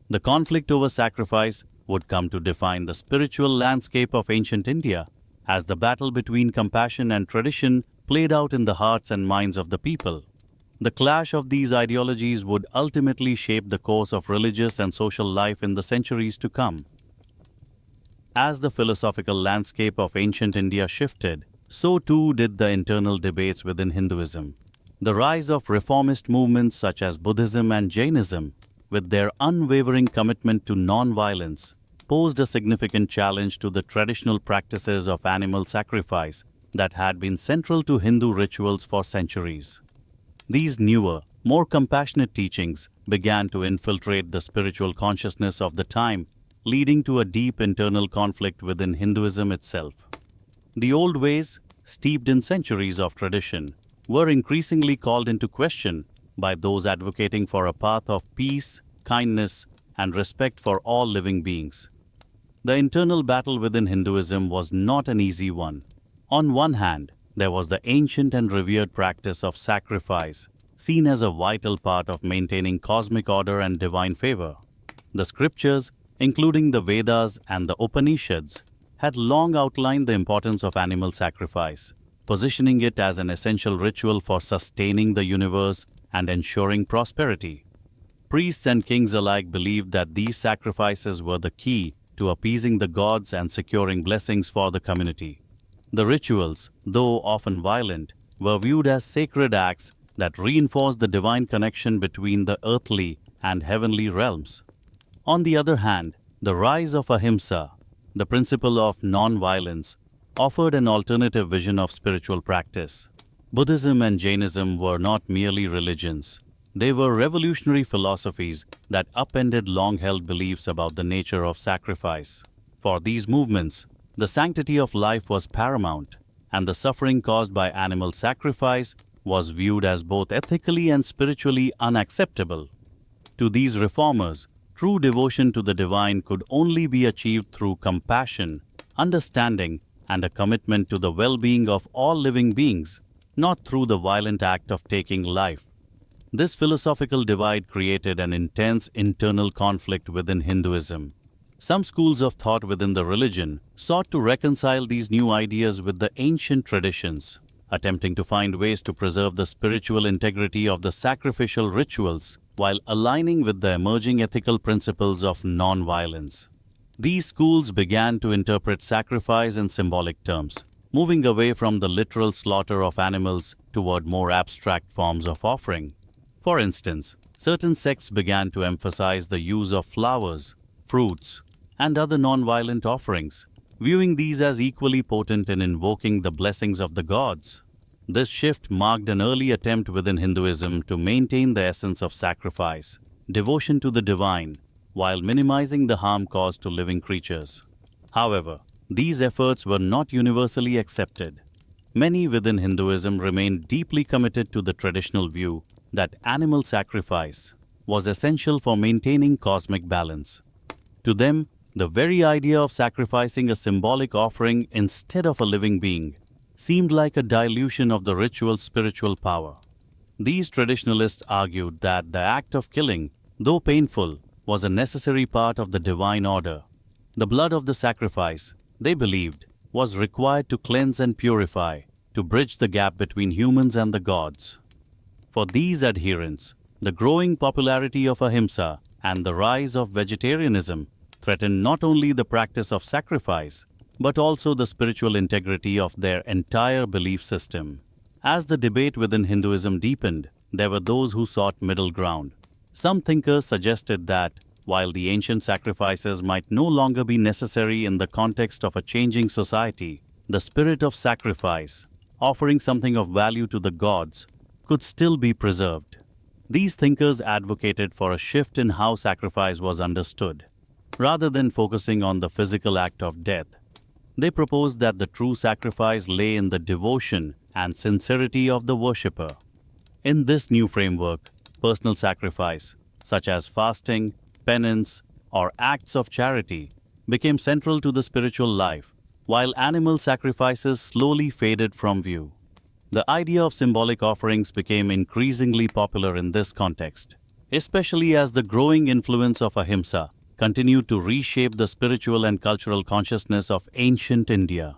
The conflict over sacrifice would come to define the spiritual landscape of ancient India, as the battle between compassion and tradition played out in the hearts and minds of the people. The clash of these ideologies would ultimately shape the course of religious and social life in the centuries to come. As the philosophical landscape of ancient India shifted, so too did the internal debates within Hinduism. The rise of reformist movements such as Buddhism and Jainism, with their unwavering commitment to non-violence, posed a significant challenge to the traditional practices of animal sacrifice that had been central to Hindu rituals for centuries. These newer, more compassionate teachings began to infiltrate the spiritual consciousness of the time, leading to a deep internal conflict within Hinduism itself. The old ways, steeped in centuries of tradition, were increasingly called into question by those advocating for a path of peace, kindness, and respect for all living beings. The internal battle within Hinduism was not an easy one. On one hand, there was the ancient and revered practice of sacrifice, seen as a vital part of maintaining cosmic order and divine favor. The scriptures, including the Vedas and the Upanishads, had long outlined the importance of animal sacrifice, positioning it as an essential ritual for sustaining the universe and ensuring prosperity. Priests and kings alike believed that these sacrifices were the key to appeasing the gods and securing blessings for the community. The rituals, though often violent, were viewed as sacred acts that reinforced the divine connection between the earthly and heavenly realms. On the other hand, the rise of ahimsa, the principle of non-violence, offered an alternative vision of spiritual practice. Buddhism and Jainism were not merely religions. They were revolutionary philosophies that upended long-held beliefs about the nature of sacrifice. For these movements, the sanctity of life was paramount, and the suffering caused by animal sacrifice was viewed as both ethically and spiritually unacceptable. To these reformers, true devotion to the divine could only be achieved through compassion, understanding, and a commitment to the well-being of all living beings, not through the violent act of taking life. This philosophical divide created an intense internal conflict within Hinduism. Some schools of thought within the religion sought to reconcile these new ideas with the ancient traditions, attempting to find ways to preserve the spiritual integrity of the sacrificial rituals while aligning with the emerging ethical principles of non-violence. These schools began to interpret sacrifice in symbolic terms, moving away from the literal slaughter of animals toward more abstract forms of offering. For instance, certain sects began to emphasize the use of flowers, fruits, and other non-violent offerings, viewing these as equally potent in invoking the blessings of the gods. This shift marked an early attempt within Hinduism to maintain the essence of sacrifice, devotion to the divine, while minimizing the harm caused to living creatures. However, these efforts were not universally accepted. Many within Hinduism remained deeply committed to the traditional view that animal sacrifice was essential for maintaining cosmic balance. To them, the very idea of sacrificing a symbolic offering instead of a living being seemed like a dilution of the ritual's spiritual power. These traditionalists argued that the act of killing, though painful, was a necessary part of the divine order. The blood of the sacrifice, they believed, was required to cleanse and purify, to bridge the gap between humans and the gods. For these adherents, the growing popularity of ahimsa and the rise of vegetarianism threatened not only the practice of sacrifice, but also the spiritual integrity of their entire belief system. As the debate within Hinduism deepened, there were those who sought middle ground. Some thinkers suggested that, while the ancient sacrifices might no longer be necessary in the context of a changing society, the spirit of sacrifice, offering something of value to the gods, could still be preserved. These thinkers advocated for a shift in how sacrifice was understood. Rather than focusing on the physical act of death, they proposed that the true sacrifice lay in the devotion and sincerity of the worshipper. In this new framework, personal sacrifice, such as fasting, penance, or acts of charity, became central to the spiritual life, while animal sacrifices slowly faded from view. The idea of symbolic offerings became increasingly popular in this context, especially as the growing influence of ahimsa continued to reshape the spiritual and cultural consciousness of ancient India.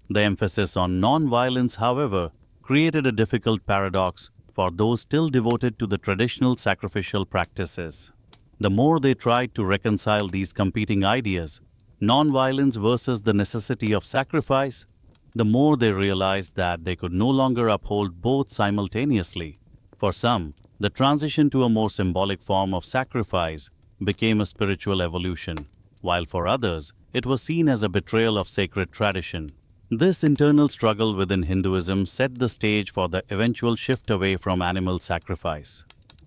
The emphasis on non-violence, however, created a difficult paradox for those still devoted to the traditional sacrificial practices. The more they tried to reconcile these competing ideas, non-violence versus the necessity of sacrifice, the more they realized that they could no longer uphold both simultaneously. For some, the transition to a more symbolic form of sacrifice became a spiritual evolution, while for others, it was seen as a betrayal of sacred tradition. This internal struggle within Hinduism set the stage for the eventual shift away from animal sacrifice.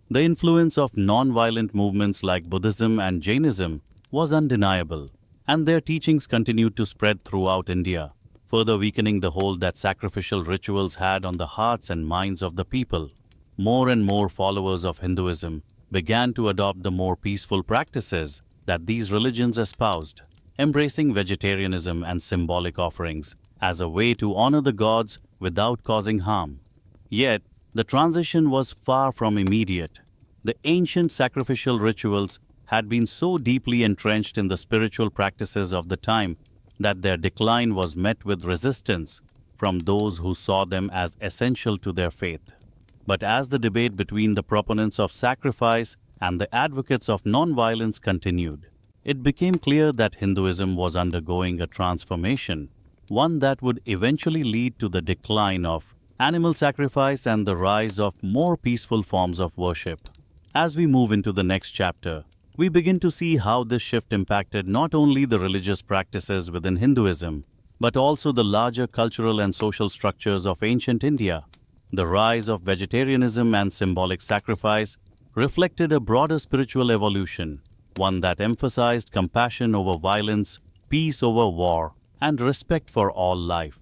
The influence of non-violent movements like Buddhism and Jainism was undeniable, and their teachings continued to spread throughout India, further weakening the hold that sacrificial rituals had on the hearts and minds of the people. More and more followers of Hinduism began to adopt the more peaceful practices that these religions espoused, embracing vegetarianism and symbolic offerings as a way to honor the gods without causing harm. Yet, the transition was far from immediate. The ancient sacrificial rituals had been so deeply entrenched in the spiritual practices of the time that their decline was met with resistance from those who saw them as essential to their faith. But as the debate between the proponents of sacrifice and the advocates of non-violence continued, it became clear that Hinduism was undergoing a transformation, one that would eventually lead to the decline of animal sacrifice and the rise of more peaceful forms of worship. As we move into the next chapter, we begin to see how this shift impacted not only the religious practices within Hinduism, but also the larger cultural and social structures of ancient India. The rise of vegetarianism and symbolic sacrifice reflected a broader spiritual evolution, one that emphasized compassion over violence, peace over war, and respect for all life.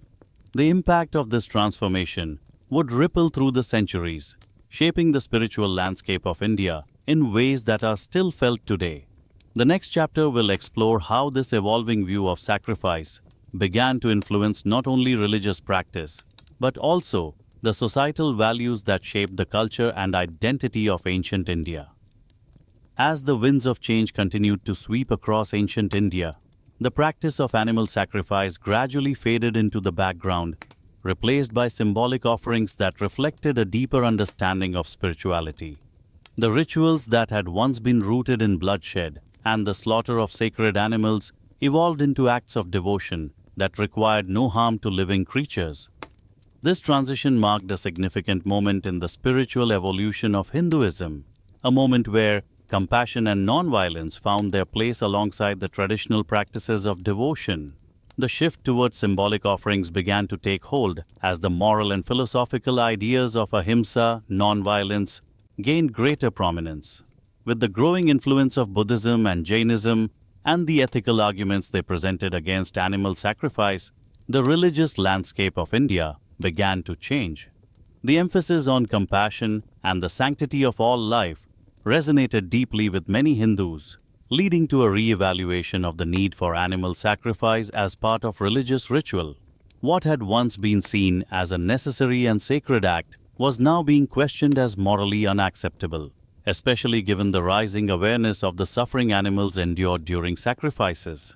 The impact of this transformation would ripple through the centuries, shaping the spiritual landscape of India in ways that are still felt today. The next chapter will explore how this evolving view of sacrifice began to influence not only religious practice, but also the societal values that shaped the culture and identity of ancient India. As the winds of change continued to sweep across ancient India, the practice of animal sacrifice gradually faded into the background, replaced by symbolic offerings that reflected a deeper understanding of spirituality. The rituals that had once been rooted in bloodshed and the slaughter of sacred animals evolved into acts of devotion that required no harm to living creatures. This transition marked a significant moment in the spiritual evolution of Hinduism, a moment where compassion and non-violence found their place alongside the traditional practices of devotion. The shift towards symbolic offerings began to take hold as the moral and philosophical ideas of ahimsa, non-violence, gained greater prominence. With the growing influence of Buddhism and Jainism and the ethical arguments they presented against animal sacrifice, the religious landscape of India began to change. The emphasis on compassion and the sanctity of all life resonated deeply with many Hindus, leading to a re-evaluation of the need for animal sacrifice as part of religious ritual. What had once been seen as a necessary and sacred act was now being questioned as morally unacceptable, especially given the rising awareness of the suffering animals endured during sacrifices.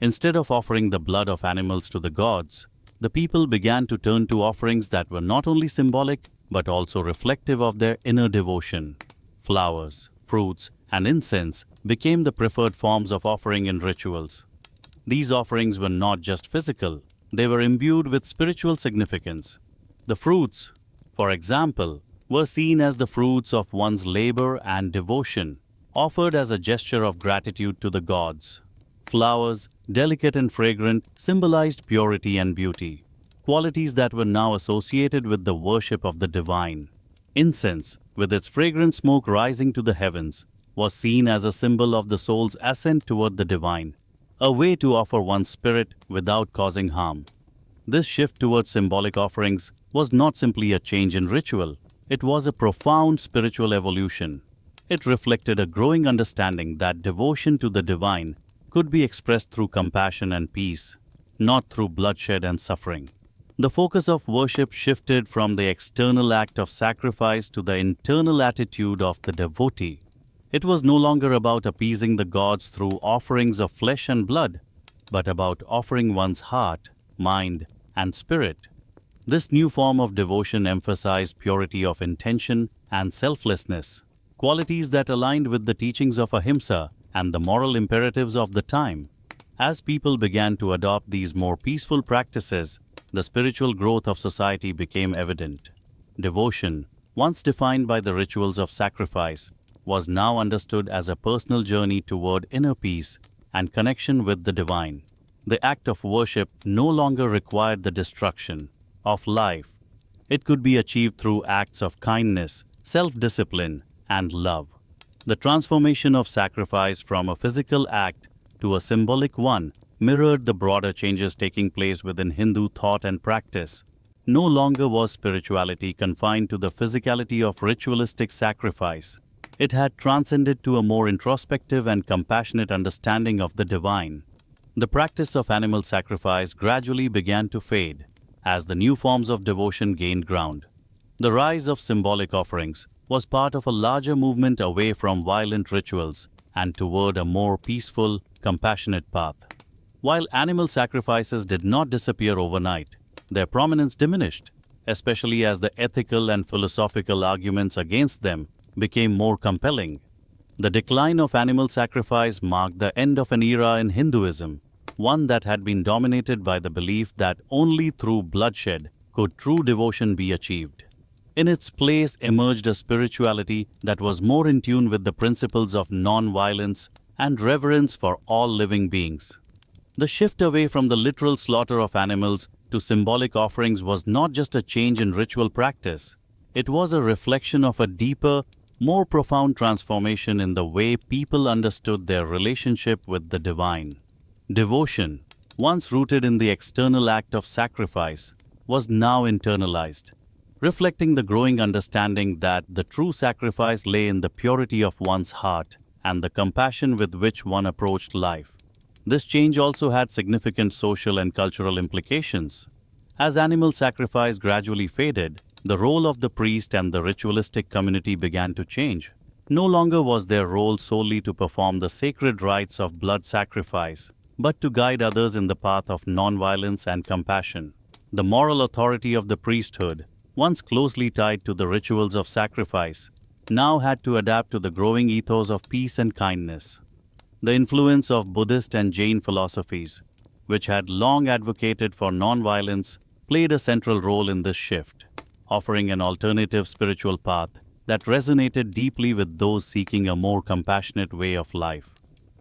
Instead of offering the blood of animals to the gods, the people began to turn to offerings that were not only symbolic but also reflective of their inner devotion. Flowers, fruits, and incense became the preferred forms of offering in rituals. These offerings were not just physical, they were imbued with spiritual significance. The fruits, for example, were seen as the fruits of one's labor and devotion, offered as a gesture of gratitude to the gods. Flowers, delicate and fragrant, symbolized purity and beauty, qualities that were now associated with the worship of the divine. Incense, with its fragrant smoke rising to the heavens, was seen as a symbol of the soul's ascent toward the divine, a way to offer one's spirit without causing harm. This shift towards symbolic offerings was not simply a change in ritual, it was a profound spiritual evolution. It reflected a growing understanding that devotion to the divine could be expressed through compassion and peace, not through bloodshed and suffering. The focus of worship shifted from the external act of sacrifice to the internal attitude of the devotee. It was no longer about appeasing the gods through offerings of flesh and blood, but about offering one's heart, mind, and spirit. This new form of devotion emphasized purity of intention and selflessness, qualities that aligned with the teachings of ahimsa and the moral imperatives of the time. As people began to adopt these more peaceful practices, the spiritual growth of society became evident. Devotion, once defined by the rituals of sacrifice, was now understood as a personal journey toward inner peace and connection with the divine. The act of worship no longer required the destruction of life. It could be achieved through acts of kindness, self-discipline, and love. The transformation of sacrifice from a physical act to a symbolic one mirrored the broader changes taking place within Hindu thought and practice. No longer was spirituality confined to the physicality of ritualistic sacrifice. It had transcended to a more introspective and compassionate understanding of the divine. The practice of animal sacrifice gradually began to fade as the new forms of devotion gained ground. The rise of symbolic offerings was part of a larger movement away from violent rituals and toward a more peaceful, compassionate path. While animal sacrifices did not disappear overnight, their prominence diminished, especially as the ethical and philosophical arguments against them became more compelling. The decline of animal sacrifice marked the end of an era in Hinduism, one that had been dominated by the belief that only through bloodshed could true devotion be achieved. In its place emerged a spirituality that was more in tune with the principles of non-violence and reverence for all living beings. The shift away from the literal slaughter of animals to symbolic offerings was not just a change in ritual practice. It was a reflection of a deeper, more profound transformation in the way people understood their relationship with the divine. Devotion, once rooted in the external act of sacrifice, was now internalized, reflecting the growing understanding that the true sacrifice lay in the purity of one's heart and the compassion with which one approached life. This change also had significant social and cultural implications. As animal sacrifice gradually faded, the role of the priest and the ritualistic community began to change. No longer was their role solely to perform the sacred rites of blood sacrifice, but to guide others in the path of non-violence and compassion. The moral authority of the priesthood, once closely tied to the rituals of sacrifice, now had to adapt to the growing ethos of peace and kindness. The influence of Buddhist and Jain philosophies, which had long advocated for non-violence, played a central role in this shift, offering an alternative spiritual path that resonated deeply with those seeking a more compassionate way of life.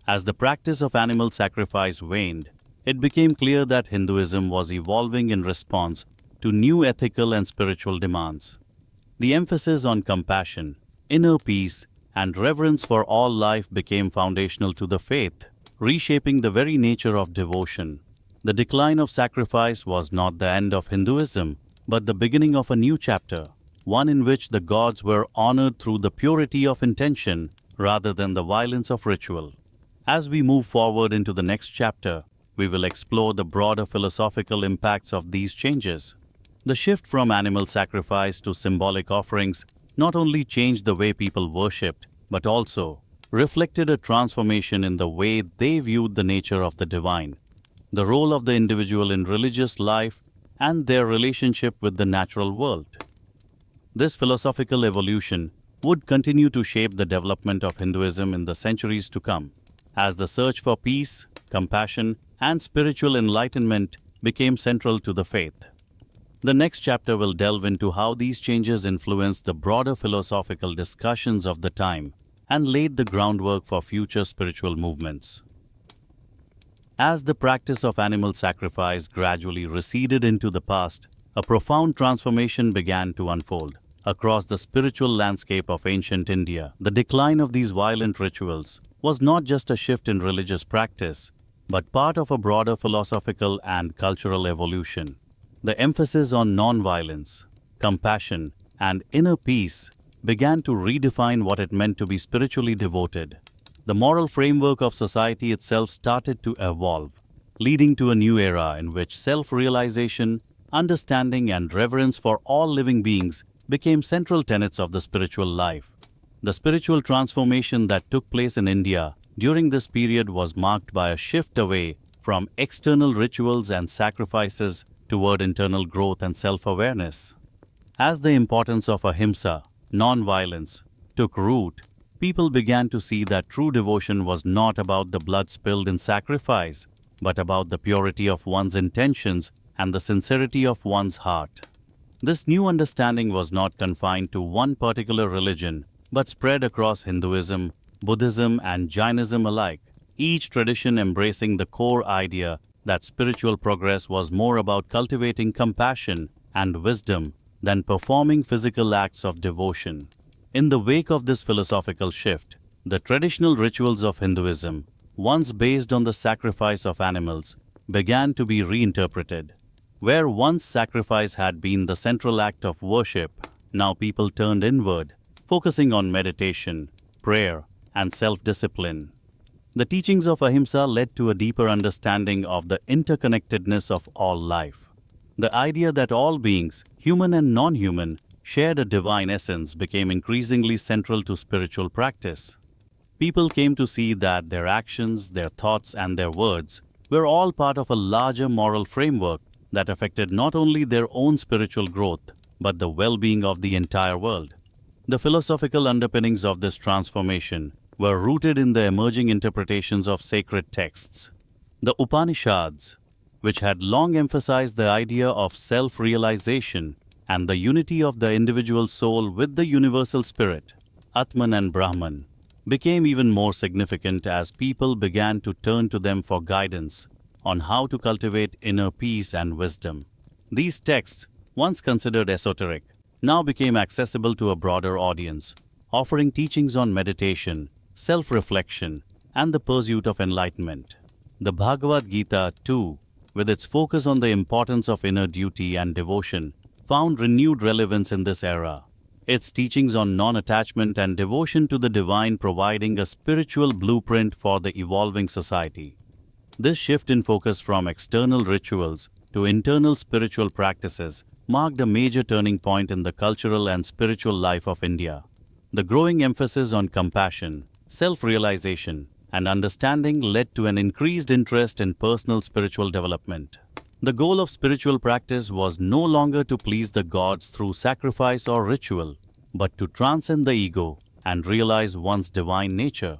As the practice of animal sacrifice waned, it became clear that Hinduism was evolving in response to new ethical and spiritual demands. The emphasis on compassion, inner peace, and reverence for all life became foundational to the faith, reshaping the very nature of devotion. The decline of sacrifice was not the end of Hinduism, but the beginning of a new chapter, one in which the gods were honored through the purity of intention rather than the violence of ritual. As we move forward into the next chapter, we will explore the broader philosophical impacts of these changes. The shift from animal sacrifice to symbolic offerings not only changed the way people worshipped, but also reflected a transformation in the way they viewed the nature of the divine, the role of the individual in religious life, and their relationship with the natural world. This philosophical evolution would continue to shape the development of Hinduism in the centuries to come, as the search for peace, compassion, and spiritual enlightenment became central to the faith. The next chapter will delve into how these changes influenced the broader philosophical discussions of the time and laid the groundwork for future spiritual movements. As the practice of animal sacrifice gradually receded into the past, a profound transformation began to unfold across the spiritual landscape of ancient India. The decline of these violent rituals was not just a shift in religious practice, but part of a broader philosophical and cultural evolution. The emphasis on non-violence, compassion, and inner peace began to redefine what it meant to be spiritually devoted. The moral framework of society itself started to evolve, leading to a new era in which self-realization, understanding, and reverence for all living beings became central tenets of the spiritual life. The spiritual transformation that took place in India during this period was marked by a shift away from external rituals and sacrifices toward internal growth and self-awareness. As the importance of ahimsa, non-violence, took root, people began to see that true devotion was not about the blood spilled in sacrifice, but about the purity of one's intentions and the sincerity of one's heart. This new understanding was not confined to one particular religion, but spread across Hinduism, Buddhism, and Jainism alike, each tradition embracing the core idea that spiritual progress was more about cultivating compassion and wisdom than performing physical acts of devotion. In the wake of this philosophical shift, the traditional rituals of Hinduism, once based on the sacrifice of animals, began to be reinterpreted. Where once sacrifice had been the central act of worship, now people turned inward, focusing on meditation, prayer, and self-discipline. The teachings of ahimsa led to a deeper understanding of the interconnectedness of all life. The idea that all beings, human and non-human, shared a divine essence became increasingly central to spiritual practice. People came to see that their actions, their thoughts, and their words were all part of a larger moral framework that affected not only their own spiritual growth, but the well-being of the entire world. The philosophical underpinnings of this transformation were rooted in the emerging interpretations of sacred texts. The Upanishads, which had long emphasized the idea of self-realization and the unity of the individual soul with the universal spirit, Atman and Brahman, became even more significant as people began to turn to them for guidance on how to cultivate inner peace and wisdom. These texts, once considered esoteric, now became accessible to a broader audience, offering teachings on meditation, self-reflection, and the pursuit of enlightenment. The Bhagavad Gita, too, with its focus on the importance of inner duty and devotion, found renewed relevance in this era. Its teachings on non-attachment and devotion to the divine providing a spiritual blueprint for the evolving society. This shift in focus from external rituals to internal spiritual practices marked a major turning point in the cultural and spiritual life of India. The growing emphasis on compassion, self-realization, and understanding led to an increased interest in personal spiritual development. The goal of spiritual practice was no longer to please the gods through sacrifice or ritual, but to transcend the ego and realize one's divine nature.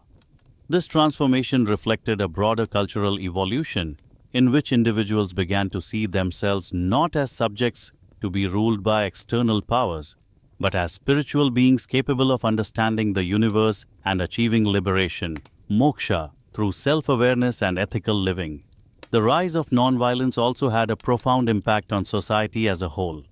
This transformation reflected a broader cultural evolution, in which individuals began to see themselves not as subjects to be ruled by external powers, but as spiritual beings capable of understanding the universe and achieving liberation, moksha, through self-awareness and ethical living. The rise of nonviolence also had a profound impact on society as a whole.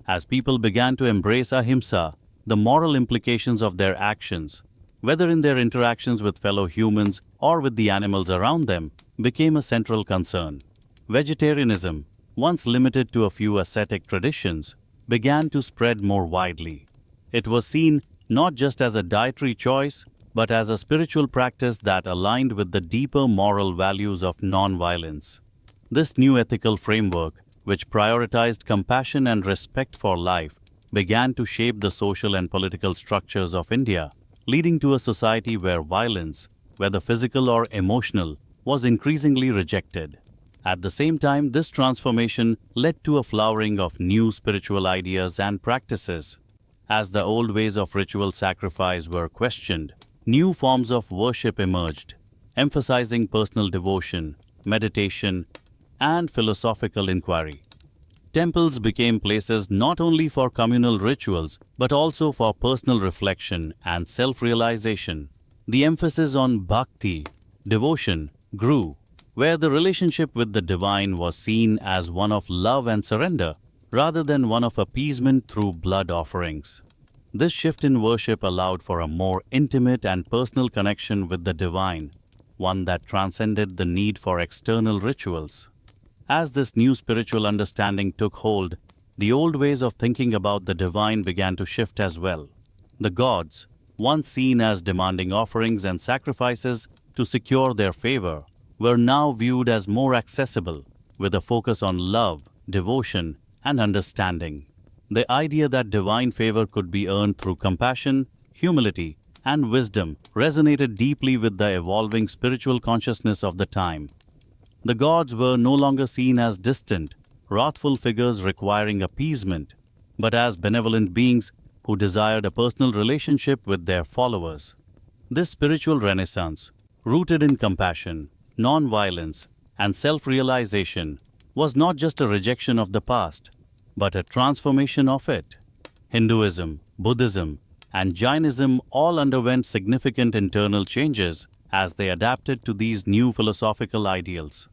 As people began to embrace ahimsa, the moral implications of their actions, whether in their interactions with fellow humans or with the animals around them, became a central concern. Vegetarianism, once limited to a few ascetic traditions, began to spread more widely. It was seen not just as a dietary choice, but as a spiritual practice that aligned with the deeper moral values of nonviolence. This new ethical framework, which prioritized compassion and respect for life, began to shape the social and political structures of India, leading to a society where violence, whether physical or emotional, was increasingly rejected. At the same time, this transformation led to a flowering of new spiritual ideas and practices. As the old ways of ritual sacrifice were questioned, new forms of worship emerged, emphasizing personal devotion, meditation, and philosophical inquiry. Temples became places not only for communal rituals, but also for personal reflection and self-realization. The emphasis on bhakti, devotion, grew, where the relationship with the divine was seen as one of love and surrender, rather than one of appeasement through blood offerings. This shift in worship allowed for a more intimate and personal connection with the divine, one that transcended the need for external rituals. As this new spiritual understanding took hold, the old ways of thinking about the divine began to shift as well. The gods, once seen as demanding offerings and sacrifices to secure their favor, were now viewed as more accessible, with a focus on love, devotion, and understanding. The idea that divine favor could be earned through compassion, humility, and wisdom resonated deeply with the evolving spiritual consciousness of the time. The gods were no longer seen as distant, wrathful figures requiring appeasement, but as benevolent beings who desired a personal relationship with their followers. This spiritual renaissance, rooted in compassion, non-violence, and self-realization, was not just a rejection of the past, but a transformation of it. Hinduism, Buddhism, and Jainism all underwent significant internal changes as they adapted to these new philosophical ideals.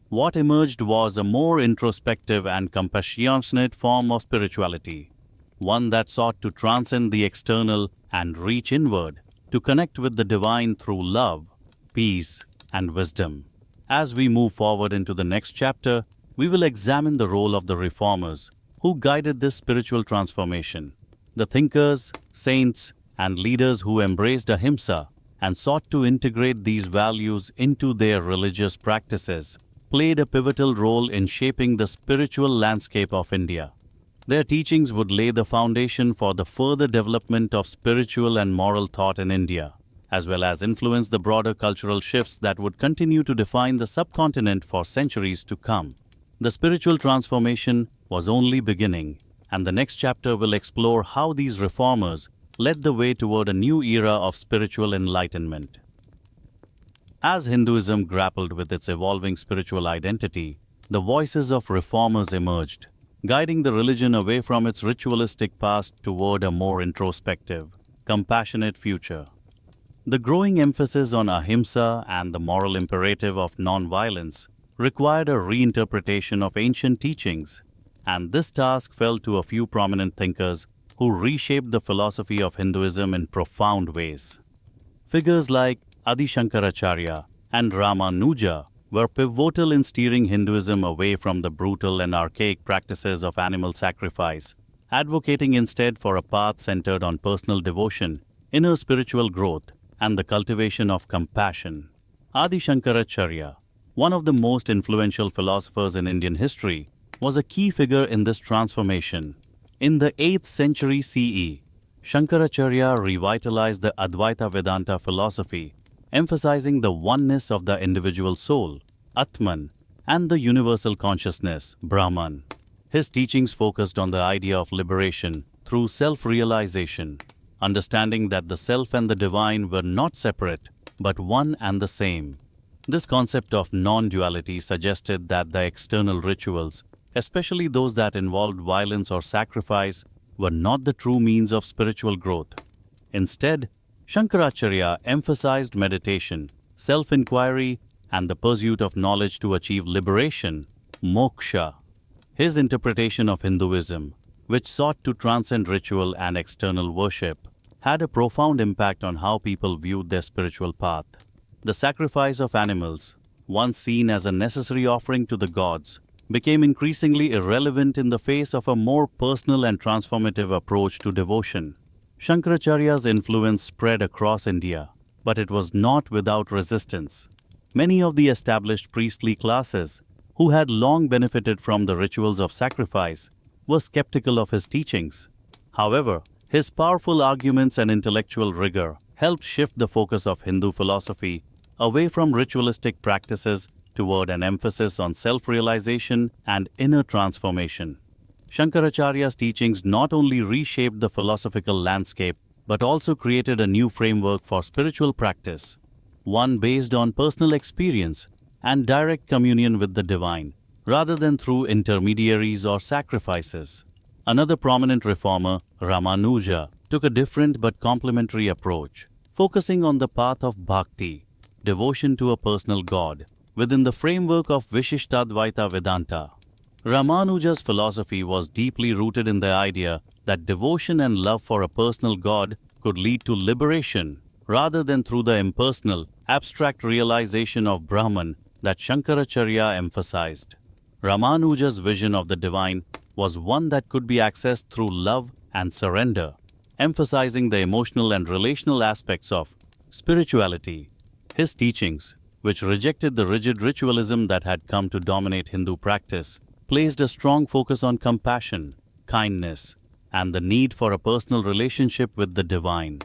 What emerged was a more introspective and compassionate form of spirituality, one that sought to transcend the external and reach inward, to connect with the divine through love, peace, and wisdom. As we move forward into the next chapter, we will examine the role of the reformers who guided this spiritual transformation. The thinkers, saints, and leaders who embraced ahimsa and sought to integrate these values into their religious practices played a pivotal role in shaping the spiritual landscape of India. Their teachings would lay the foundation for the further development of spiritual and moral thought in India, as well as influence the broader cultural shifts that would continue to define the subcontinent for centuries to come. The spiritual transformation was only beginning, and the next chapter will explore how these reformers led the way toward a new era of spiritual enlightenment. As Hinduism grappled with its evolving spiritual identity, the voices of reformers emerged, guiding the religion away from its ritualistic past toward a more introspective, compassionate future. The growing emphasis on ahimsa and the moral imperative of non-violence required a reinterpretation of ancient teachings, and this task fell to a few prominent thinkers who reshaped the philosophy of Hinduism in profound ways. Figures like Adi Shankaracharya and Ramanuja were pivotal in steering Hinduism away from the brutal and archaic practices of animal sacrifice, advocating instead for a path centered on personal devotion, inner spiritual growth, and the cultivation of compassion. Adi Shankaracharya, one of the most influential philosophers in Indian history, was a key figure in this transformation. In the 8th century CE, Shankaracharya revitalized the Advaita Vedanta philosophy, emphasizing the oneness of the individual soul, Atman, and the universal consciousness, Brahman. His teachings focused on the idea of liberation through self-realization, understanding that the self and the divine were not separate, but one and the same. This concept of non-duality suggested that the external rituals, especially those that involved violence or sacrifice, were not the true means of spiritual growth. Instead, Shankaracharya emphasized meditation, self-inquiry, and the pursuit of knowledge to achieve liberation, moksha. His interpretation of Hinduism, which sought to transcend ritual and external worship, had a profound impact on how people viewed their spiritual path. The sacrifice of animals, once seen as a necessary offering to the gods, became increasingly irrelevant in the face of a more personal and transformative approach to devotion. Shankaracharya's influence spread across India, but it was not without resistance. Many of the established priestly classes, who had long benefited from the rituals of sacrifice, were skeptical of his teachings. However, his powerful arguments and intellectual rigor helped shift the focus of Hindu philosophy away from ritualistic practices toward an emphasis on self-realization and inner transformation. Shankaracharya's teachings not only reshaped the philosophical landscape but also created a new framework for spiritual practice, one based on personal experience and direct communion with the divine, rather than through intermediaries or sacrifices. Another prominent reformer, Ramanuja, took a different but complementary approach, focusing on the path of bhakti, devotion to a personal god, within the framework of Vishishtadvaita Vedanta. Ramanuja's philosophy was deeply rooted in the idea that devotion and love for a personal god could lead to liberation, rather than through the impersonal, abstract realization of Brahman that Shankaracharya emphasized. Ramanuja's vision of the divine was one that could be accessed through love and surrender, emphasizing the emotional and relational aspects of spirituality. His teachings, which rejected the rigid ritualism that had come to dominate Hindu practice, placed a strong focus on compassion, kindness, and the need for a personal relationship with the divine.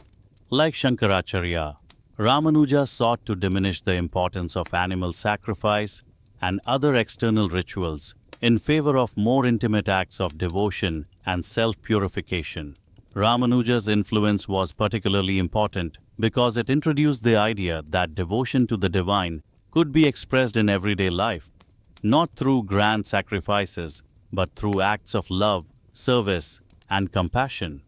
Like Shankaracharya, Ramanuja sought to diminish the importance of animal sacrifice and other external rituals in favor of more intimate acts of devotion and self-purification. Ramanuja's influence was particularly important because it introduced the idea that devotion to the divine could be expressed in everyday life, not through grand sacrifices, but through acts of love, service, and compassion.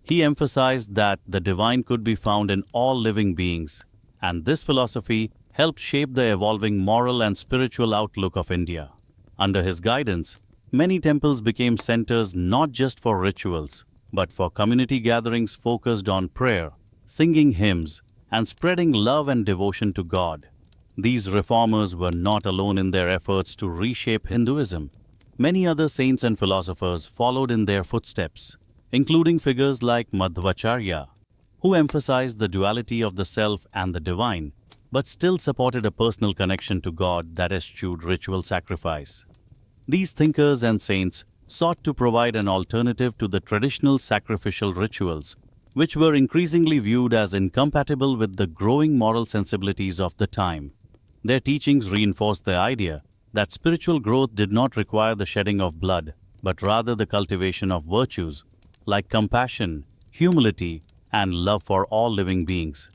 He emphasized that the divine could be found in all living beings, and this philosophy helped shape the evolving moral and spiritual outlook of India. Under his guidance, many temples became centers not just for rituals, but for community gatherings focused on prayer, singing hymns, and spreading love and devotion to God. These reformers were not alone in their efforts to reshape Hinduism. Many other saints and philosophers followed in their footsteps, including figures like Madhvacharya, who emphasized the duality of the self and the divine, but still supported a personal connection to God that eschewed ritual sacrifice. These thinkers and saints sought to provide an alternative to the traditional sacrificial rituals, which were increasingly viewed as incompatible with the growing moral sensibilities of the time. Their teachings reinforced the idea that spiritual growth did not require the shedding of blood, but rather the cultivation of virtues like compassion, humility, and love for all living beings.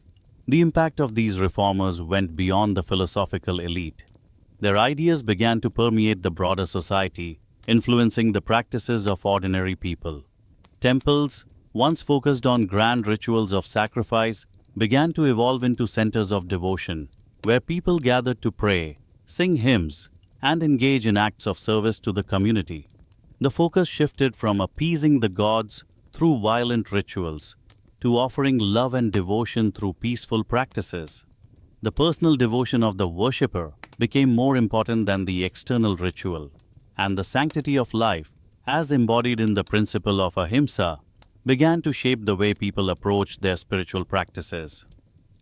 The impact of these reformers went beyond the philosophical elite. Their ideas began to permeate the broader society, influencing the practices of ordinary people. Temples, once focused on grand rituals of sacrifice, began to evolve into centers of devotion, where people gathered to pray, sing hymns, and engage in acts of service to the community. The focus shifted from appeasing the gods through violent rituals to offering love and devotion through peaceful practices. The personal devotion of the worshipper became more important than the external ritual, and the sanctity of life, as embodied in the principle of ahimsa, began to shape the way people approached their spiritual practices.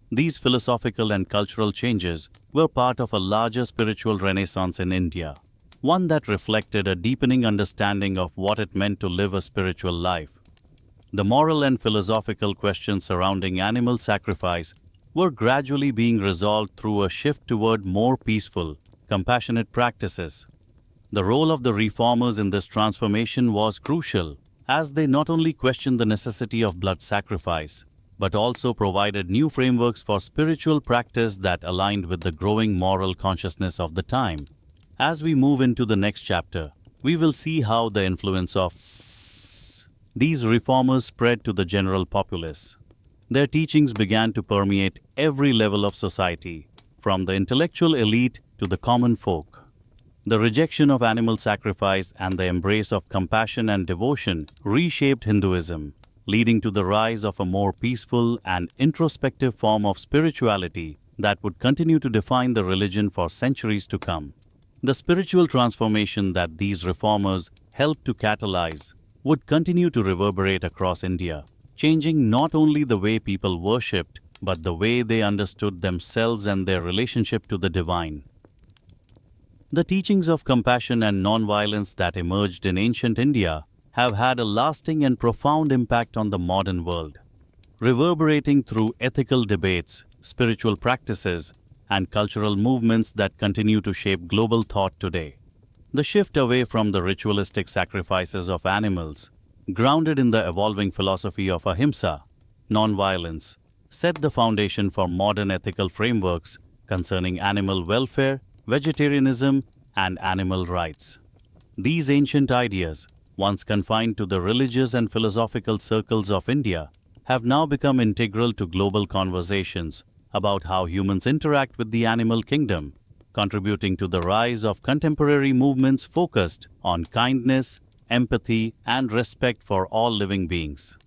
These philosophical and cultural changes were part of a larger spiritual renaissance in India, one that reflected a deepening understanding of what it meant to live a spiritual life. The moral and philosophical questions surrounding animal sacrifice were gradually being resolved through a shift toward more peaceful, compassionate practices. The role of the reformers in this transformation was crucial, as they not only questioned the necessity of blood sacrifice, but also provided new frameworks for spiritual practice that aligned with the growing moral consciousness of the time. As we move into the next chapter, we will see how the influence of these reformers spread to the general populace. Their teachings began to permeate every level of society, from the intellectual elite to the common folk. The rejection of animal sacrifice and the embrace of compassion and devotion reshaped Hinduism, leading to the rise of a more peaceful and introspective form of spirituality that would continue to define the religion for centuries to come. The spiritual transformation that these reformers helped to catalyze would continue to reverberate across India, changing not only the way people worshipped, but the way they understood themselves and their relationship to the divine. The teachings of compassion and non-violence that emerged in ancient India have had a lasting and profound impact on the modern world, reverberating through ethical debates, spiritual practices, and cultural movements that continue to shape global thought today. The shift away from the ritualistic sacrifices of animals, grounded in the evolving philosophy of ahimsa, non-violence, set the foundation for modern ethical frameworks concerning animal welfare, vegetarianism, and animal rights. These ancient ideas, once confined to the religious and philosophical circles of India, have now become integral to global conversations about how humans interact with the animal kingdom, contributing to the rise of contemporary movements focused on kindness, empathy, and respect for all living beings.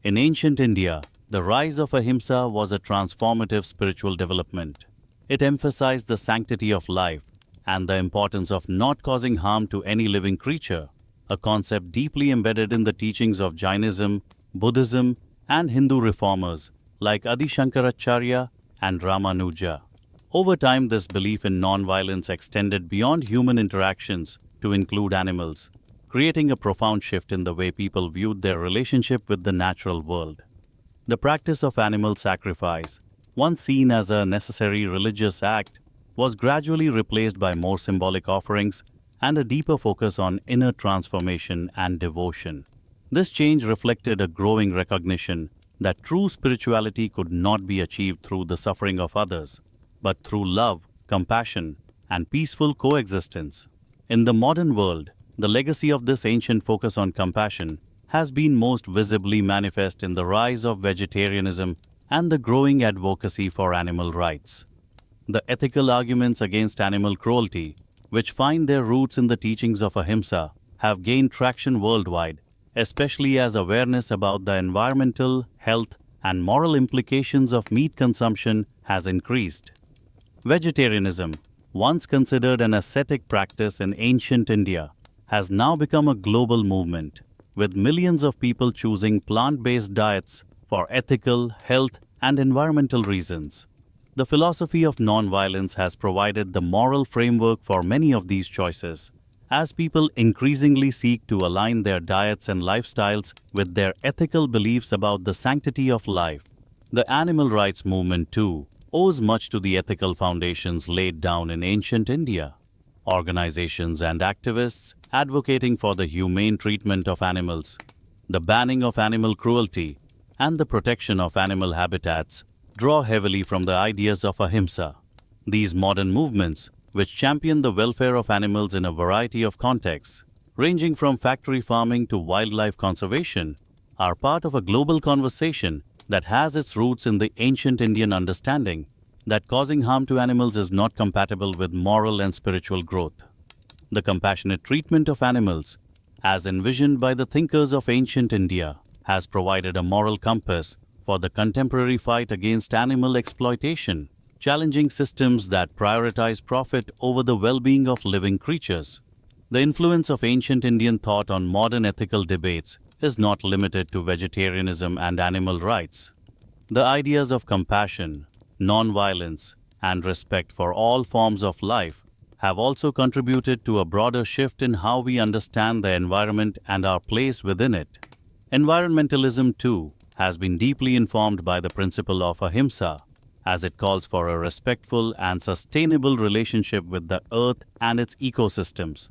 In ancient India, the rise of ahimsa was a transformative spiritual development. It emphasized the sanctity of life and the importance of not causing harm to any living creature, a concept deeply embedded in the teachings of Jainism, Buddhism, and Hindu reformers like Adi Shankaracharya and Ramanuja. Over time, this belief in non-violence extended beyond human interactions to include animals, creating a profound shift in the way people viewed their relationship with the natural world. The practice of animal sacrifice, once seen as a necessary religious act, was gradually replaced by more symbolic offerings and a deeper focus on inner transformation and devotion. This change reflected a growing recognition that true spirituality could not be achieved through the suffering of others, but through love, compassion, and peaceful coexistence. In the modern world, the legacy of this ancient focus on compassion has been most visibly manifest in the rise of vegetarianism and the growing advocacy for animal rights. The ethical arguments against animal cruelty, which find their roots in the teachings of ahimsa, have gained traction worldwide, especially as awareness about the environmental, health, and moral implications of meat consumption has increased. Vegetarianism, once considered an ascetic practice in ancient India, has now become a global movement, with millions of people choosing plant-based diets for ethical, health, and environmental reasons. The philosophy of non-violence has provided the moral framework for many of these choices, as people increasingly seek to align their diets and lifestyles with their ethical beliefs about the sanctity of life. The animal rights movement, too, owes much to the ethical foundations laid down in ancient India. Organizations and activists advocating for the humane treatment of animals, the banning of animal cruelty, and the protection of animal habitats draw heavily from the ideas of ahimsa. These modern movements, which champion the welfare of animals in a variety of contexts, ranging from factory farming to wildlife conservation, are part of a global conversation that has its roots in the ancient Indian understanding that causing harm to animals is not compatible with moral and spiritual growth. The compassionate treatment of animals, as envisioned by the thinkers of ancient India, has provided a moral compass for the contemporary fight against animal exploitation, challenging systems that prioritize profit over the well-being of living creatures. The influence of ancient Indian thought on modern ethical debates is not limited to vegetarianism and animal rights. The ideas of compassion, non-violence, and respect for all forms of life have also contributed to a broader shift in how we understand the environment and our place within it. Environmentalism, too, has been deeply informed by the principle of ahimsa, as it calls for a respectful and sustainable relationship with the earth and its ecosystems.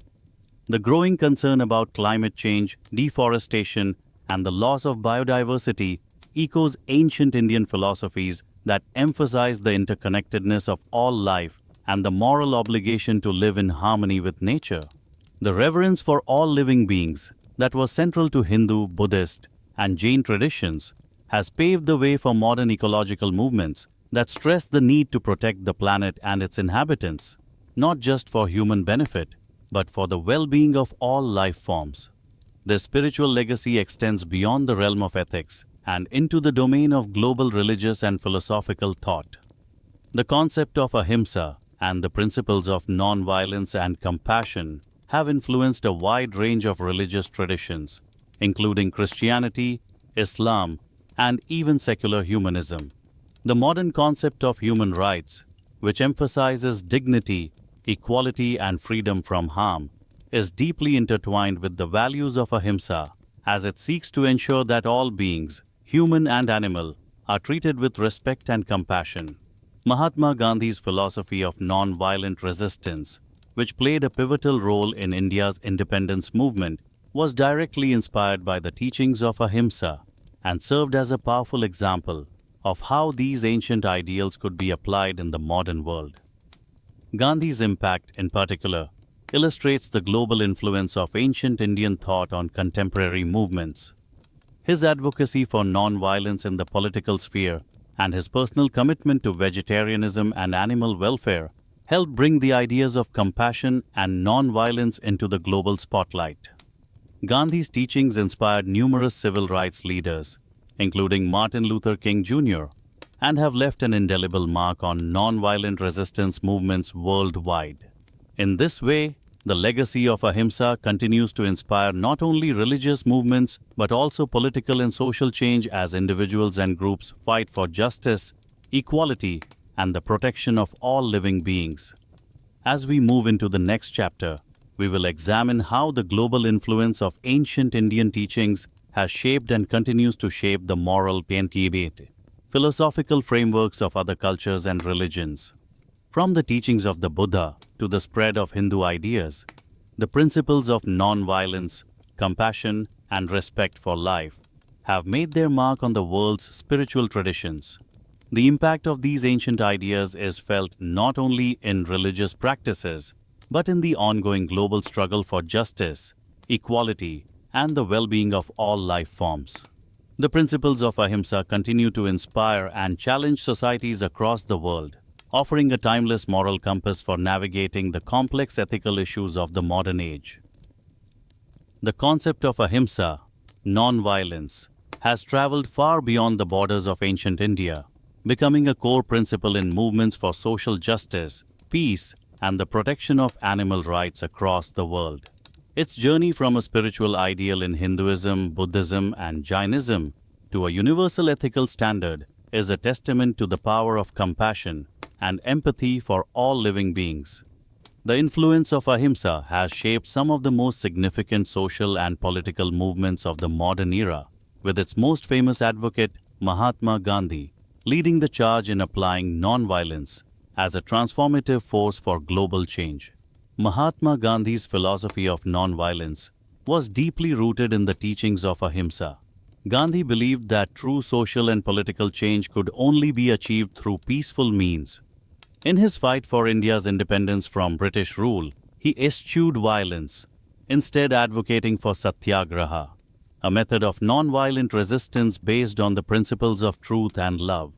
The growing concern about climate change, deforestation, and the loss of biodiversity echoes ancient Indian philosophies that emphasize the interconnectedness of all life and the moral obligation to live in harmony with nature. The reverence for all living beings that was central to Hindu, Buddhist, and Jain traditions has paved the way for modern ecological movements that stress the need to protect the planet and its inhabitants, not just for human benefit, but for the well-being of all life forms. This spiritual legacy extends beyond the realm of ethics and into the domain of global religious and philosophical thought. The concept of ahimsa and the principles of non-violence and compassion have influenced a wide range of religious traditions, including Christianity, Islam, and even secular humanism. The modern concept of human rights, which emphasizes dignity, equality, and freedom from harm, is deeply intertwined with the values of ahimsa, as it seeks to ensure that all beings, human and animal, are treated with respect and compassion. Mahatma Gandhi's philosophy of non-violent resistance, which played a pivotal role in India's independence movement, was directly inspired by the teachings of ahimsa and served as a powerful example of how these ancient ideals could be applied in the modern world. Gandhi's impact, in particular, illustrates the global influence of ancient Indian thought on contemporary movements. His advocacy for non-violence in the political sphere and his personal commitment to vegetarianism and animal welfare helped bring the ideas of compassion and non-violence into the global spotlight. Gandhi's teachings inspired numerous civil rights leaders, including Martin Luther King Jr., and have left an indelible mark on non-violent resistance movements worldwide. In this way, the legacy of ahimsa continues to inspire not only religious movements but also political and social change as individuals and groups fight for justice, equality, and the protection of all living beings. As we move into the next chapter, we will examine how the global influence of ancient Indian teachings has shaped and continues to shape the moral and philosophical frameworks of other cultures and religions. From the teachings of the Buddha to the spread of Hindu ideas, the principles of non-violence, compassion, and respect for life have made their mark on the world's spiritual traditions. The impact of these ancient ideas is felt not only in religious practices, but in the ongoing global struggle for justice, equality, and the well-being of all life forms. The principles of ahimsa continue to inspire and challenge societies across the world, offering a timeless moral compass for navigating the complex ethical issues of the modern age. The concept of ahimsa, non-violence, has traveled far beyond the borders of ancient India, becoming a core principle in movements for social justice, peace, and the protection of animal rights across the world. Its journey from a spiritual ideal in Hinduism, Buddhism, and Jainism to a universal ethical standard is a testament to the power of compassion and empathy for all living beings. The influence of ahimsa has shaped some of the most significant social and political movements of the modern era, with its most famous advocate, Mahatma Gandhi, leading the charge in applying non-violence as a transformative force for global change. Mahatma Gandhi's philosophy of non-violence was deeply rooted in the teachings of ahimsa. Gandhi believed that true social and political change could only be achieved through peaceful means. In his fight for India's independence from British rule, he eschewed violence, instead advocating for satyagraha, a method of non-violent resistance based on the principles of truth and love.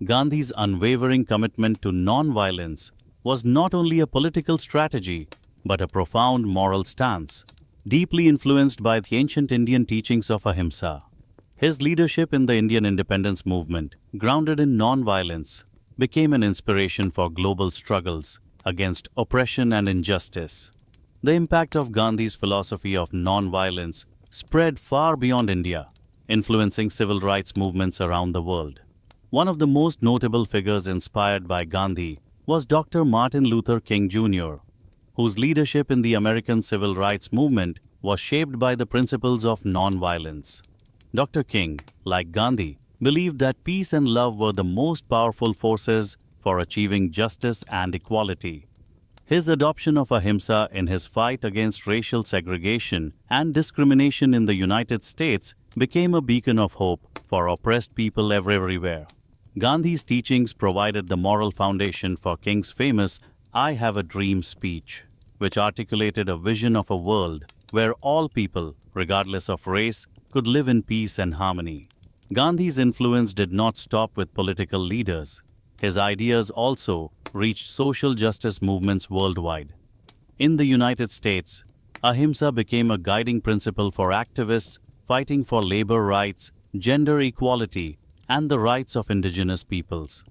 Gandhi's unwavering commitment to non-violence was not only a political strategy, but a profound moral stance, deeply influenced by the ancient Indian teachings of ahimsa. His leadership in the Indian independence movement, grounded in non-violence, became an inspiration for global struggles against oppression and injustice. The impact of Gandhi's philosophy of non-violence spread far beyond India, influencing civil rights movements around the world. One of the most notable figures inspired by Gandhi was Dr. Martin Luther King Jr., whose leadership in the American civil rights movement was shaped by the principles of non-violence. Dr. King, like Gandhi, believed that peace and love were the most powerful forces for achieving justice and equality. His adoption of ahimsa in his fight against racial segregation and discrimination in the United States became a beacon of hope for oppressed people everywhere. Gandhi's teachings provided the moral foundation for King's famous "I Have a Dream" speech, which articulated a vision of a world where all people, regardless of race, could live in peace and harmony. Gandhi's influence did not stop with political leaders. His ideas also reached social justice movements worldwide. In the United States, ahimsa became a guiding principle for activists fighting for labor rights, gender equality, and the rights of indigenous peoples.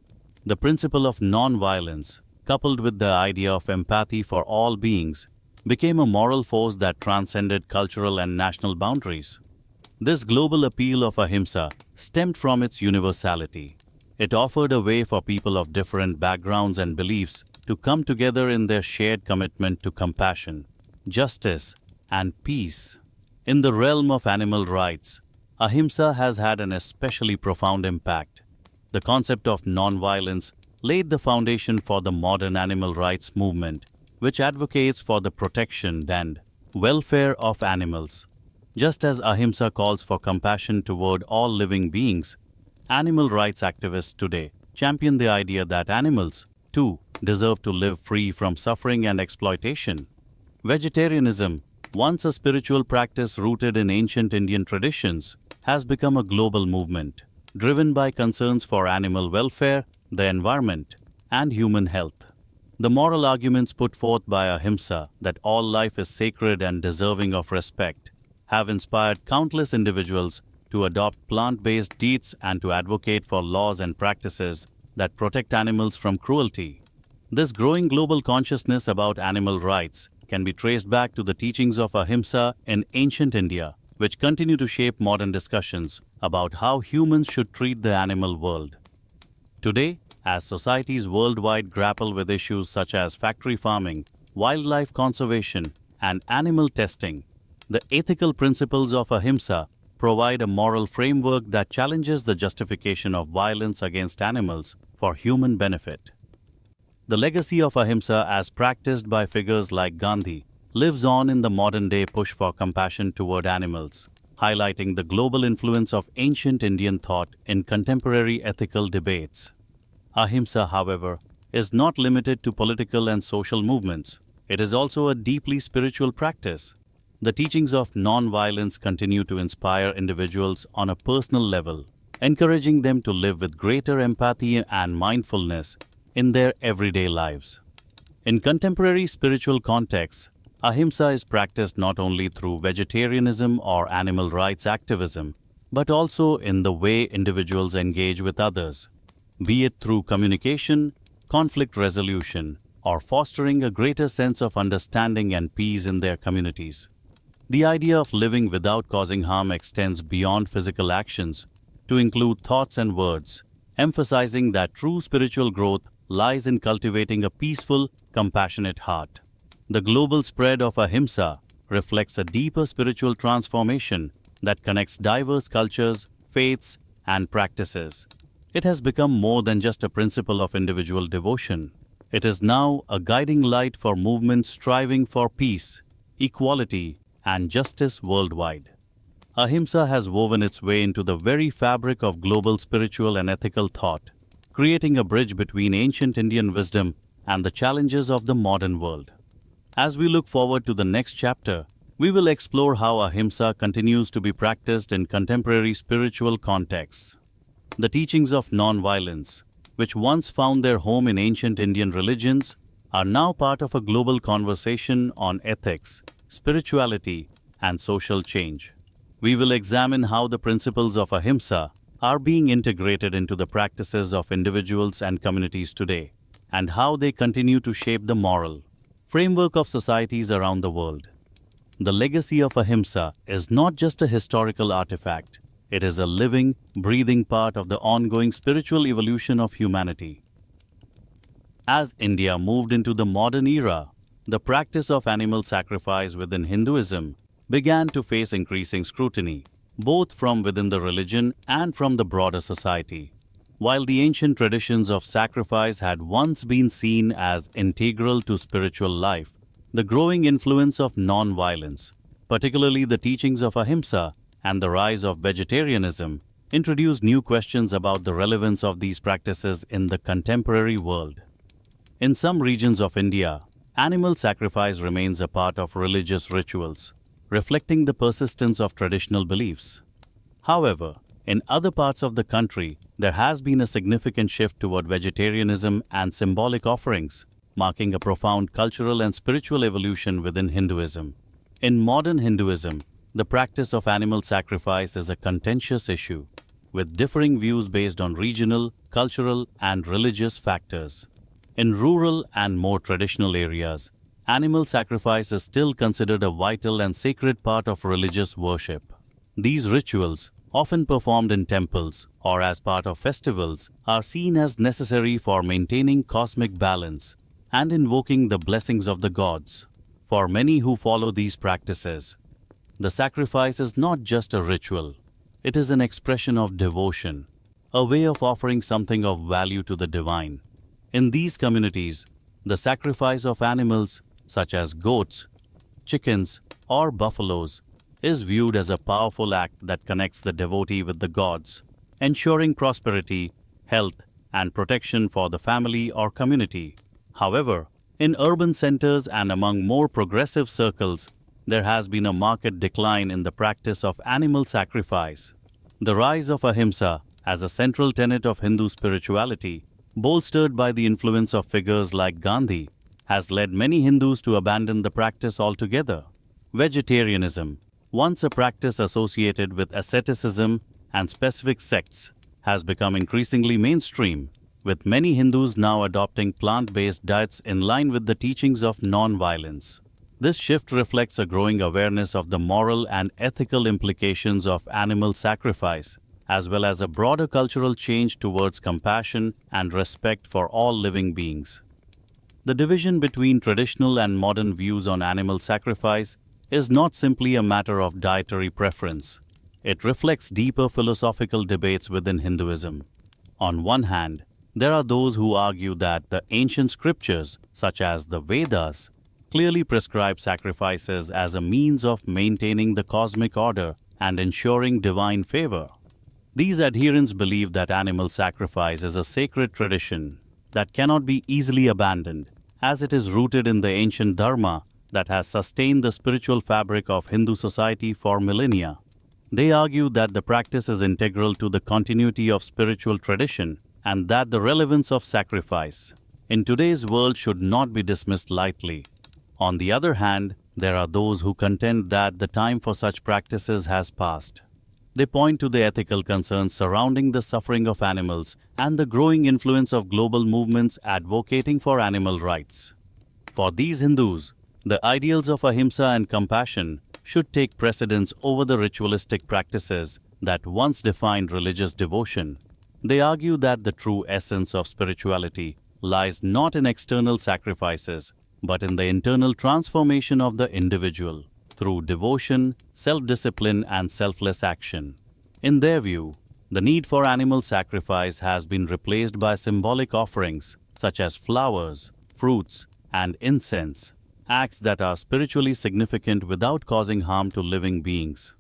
The principle of non-violence, coupled with the idea of empathy for all beings, became a moral force that transcended cultural and national boundaries. This global appeal of ahimsa stemmed from its universality. It offered a way for people of different backgrounds and beliefs to come together in their shared commitment to compassion, justice, and peace. In the realm of animal rights, ahimsa has had an especially profound impact. The concept of non-violence laid the foundation for the modern animal rights movement, which advocates for the protection and welfare of animals. Just as ahimsa calls for compassion toward all living beings, animal rights activists today champion the idea that animals, too, deserve to live free from suffering and exploitation. Vegetarianism, once a spiritual practice rooted in ancient Indian traditions, has become a global movement, driven by concerns for animal welfare, the environment, and human health. The moral arguments put forth by ahimsa that all life is sacred and deserving of respect have inspired countless individuals to adopt plant-based diets and to advocate for laws and practices that protect animals from cruelty. This growing global consciousness about animal rights can be traced back to the teachings of ahimsa in ancient India, which continue to shape modern discussions about how humans should treat the animal world. Today, as societies worldwide grapple with issues such as factory farming, wildlife conservation, and animal testing, the ethical principles of ahimsa provide a moral framework that challenges the justification of violence against animals for human benefit. The legacy of ahimsa as practiced by figures like Gandhi lives on in the modern-day push for compassion toward animals, highlighting the global influence of ancient Indian thought in contemporary ethical debates. Ahimsa, however, is not limited to political and social movements. It is also a deeply spiritual practice. The teachings of non-violence continue to inspire individuals on a personal level, encouraging them to live with greater empathy and mindfulness in their everyday lives. In contemporary spiritual contexts, ahimsa is practiced not only through vegetarianism or animal rights activism, but also in the way individuals engage with others, be it through communication, conflict resolution, or fostering a greater sense of understanding and peace in their communities. The idea of living without causing harm extends beyond physical actions to include thoughts and words, emphasizing that true spiritual growth lies in cultivating a peaceful, compassionate heart. The global spread of ahimsa reflects a deeper spiritual transformation that connects diverse cultures, faiths, and practices. It has become more than just a principle of individual devotion. It is now a guiding light for movements striving for peace, equality, and justice worldwide. Ahimsa has woven its way into the very fabric of global spiritual and ethical thought, creating a bridge between ancient Indian wisdom and the challenges of the modern world. As we look forward to the next chapter, we will explore how ahimsa continues to be practiced in contemporary spiritual contexts. The teachings of non-violence, which once found their home in ancient Indian religions, are now part of a global conversation on ethics, spirituality, and social change. We will examine how the principles of ahimsa are being integrated into the practices of individuals and communities today, and how they continue to shape the moral framework of societies around the world. The legacy of ahimsa is not just a historical artifact, it is a living, breathing part of the ongoing spiritual evolution of humanity. As India moved into the modern era, the practice of animal sacrifice within Hinduism began to face increasing scrutiny, both from within the religion and from the broader society. While the ancient traditions of sacrifice had once been seen as integral to spiritual life, the growing influence of non-violence, particularly the teachings of ahimsa and the rise of vegetarianism, introduce new questions about the relevance of these practices in the contemporary world. In some regions of India, animal sacrifice remains a part of religious rituals, reflecting the persistence of traditional beliefs. However, in other parts of the country, there has been a significant shift toward vegetarianism and symbolic offerings, marking a profound cultural and spiritual evolution within Hinduism. In modern Hinduism, the practice of animal sacrifice is a contentious issue, with differing views based on regional, cultural, and religious factors. In rural and more traditional areas, animal sacrifice is still considered a vital and sacred part of religious worship. These rituals, often performed in temples or as part of festivals, are seen as necessary for maintaining cosmic balance and invoking the blessings of the gods. For many who follow these practices, the sacrifice is not just a ritual, it is an expression of devotion, a way of offering something of value to the divine. In these communities, the sacrifice of animals such as goats, chickens, or buffaloes is viewed as a powerful act that connects the devotee with the gods, ensuring prosperity, health, and protection for the family or community. However, in urban centers and among more progressive circles, there has been a marked decline in the practice of animal sacrifice. The rise of ahimsa as a central tenet of Hindu spirituality, bolstered by the influence of figures like Gandhi, has led many Hindus to abandon the practice altogether. Vegetarianism, once a practice associated with asceticism and specific sects, has become increasingly mainstream, with many Hindus now adopting plant-based diets in line with the teachings of non-violence. This shift reflects a growing awareness of the moral and ethical implications of animal sacrifice, as well as a broader cultural change towards compassion and respect for all living beings. The division between traditional and modern views on animal sacrifice is not simply a matter of dietary preference. It reflects deeper philosophical debates within Hinduism. On one hand, there are those who argue that the ancient scriptures, such as the Vedas, clearly prescribe sacrifices as a means of maintaining the cosmic order and ensuring divine favor. These adherents believe that animal sacrifice is a sacred tradition that cannot be easily abandoned, as it is rooted in the ancient dharma that has sustained the spiritual fabric of Hindu society for millennia. They argue that the practice is integral to the continuity of spiritual tradition and that the relevance of sacrifice in today's world should not be dismissed lightly. On the other hand, there are those who contend that the time for such practices has passed. They point to the ethical concerns surrounding the suffering of animals and the growing influence of global movements advocating for animal rights. For these Hindus, the ideals of ahimsa and compassion should take precedence over the ritualistic practices that once defined religious devotion. They argue that the true essence of spirituality lies not in external sacrifices, but in the internal transformation of the individual through devotion, self-discipline, and selfless action. In their view, the need for animal sacrifice has been replaced by symbolic offerings such as flowers, fruits, and incense, acts that are spiritually significant without causing harm to living beings.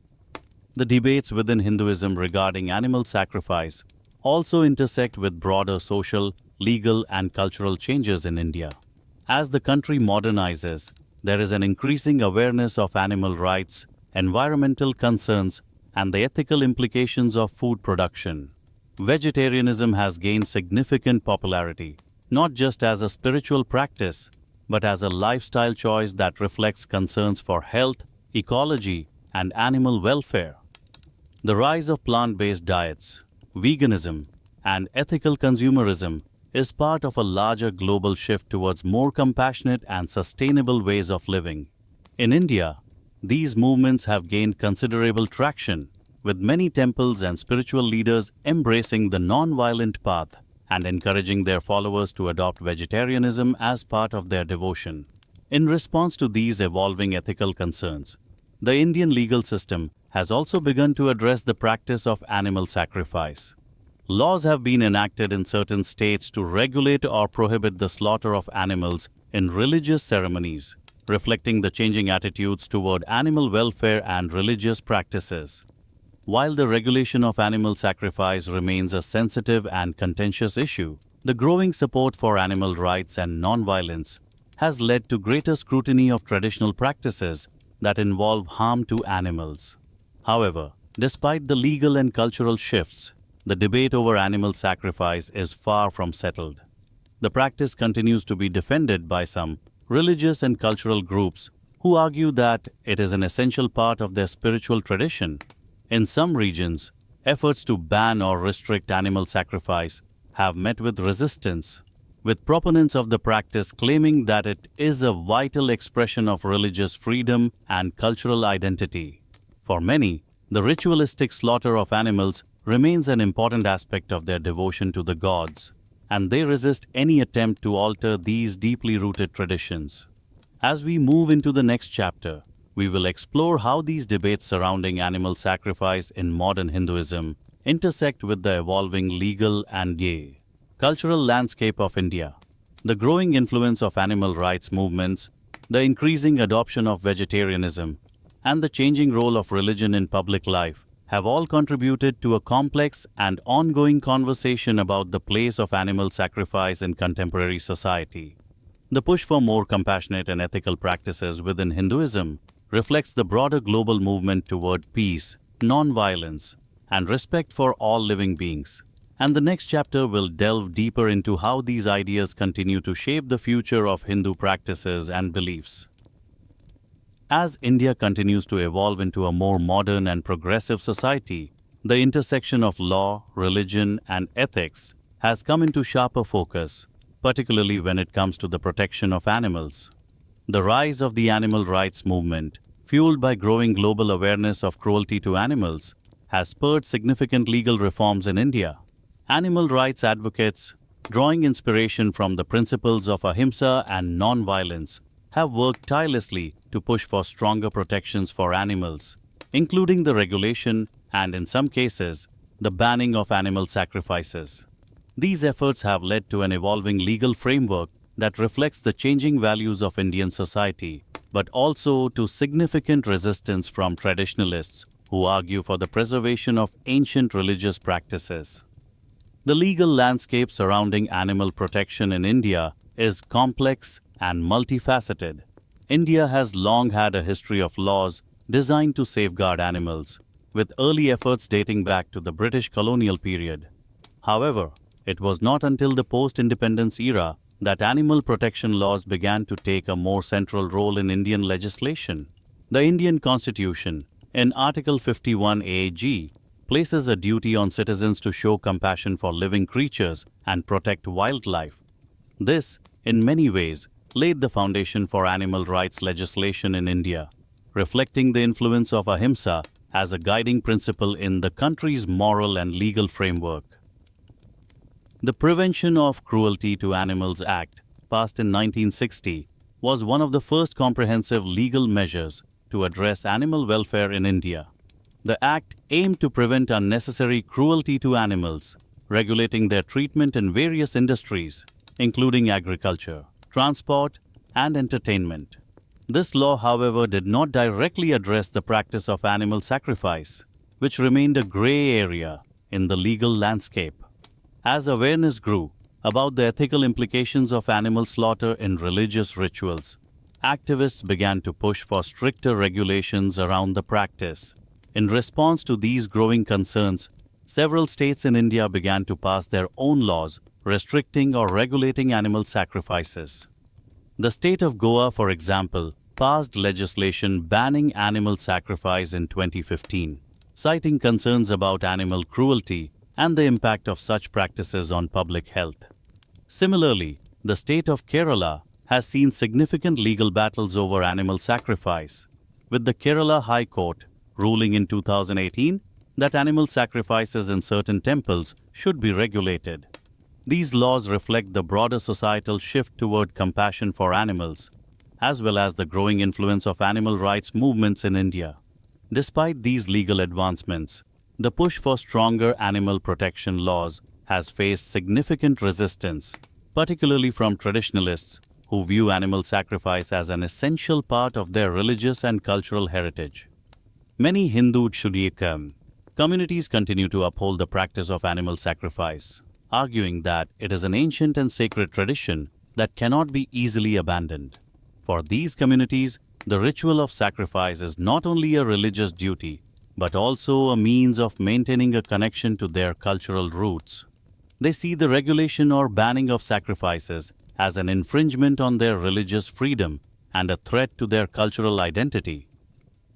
The debates within Hinduism regarding animal sacrifice also intersect with broader social, legal, and cultural changes in India. As the country modernizes, there is an increasing awareness of animal rights, environmental concerns, and the ethical implications of food production. Vegetarianism has gained significant popularity, not just as a spiritual practice, but as a lifestyle choice that reflects concerns for health, ecology, and animal welfare. The rise of plant-based diets, veganism, and ethical consumerism is part of a larger global shift towards more compassionate and sustainable ways of living. In India, these movements have gained considerable traction, with many temples and spiritual leaders embracing the non-violent path and encouraging their followers to adopt vegetarianism as part of their devotion. In response to these evolving ethical concerns, the Indian legal system has also begun to address the practice of animal sacrifice. Laws have been enacted in certain states to regulate or prohibit the slaughter of animals in religious ceremonies, reflecting the changing attitudes toward animal welfare and religious practices. While the regulation of animal sacrifice remains a sensitive and contentious issue, the growing support for animal rights and non-violence has led to greater scrutiny of traditional practices that involve harm to animals. However, despite the legal and cultural shifts, the debate over animal sacrifice is far from settled. The practice continues to be defended by some religious and cultural groups who argue that it is an essential part of their spiritual tradition. In some regions, efforts to ban or restrict animal sacrifice have met with resistance, with proponents of the practice claiming that it is a vital expression of religious freedom and cultural identity. For many, the ritualistic slaughter of animals remains an important aspect of their devotion to the gods, and they resist any attempt to alter these deeply rooted traditions. As we move into the next chapter, we will explore how these debates surrounding animal sacrifice in modern Hinduism intersect with the evolving legal and cultural landscape of India. The growing influence of animal rights movements, the increasing adoption of vegetarianism, and the changing role of religion in public life have all contributed to a complex and ongoing conversation about the place of animal sacrifice in contemporary society. The push for more compassionate and ethical practices within Hinduism reflects the broader global movement toward peace, non-violence, and respect for all living beings. And the next chapter will delve deeper into how these ideas continue to shape the future of Hindu practices and beliefs. As India continues to evolve into a more modern and progressive society, the intersection of law, religion, and ethics has come into sharper focus, particularly when it comes to the protection of animals. The rise of the animal rights movement, fueled by growing global awareness of cruelty to animals, has spurred significant legal reforms in India. Animal rights advocates, drawing inspiration from the principles of ahimsa and non-violence, have worked tirelessly to push for stronger protections for animals, including the regulation and, in some cases, the banning of animal sacrifices. These efforts have led to an evolving legal framework that reflects the changing values of Indian society, but also to significant resistance from traditionalists who argue for the preservation of ancient religious practices. The legal landscape surrounding animal protection in India is complex and multifaceted. India has long had a history of laws designed to safeguard animals, with early efforts dating back to the British colonial period. However, it was not until the post-independence era that animal protection laws began to take a more central role in Indian legislation. The Indian Constitution, in Article 51A(g), places a duty on citizens to show compassion for living creatures and protect wildlife. This, in many ways, laid the foundation for animal rights legislation in India, reflecting the influence of ahimsa as a guiding principle in the country's moral and legal framework. The Prevention of Cruelty to Animals Act, passed in 1960, was one of the first comprehensive legal measures to address animal welfare in India. The Act aimed to prevent unnecessary cruelty to animals, regulating their treatment in various industries, including agriculture, transport, and entertainment. This law, however, did not directly address the practice of animal sacrifice, which remained a gray area in the legal landscape. As awareness grew about the ethical implications of animal slaughter in religious rituals, activists began to push for stricter regulations around the practice. In response to these growing concerns, several states in India began to pass their own laws restricting or regulating animal sacrifices. The state of Goa, for example, passed legislation banning animal sacrifice in 2015, citing concerns about animal cruelty and the impact of such practices on public health. Similarly, the state of Kerala has seen significant legal battles over animal sacrifice, with the Kerala High Court ruling in 2018 that animal sacrifices in certain temples should be regulated. These laws reflect the broader societal shift toward compassion for animals, as well as the growing influence of animal rights movements in India. Despite these legal advancements, the push for stronger animal protection laws has faced significant resistance, particularly from traditionalists who view animal sacrifice as an essential part of their religious and cultural heritage. Many Hindu Chudyakam Communities continue to uphold the practice of animal sacrifice, arguing that it is an ancient and sacred tradition that cannot be easily abandoned. For these communities, the ritual of sacrifice is not only a religious duty, but also a means of maintaining a connection to their cultural roots. They see the regulation or banning of sacrifices as an infringement on their religious freedom and a threat to their cultural identity.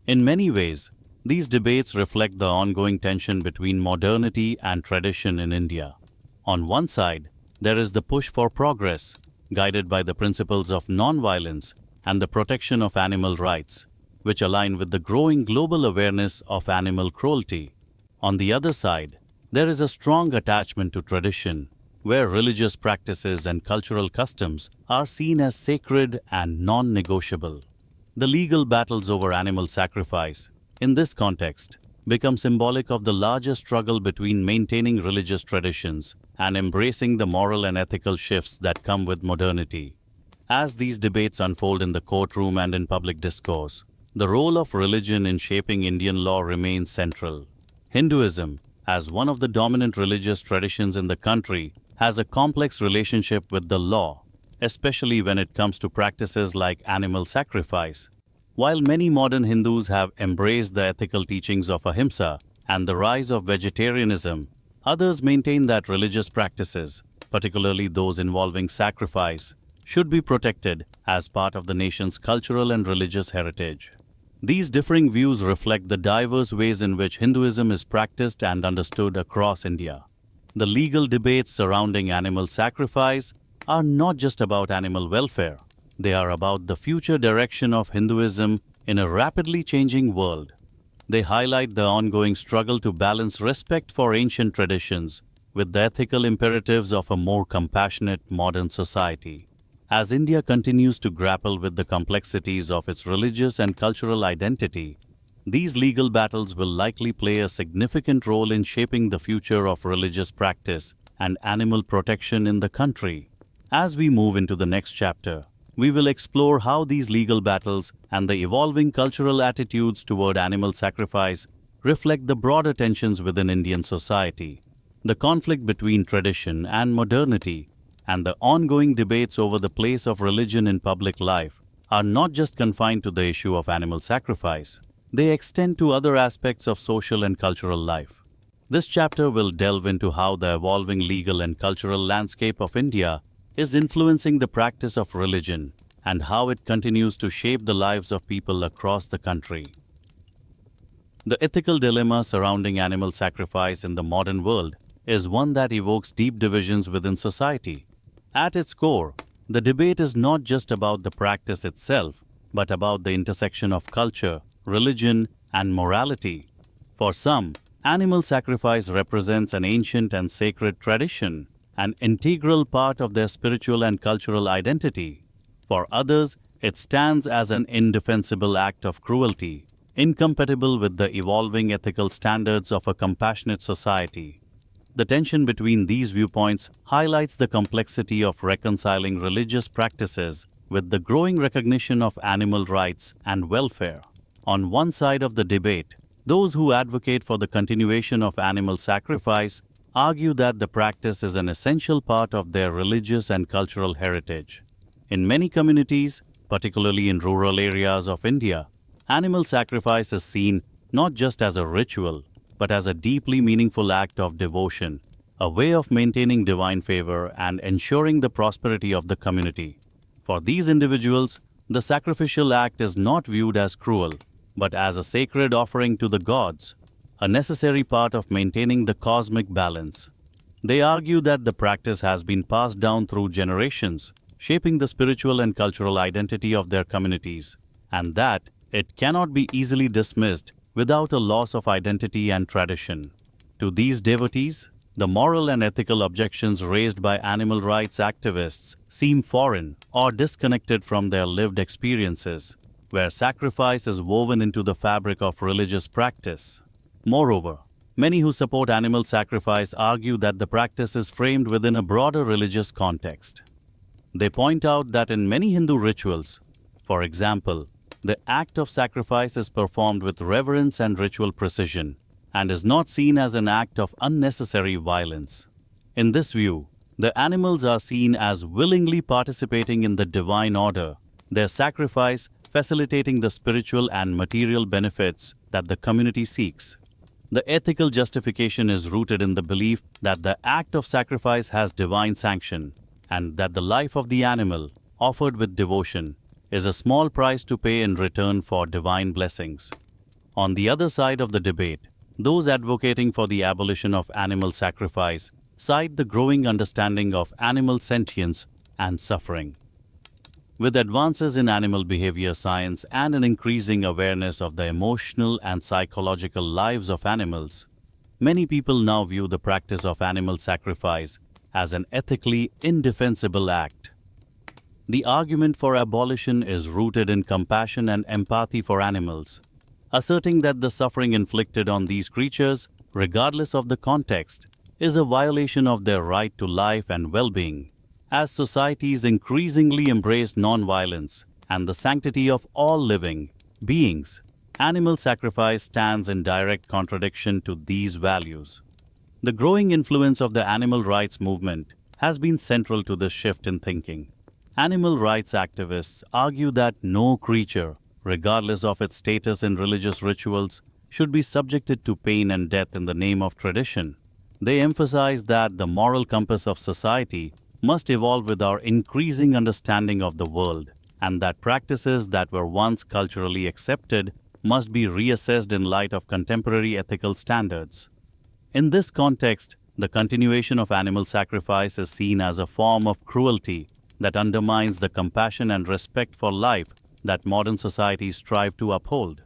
In many ways, these debates reflect the ongoing tension between modernity and tradition in India. On one side, there is the push for progress, guided by the principles of non-violence and the protection of animal rights, which align with the growing global awareness of animal cruelty. On the other side, there is a strong attachment to tradition, where religious practices and cultural customs are seen as sacred and non-negotiable. The legal battles over animal sacrifice, in this context, become symbolic of the larger struggle between maintaining religious traditions and embracing the moral and ethical shifts that come with modernity. As these debates unfold in the courtroom and in public discourse, the role of religion in shaping Indian law remains central. Hinduism, as one of the dominant religious traditions in the country, has a complex relationship with the law, especially when it comes to practices like animal sacrifice. While many modern Hindus have embraced the ethical teachings of ahimsa and the rise of vegetarianism, others maintain that religious practices, particularly those involving sacrifice, should be protected as part of the nation's cultural and religious heritage. These differing views reflect the diverse ways in which Hinduism is practiced and understood across India. The legal debates surrounding animal sacrifice are not just about animal welfare. They are about the future direction of Hinduism in a rapidly changing world. They highlight the ongoing struggle to balance respect for ancient traditions with the ethical imperatives of a more compassionate modern society. As India continues to grapple with the complexities of its religious and cultural identity, these legal battles will likely play a significant role in shaping the future of religious practice and animal protection in the country. As we move into the next chapter, we will explore how these legal battles and the evolving cultural attitudes toward animal sacrifice reflect the broader tensions within Indian society. The conflict between tradition and modernity and the ongoing debates over the place of religion in public life are not just confined to the issue of animal sacrifice. They extend to other aspects of social and cultural life. This chapter will delve into how the evolving legal and cultural landscape of India is influencing the practice of religion and how it continues to shape the lives of people across the country. The ethical dilemma surrounding animal sacrifice in the modern world is one that evokes deep divisions within society. At its core, the debate is not just about the practice itself, but about the intersection of culture, religion, and morality. For some, animal sacrifice represents an ancient and sacred tradition, an integral part of their spiritual and cultural identity. For others, it stands as an indefensible act of cruelty, incompatible with the evolving ethical standards of a compassionate society. The tension between these viewpoints highlights the complexity of reconciling religious practices with the growing recognition of animal rights and welfare. On one side of the debate, those who advocate for the continuation of animal sacrifice argue that the practice is an essential part of their religious and cultural heritage. In many communities, particularly in rural areas of India, animal sacrifice is seen not just as a ritual, but as a deeply meaningful act of devotion, a way of maintaining divine favor and ensuring the prosperity of the community. For these individuals, the sacrificial act is not viewed as cruel, but as a sacred offering to the gods, a necessary part of maintaining the cosmic balance. They argue that the practice has been passed down through generations, shaping the spiritual and cultural identity of their communities, and that it cannot be easily dismissed without a loss of identity and tradition. To these devotees, the moral and ethical objections raised by animal rights activists seem foreign or disconnected from their lived experiences, where sacrifice is woven into the fabric of religious practice. Moreover, many who support animal sacrifice argue that the practice is framed within a broader religious context. They point out that in many Hindu rituals, for example, the act of sacrifice is performed with reverence and ritual precision, and is not seen as an act of unnecessary violence. In this view, the animals are seen as willingly participating in the divine order, their sacrifice facilitating the spiritual and material benefits that the community seeks. The ethical justification is rooted in the belief that the act of sacrifice has divine sanction, and that the life of the animal, offered with devotion, is a small price to pay in return for divine blessings. On the other side of the debate, those advocating for the abolition of animal sacrifice cite the growing understanding of animal sentience and suffering. With advances in animal behavior science and an increasing awareness of the emotional and psychological lives of animals, many people now view the practice of animal sacrifice as an ethically indefensible act. The argument for abolition is rooted in compassion and empathy for animals, asserting that the suffering inflicted on these creatures, regardless of the context, is a violation of their right to life and well-being. As societies increasingly embrace nonviolence and the sanctity of all living beings, animal sacrifice stands in direct contradiction to these values. The growing influence of the animal rights movement has been central to this shift in thinking. Animal rights activists argue that no creature, regardless of its status in religious rituals, should be subjected to pain and death in the name of tradition. They emphasize that the moral compass of society must evolve with our increasing understanding of the world, and that practices that were once culturally accepted must be reassessed in light of contemporary ethical standards. In this context, the continuation of animal sacrifice is seen as a form of cruelty that undermines the compassion and respect for life that modern societies strive to uphold.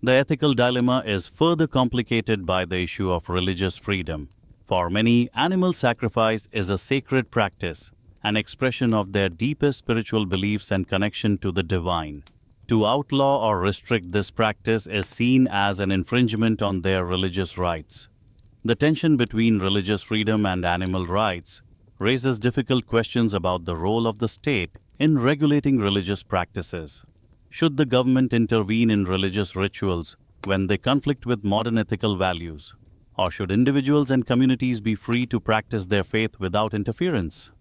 The ethical dilemma is further complicated by the issue of religious freedom. For many, animal sacrifice is a sacred practice, an expression of their deepest spiritual beliefs and connection to the divine. To outlaw or restrict this practice is seen as an infringement on their religious rights. The tension between religious freedom and animal rights raises difficult questions about the role of the state in regulating religious practices. Should the government intervene in religious rituals when they conflict with modern ethical values? Or should individuals and communities be free to practice their faith without interference?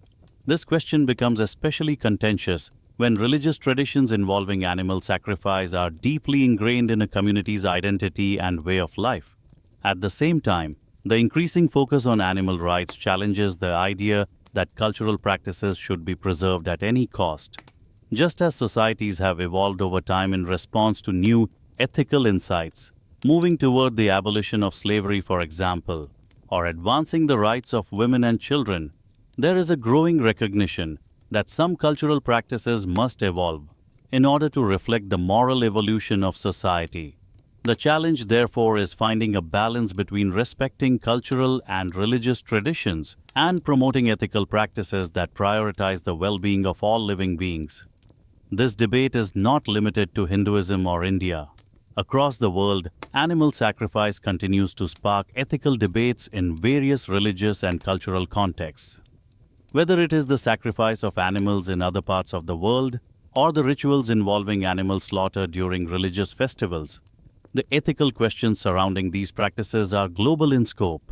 This question becomes especially contentious when religious traditions involving animal sacrifice are deeply ingrained in a community's identity and way of life. At the same time, the increasing focus on animal rights challenges the idea that cultural practices should be preserved at any cost. Just as societies have evolved over time in response to new ethical insights, moving toward the abolition of slavery, for example, or advancing the rights of women and children, there is a growing recognition that some cultural practices must evolve in order to reflect the moral evolution of society. The challenge, therefore, is finding a balance between respecting cultural and religious traditions and promoting ethical practices that prioritize the well-being of all living beings. This debate is not limited to Hinduism or India. Across the world, animal sacrifice continues to spark ethical debates in various religious and cultural contexts. Whether it is the sacrifice of animals in other parts of the world or the rituals involving animal slaughter during religious festivals, the ethical questions surrounding these practices are global in scope.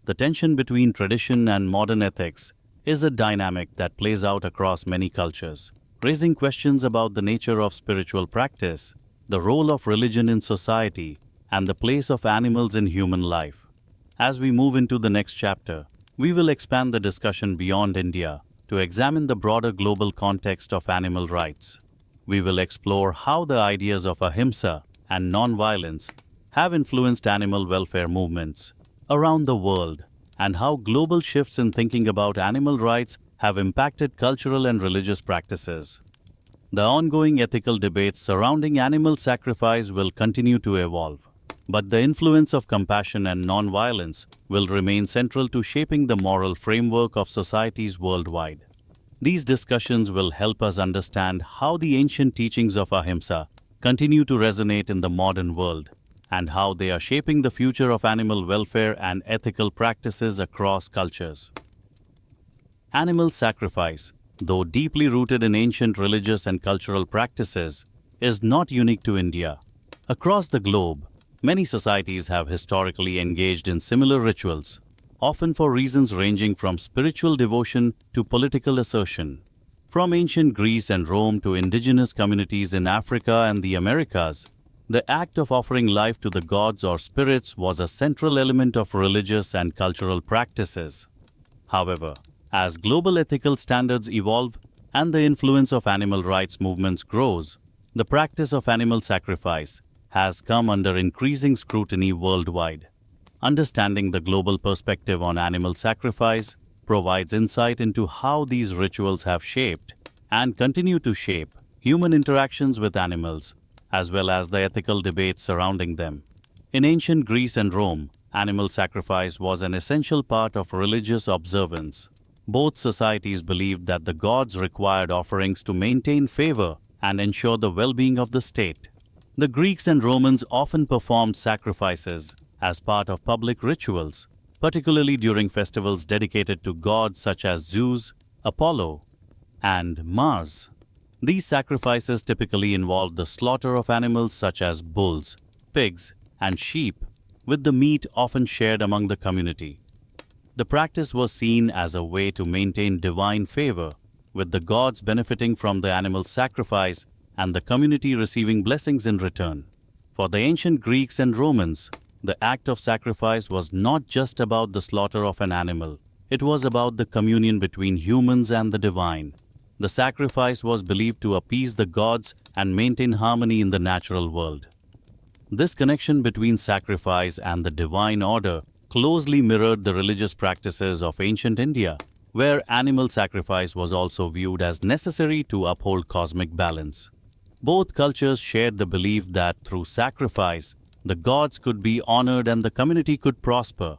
The tension between tradition and modern ethics is a dynamic that plays out across many cultures, raising questions about the nature of spiritual practice, the role of religion in society, and the place of animals in human life. As we move into the next chapter, we will expand the discussion beyond India to examine the broader global context of animal rights. We will explore how the ideas of ahimsa and non-violence have influenced animal welfare movements around the world, and how global shifts in thinking about animal rights have impacted cultural and religious practices. The ongoing ethical debates surrounding animal sacrifice will continue to evolve, but the influence of compassion and non-violence will remain central to shaping the moral framework of societies worldwide. These discussions will help us understand how the ancient teachings of ahimsa continue to resonate in the modern world, and how they are shaping the future of animal welfare and ethical practices across cultures. Animal sacrifice, though deeply rooted in ancient religious and cultural practices, is not unique to India. Across the globe, Many societies have historically engaged in similar rituals, often for reasons ranging from spiritual devotion to political assertion. From ancient Greece and Rome to indigenous communities in Africa and the Americas, the act of offering life to the gods or spirits was a central element of religious and cultural practices. However, as global ethical standards evolve and the influence of animal rights movements grows, the practice of animal sacrifice has come under increasing scrutiny worldwide. Understanding the global perspective on animal sacrifice provides insight into how these rituals have shaped and continue to shape human interactions with animals, as well as the ethical debates surrounding them. In ancient Greece and Rome, animal sacrifice was an essential part of religious observance. Both societies believed that the gods required offerings to maintain favor and ensure the well-being of the state. The Greeks and Romans often performed sacrifices as part of public rituals, particularly during festivals dedicated to gods such as Zeus, Apollo, and Mars. These sacrifices typically involved the slaughter of animals such as bulls, pigs, and sheep, with the meat often shared among the community. The practice was seen as a way to maintain divine favor, with the gods benefiting from the animal sacrifice and the community receiving blessings in return. For the ancient Greeks and Romans, the act of sacrifice was not just about the slaughter of an animal. It was about the communion between humans and the divine. The sacrifice was believed to appease the gods and maintain harmony in the natural world. This connection between sacrifice and the divine order closely mirrored the religious practices of ancient India, where animal sacrifice was also viewed as necessary to uphold cosmic balance. Both cultures shared the belief that through sacrifice, the gods could be honored and the community could prosper.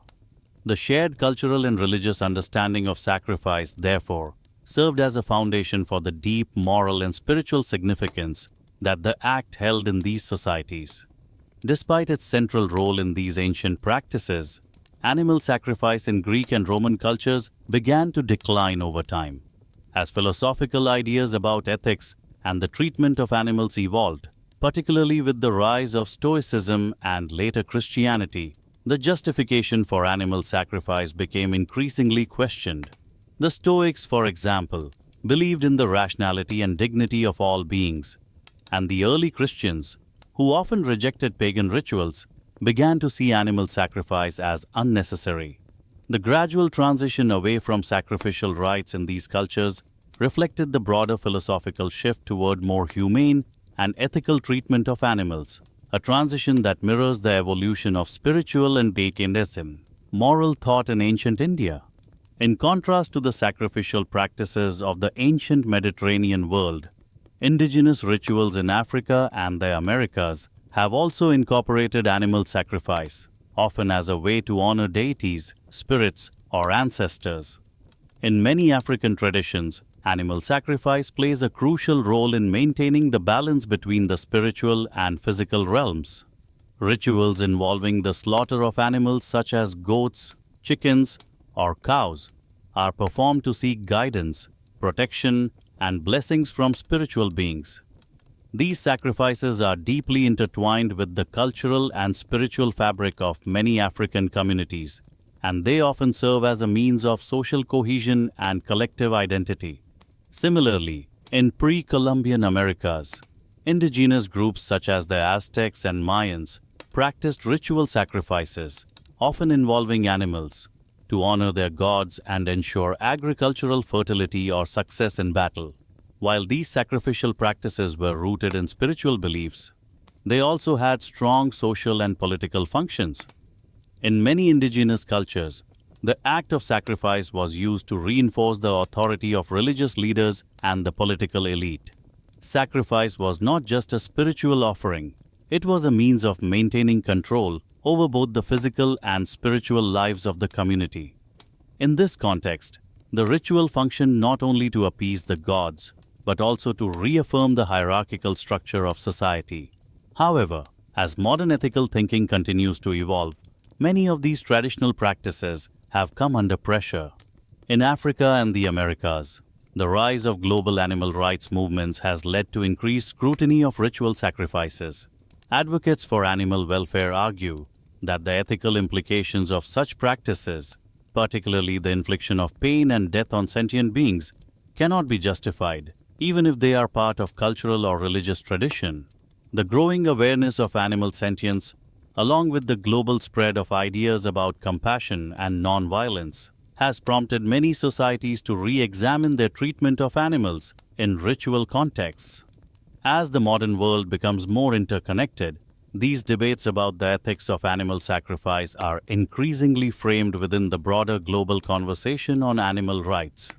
The shared cultural and religious understanding of sacrifice, therefore, served as a foundation for the deep moral and spiritual significance that the act held in these societies. Despite its central role in these ancient practices, animal sacrifice in Greek and Roman cultures began to decline over time. As philosophical ideas about ethics and the treatment of animals evolved, particularly with the rise of Stoicism and later Christianity, the justification for animal sacrifice became increasingly questioned. The Stoics, for example, believed in the rationality and dignity of all beings, and the early Christians, who often rejected pagan rituals, began to see animal sacrifice as unnecessary. The gradual transition away from sacrificial rites in these cultures reflected the broader philosophical shift toward more humane and ethical treatment of animals, a transition that mirrors the evolution of spiritual and paganism, moral thought in ancient India. In contrast to the sacrificial practices of the ancient Mediterranean world, indigenous rituals in Africa and the Americas have also incorporated animal sacrifice, often as a way to honor deities, spirits, or ancestors. In many African traditions, animal sacrifice plays a crucial role in maintaining the balance between the spiritual and physical realms. Rituals involving the slaughter of animals such as goats, chickens, or cows are performed to seek guidance, protection, and blessings from spiritual beings. These sacrifices are deeply intertwined with the cultural and spiritual fabric of many African communities, and they often serve as a means of social cohesion and collective identity. Similarly, in pre-Columbian Americas, indigenous groups such as the Aztecs and Mayans practiced ritual sacrifices, often involving animals, to honor their gods and ensure agricultural fertility or success in battle. While these sacrificial practices were rooted in spiritual beliefs, they also had strong social and political functions. In many indigenous cultures, the act of sacrifice was used to reinforce the authority of religious leaders and the political elite. Sacrifice was not just a spiritual offering, it was a means of maintaining control over both the physical and spiritual lives of the community. In this context, the ritual functioned not only to appease the gods, but also to reaffirm the hierarchical structure of society. However, as modern ethical thinking continues to evolve, many of these traditional practices have come under pressure. In Africa and the Americas, the rise of global animal rights movements has led to increased scrutiny of ritual sacrifices. Advocates for animal welfare argue that the ethical implications of such practices, particularly the infliction of pain and death on sentient beings, cannot be justified, even if they are part of cultural or religious tradition. The growing awareness of animal sentience, along with the global spread of ideas about compassion and non-violence, has prompted many societies to re-examine their treatment of animals in ritual contexts. As the modern world becomes more interconnected, these debates about the ethics of animal sacrifice are increasingly framed within the broader global conversation on animal rights.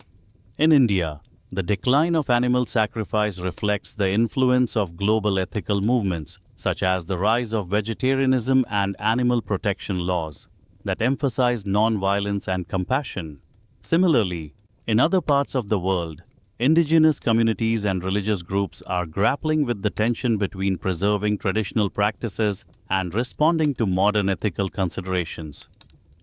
In India, the decline of animal sacrifice reflects the influence of global ethical movements, such as the rise of vegetarianism and animal protection laws, that emphasize non-violence and compassion. Similarly, in other parts of the world, indigenous communities and religious groups are grappling with the tension between preserving traditional practices and responding to modern ethical considerations.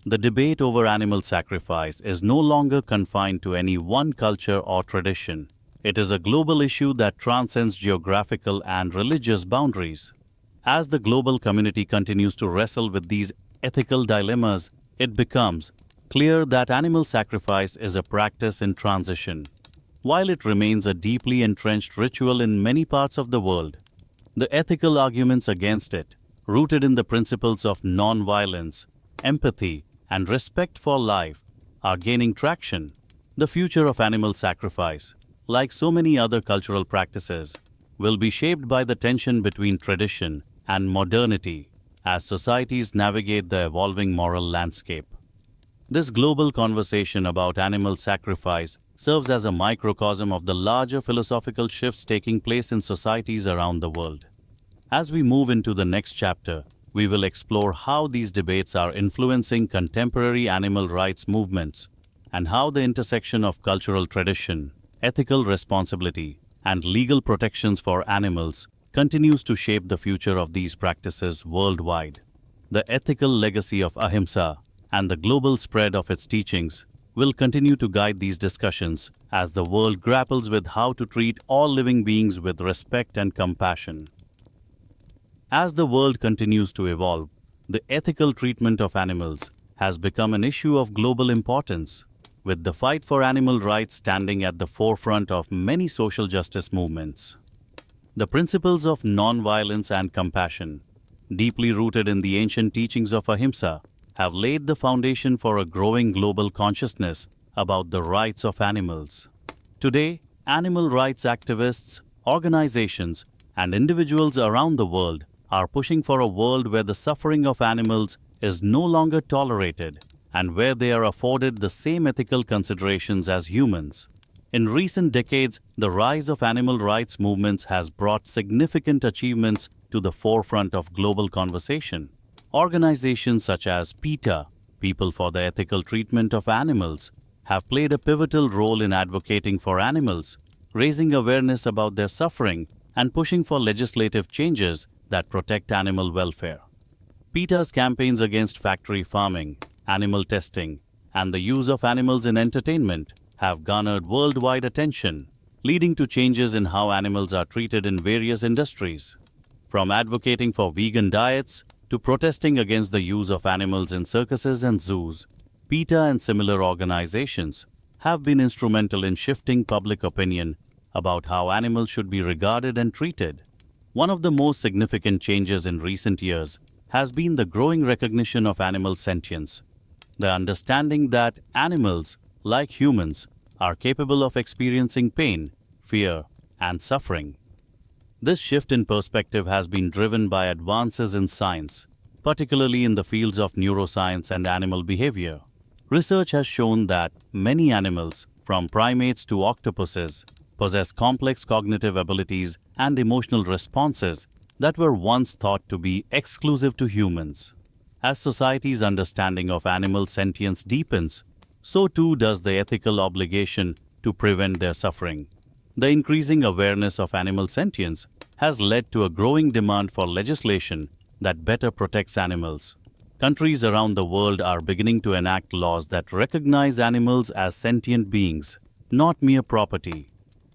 The debate over animal sacrifice is no longer confined to any one culture or tradition. It is a global issue that transcends geographical and religious boundaries. As the global community continues to wrestle with these ethical dilemmas, it becomes clear that animal sacrifice is a practice in transition. While it remains a deeply entrenched ritual in many parts of the world, the ethical arguments against it, rooted in the principles of non-violence, empathy, and respect for life, are gaining traction. The future of animal sacrifice, like so many other cultural practices, will be shaped by the tension between tradition and modernity as societies navigate the evolving moral landscape. This global conversation about animal sacrifice serves as a microcosm of the larger philosophical shifts taking place in societies around the world. As we move into the next chapter, we will explore how these debates are influencing contemporary animal rights movements and how the intersection of cultural tradition, ethical responsibility, and legal protections for animals continues to shape the future of these practices worldwide. The ethical legacy of ahimsa and the global spread of its teachings will continue to guide these discussions as the world grapples with how to treat all living beings with respect and compassion. As the world continues to evolve, the ethical treatment of animals has become an issue of global importance, with the fight for animal rights standing at the forefront of many social justice movements. The principles of non-violence and compassion, deeply rooted in the ancient teachings of ahimsa, have laid the foundation for a growing global consciousness about the rights of animals. Today, animal rights activists, organizations, and individuals around the world are pushing for a world where the suffering of animals is no longer tolerated and where they are afforded the same ethical considerations as humans. In recent decades, the rise of animal rights movements has brought significant achievements to the forefront of global conversation. Organizations such as PETA, People for the Ethical Treatment of Animals, have played a pivotal role in advocating for animals, raising awareness about their suffering, and pushing for legislative changes that protect animal welfare. PETA's campaigns against factory farming, animal testing, and the use of animals in entertainment have garnered worldwide attention, leading to changes in how animals are treated in various industries. From advocating for vegan diets to protesting against the use of animals in circuses and zoos, PETA and similar organizations have been instrumental in shifting public opinion about how animals should be regarded and treated. One of the most significant changes in recent years has been the growing recognition of animal sentience, the understanding that animals, like humans, are capable of experiencing pain, fear, and suffering. This shift in perspective has been driven by advances in science, particularly in the fields of neuroscience and animal behavior. Research has shown that many animals, from primates to octopuses, possess complex cognitive abilities and emotional responses that were once thought to be exclusive to humans. As society's understanding of animal sentience deepens, so too does the ethical obligation to prevent their suffering. The increasing awareness of animal sentience has led to a growing demand for legislation that better protects animals. Countries around the world are beginning to enact laws that recognize animals as sentient beings, not mere property.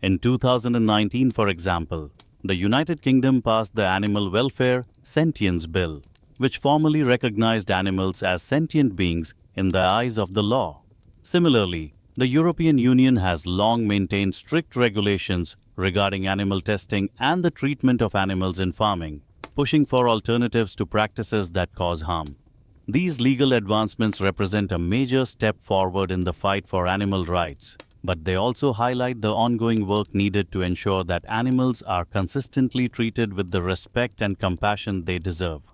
In 2019, for example, the United Kingdom passed the Animal Welfare Sentience Bill, which formally recognized animals as sentient beings in the eyes of the law. Similarly, the European Union has long maintained strict regulations regarding animal testing and the treatment of animals in farming, pushing for alternatives to practices that cause harm. These legal advancements represent a major step forward in the fight for animal rights, but they also highlight the ongoing work needed to ensure that animals are consistently treated with the respect and compassion they deserve.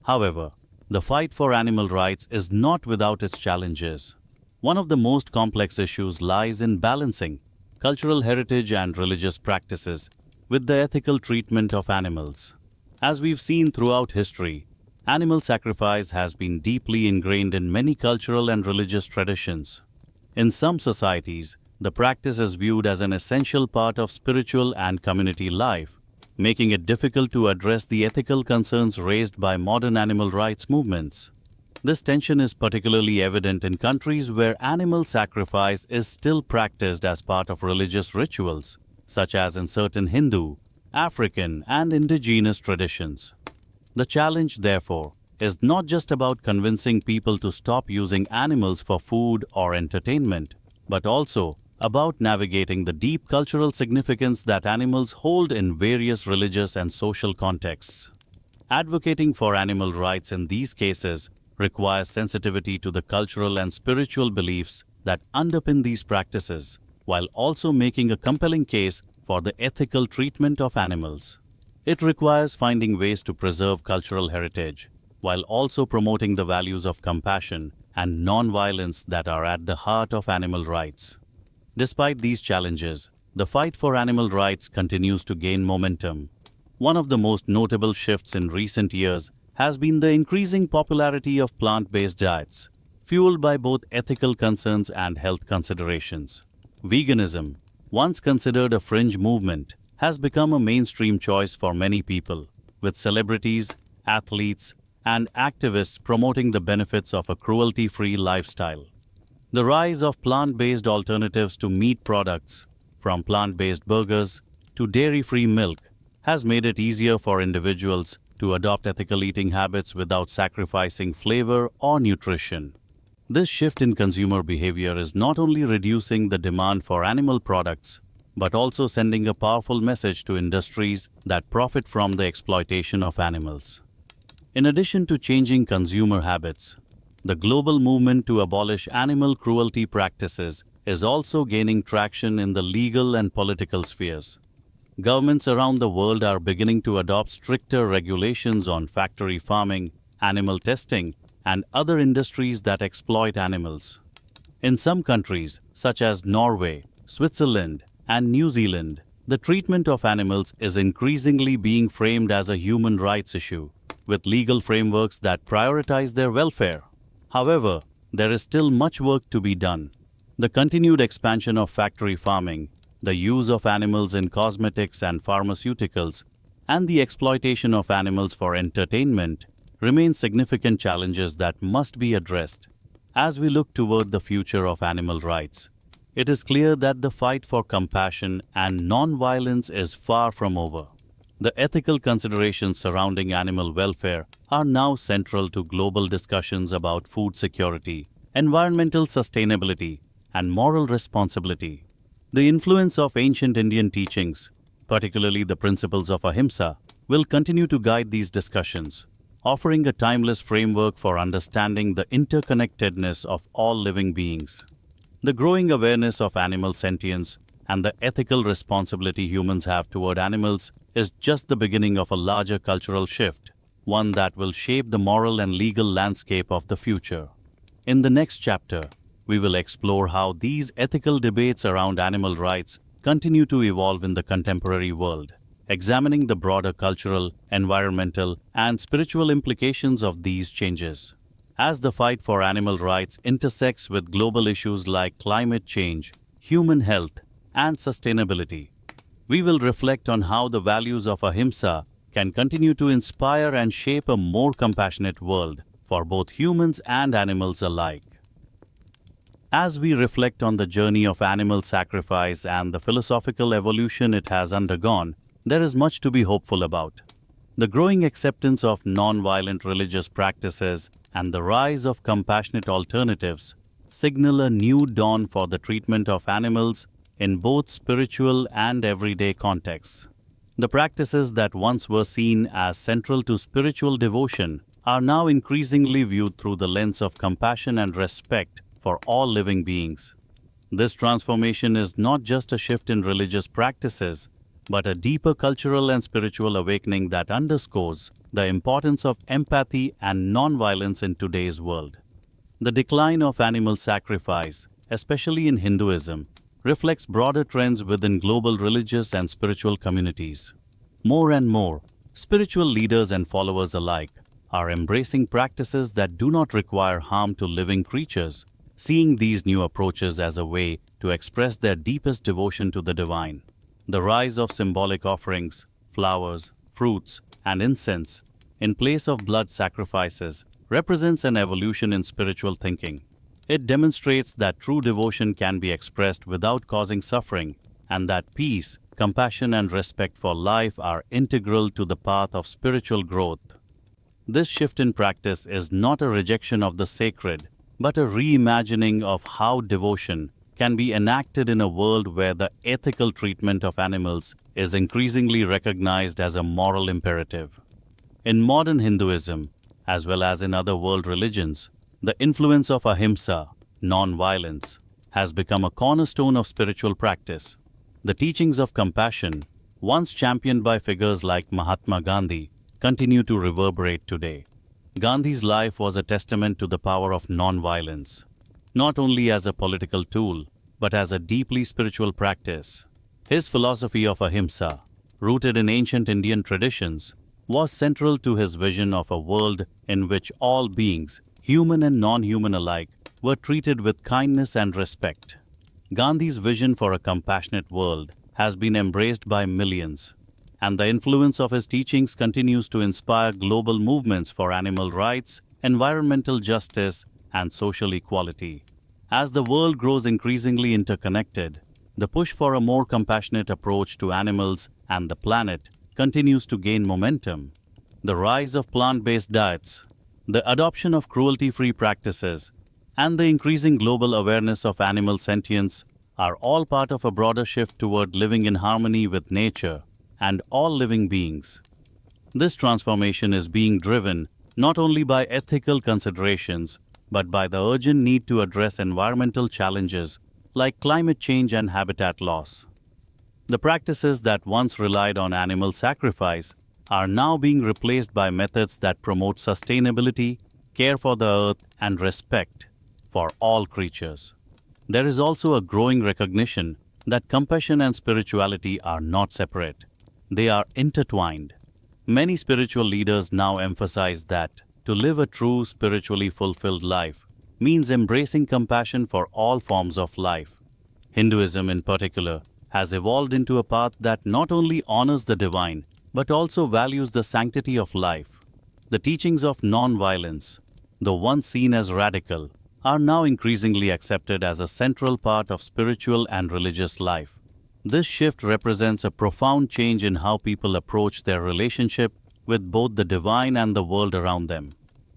However, the fight for animal rights is not without its challenges. One of the most complex issues lies in balancing cultural heritage and religious practices with the ethical treatment of animals. As we've seen throughout history, animal sacrifice has been deeply ingrained in many cultural and religious traditions. In some societies, the practice is viewed as an essential part of spiritual and community life, making it difficult to address the ethical concerns raised by modern animal rights movements. This tension is particularly evident in countries where animal sacrifice is still practiced as part of religious rituals, such as in certain Hindu, African, and indigenous traditions. The challenge, therefore, is not just about convincing people to stop using animals for food or entertainment, but also about navigating the deep cultural significance that animals hold in various religious and social contexts. Advocating for animal rights in these cases requires sensitivity to the cultural and spiritual beliefs that underpin these practices, while also making a compelling case for the ethical treatment of animals. It requires finding ways to preserve cultural heritage, while also promoting the values of compassion and non-violence that are at the heart of animal rights. Despite these challenges, the fight for animal rights continues to gain momentum. One of the most notable shifts in recent years has been the increasing popularity of plant-based diets, fueled by both ethical concerns and health considerations. Veganism, once considered a fringe movement, has become a mainstream choice for many people, with celebrities, athletes, and activists promoting the benefits of a cruelty-free lifestyle. The rise of plant-based alternatives to meat products, from plant-based burgers to dairy-free milk, has made it easier for individuals to adopt ethical eating habits without sacrificing flavor or nutrition. This shift in consumer behavior is not only reducing the demand for animal products, but also sending a powerful message to industries that profit from the exploitation of animals. In addition to changing consumer habits, the global movement to abolish animal cruelty practices is also gaining traction in the legal and political spheres. Governments around the world are beginning to adopt stricter regulations on factory farming, animal testing, and other industries that exploit animals. In some countries, such as Norway, Switzerland, and New Zealand, the treatment of animals is increasingly being framed as a human rights issue, with legal frameworks that prioritize their welfare. However, there is still much work to be done. The continued expansion of factory farming, the use of animals in cosmetics and pharmaceuticals, and the exploitation of animals for entertainment remain significant challenges that must be addressed. As we look toward the future of animal rights, it is clear that the fight for compassion and non-violence is far from over. The ethical considerations surrounding animal welfare are now central to global discussions about food security, environmental sustainability, and moral responsibility. The influence of ancient Indian teachings, particularly the principles of ahimsa, will continue to guide these discussions, offering a timeless framework for understanding the interconnectedness of all living beings. The growing awareness of animal sentience and the ethical responsibility humans have toward animals is just the beginning of a larger cultural shift, one that will shape the moral and legal landscape of the future. In the next chapter, we will explore how these ethical debates around animal rights continue to evolve in the contemporary world, examining the broader cultural, environmental, and spiritual implications of these changes. As the fight for animal rights intersects with global issues like climate change, human health, and sustainability, we will reflect on how the values of ahimsa can continue to inspire and shape a more compassionate world for both humans and animals alike. As we reflect on the journey of animal sacrifice and the philosophical evolution it has undergone, there is much to be hopeful about. The growing acceptance of non-violent religious practices and the rise of compassionate alternatives signal a new dawn for the treatment of animals in both spiritual and everyday contexts. The practices that once were seen as central to spiritual devotion are now increasingly viewed through the lens of compassion and respect for all living beings. This transformation is not just a shift in religious practices, but a deeper cultural and spiritual awakening that underscores the importance of empathy and non-violence in today's world. The decline of animal sacrifice, especially in Hinduism, reflects broader trends within global religious and spiritual communities. More and more, spiritual leaders and followers alike are embracing practices that do not require harm to living creatures, seeing these new approaches as a way to express their deepest devotion to the divine. The rise of symbolic offerings, flowers, fruits, and incense, in place of blood sacrifices, represents an evolution in spiritual thinking. It demonstrates that true devotion can be expressed without causing suffering, and that peace, compassion, and respect for life are integral to the path of spiritual growth. This shift in practice is not a rejection of the sacred, but a reimagining of how devotion can be enacted in a world where the ethical treatment of animals is increasingly recognized as a moral imperative. In modern Hinduism, as well as in other world religions, the influence of ahimsa, non-violence, has become a cornerstone of spiritual practice. The teachings of compassion, once championed by figures like Mahatma Gandhi, continue to reverberate today. Gandhi's life was a testament to the power of non-violence, not only as a political tool, but as a deeply spiritual practice. His philosophy of ahimsa, rooted in ancient Indian traditions, was central to his vision of a world in which all beings, human and non-human alike, were treated with kindness and respect. Gandhi's vision for a compassionate world has been embraced by millions, and the influence of his teachings continues to inspire global movements for animal rights, environmental justice, and social equality. As the world grows increasingly interconnected, the push for a more compassionate approach to animals and the planet continues to gain momentum. The rise of plant-based diets, the adoption of cruelty-free practices, and the increasing global awareness of animal sentience are all part of a broader shift toward living in harmony with nature and all living beings. This transformation is being driven not only by ethical considerations, but by the urgent need to address environmental challenges like climate change and habitat loss. The practices that once relied on animal sacrifice are now being replaced by methods that promote sustainability, care for the earth, and respect for all creatures. There is also a growing recognition that compassion and spirituality are not separate. They are intertwined. Many spiritual leaders now emphasize that to live a true spiritually fulfilled life means embracing compassion for all forms of life. Hinduism in particular has evolved into a path that not only honors the divine but also values the sanctity of life. The teachings of non-violence, though once seen as radical, are now increasingly accepted as a central part of spiritual and religious life. This shift represents a profound change in how people approach their relationship with both the divine and the world around them.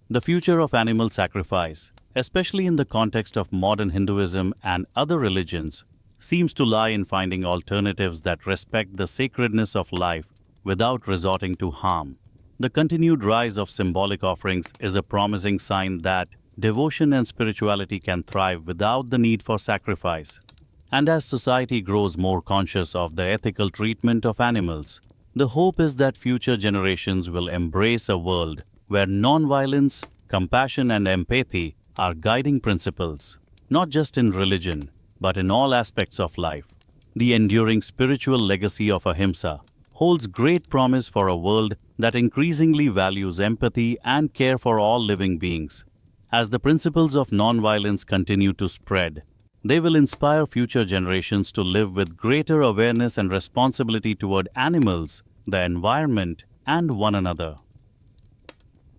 The future of animal sacrifice, especially in the context of modern Hinduism and other religions, seems to lie in finding alternatives that respect the sacredness of life without resorting to harm. The continued rise of symbolic offerings is a promising sign that devotion and spirituality can thrive without the need for sacrifice. And as society grows more conscious of the ethical treatment of animals, the hope is that future generations will embrace a world where non-violence, compassion, and empathy are guiding principles, not just in religion, but in all aspects of life. The enduring spiritual legacy of ahimsa holds great promise for a world that increasingly values empathy and care for all living beings. As the principles of non-violence continue to spread, they will inspire future generations to live with greater awareness and responsibility toward animals, the environment, and one another.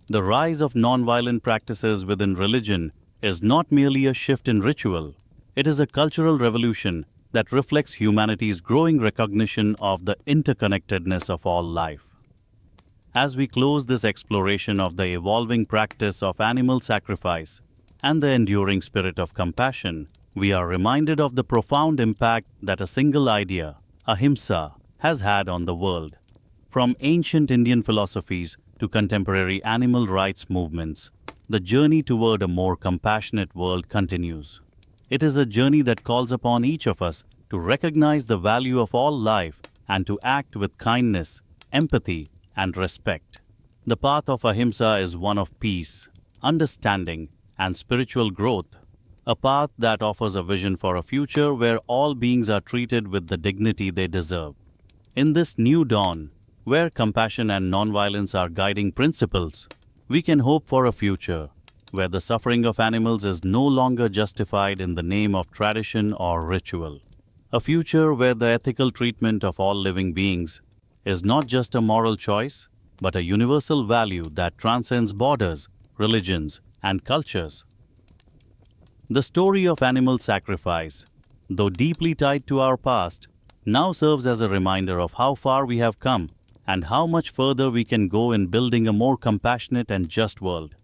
The rise of non-violent practices within religion is not merely a shift in ritual. It is a cultural revolution that reflects humanity's growing recognition of the interconnectedness of all life. As we close this exploration of the evolving practice of animal sacrifice and the enduring spirit of compassion, we are reminded of the profound impact that a single idea, ahimsa, has had on the world. From ancient Indian philosophies to contemporary animal rights movements, the journey toward a more compassionate world continues. It is a journey that calls upon each of us to recognize the value of all life and to act with kindness, empathy, and respect. The path of ahimsa is one of peace, understanding, and spiritual growth, a path that offers a vision for a future where all beings are treated with the dignity they deserve. In this new dawn, where compassion and nonviolence are guiding principles, we can hope for a future where the suffering of animals is no longer justified in the name of tradition or ritual. A future where the ethical treatment of all living beings is not just a moral choice, but a universal value that transcends borders, religions, and cultures. The story of animal sacrifice, though deeply tied to our past, now serves as a reminder of how far we have come and how much further we can go in building a more compassionate and just world.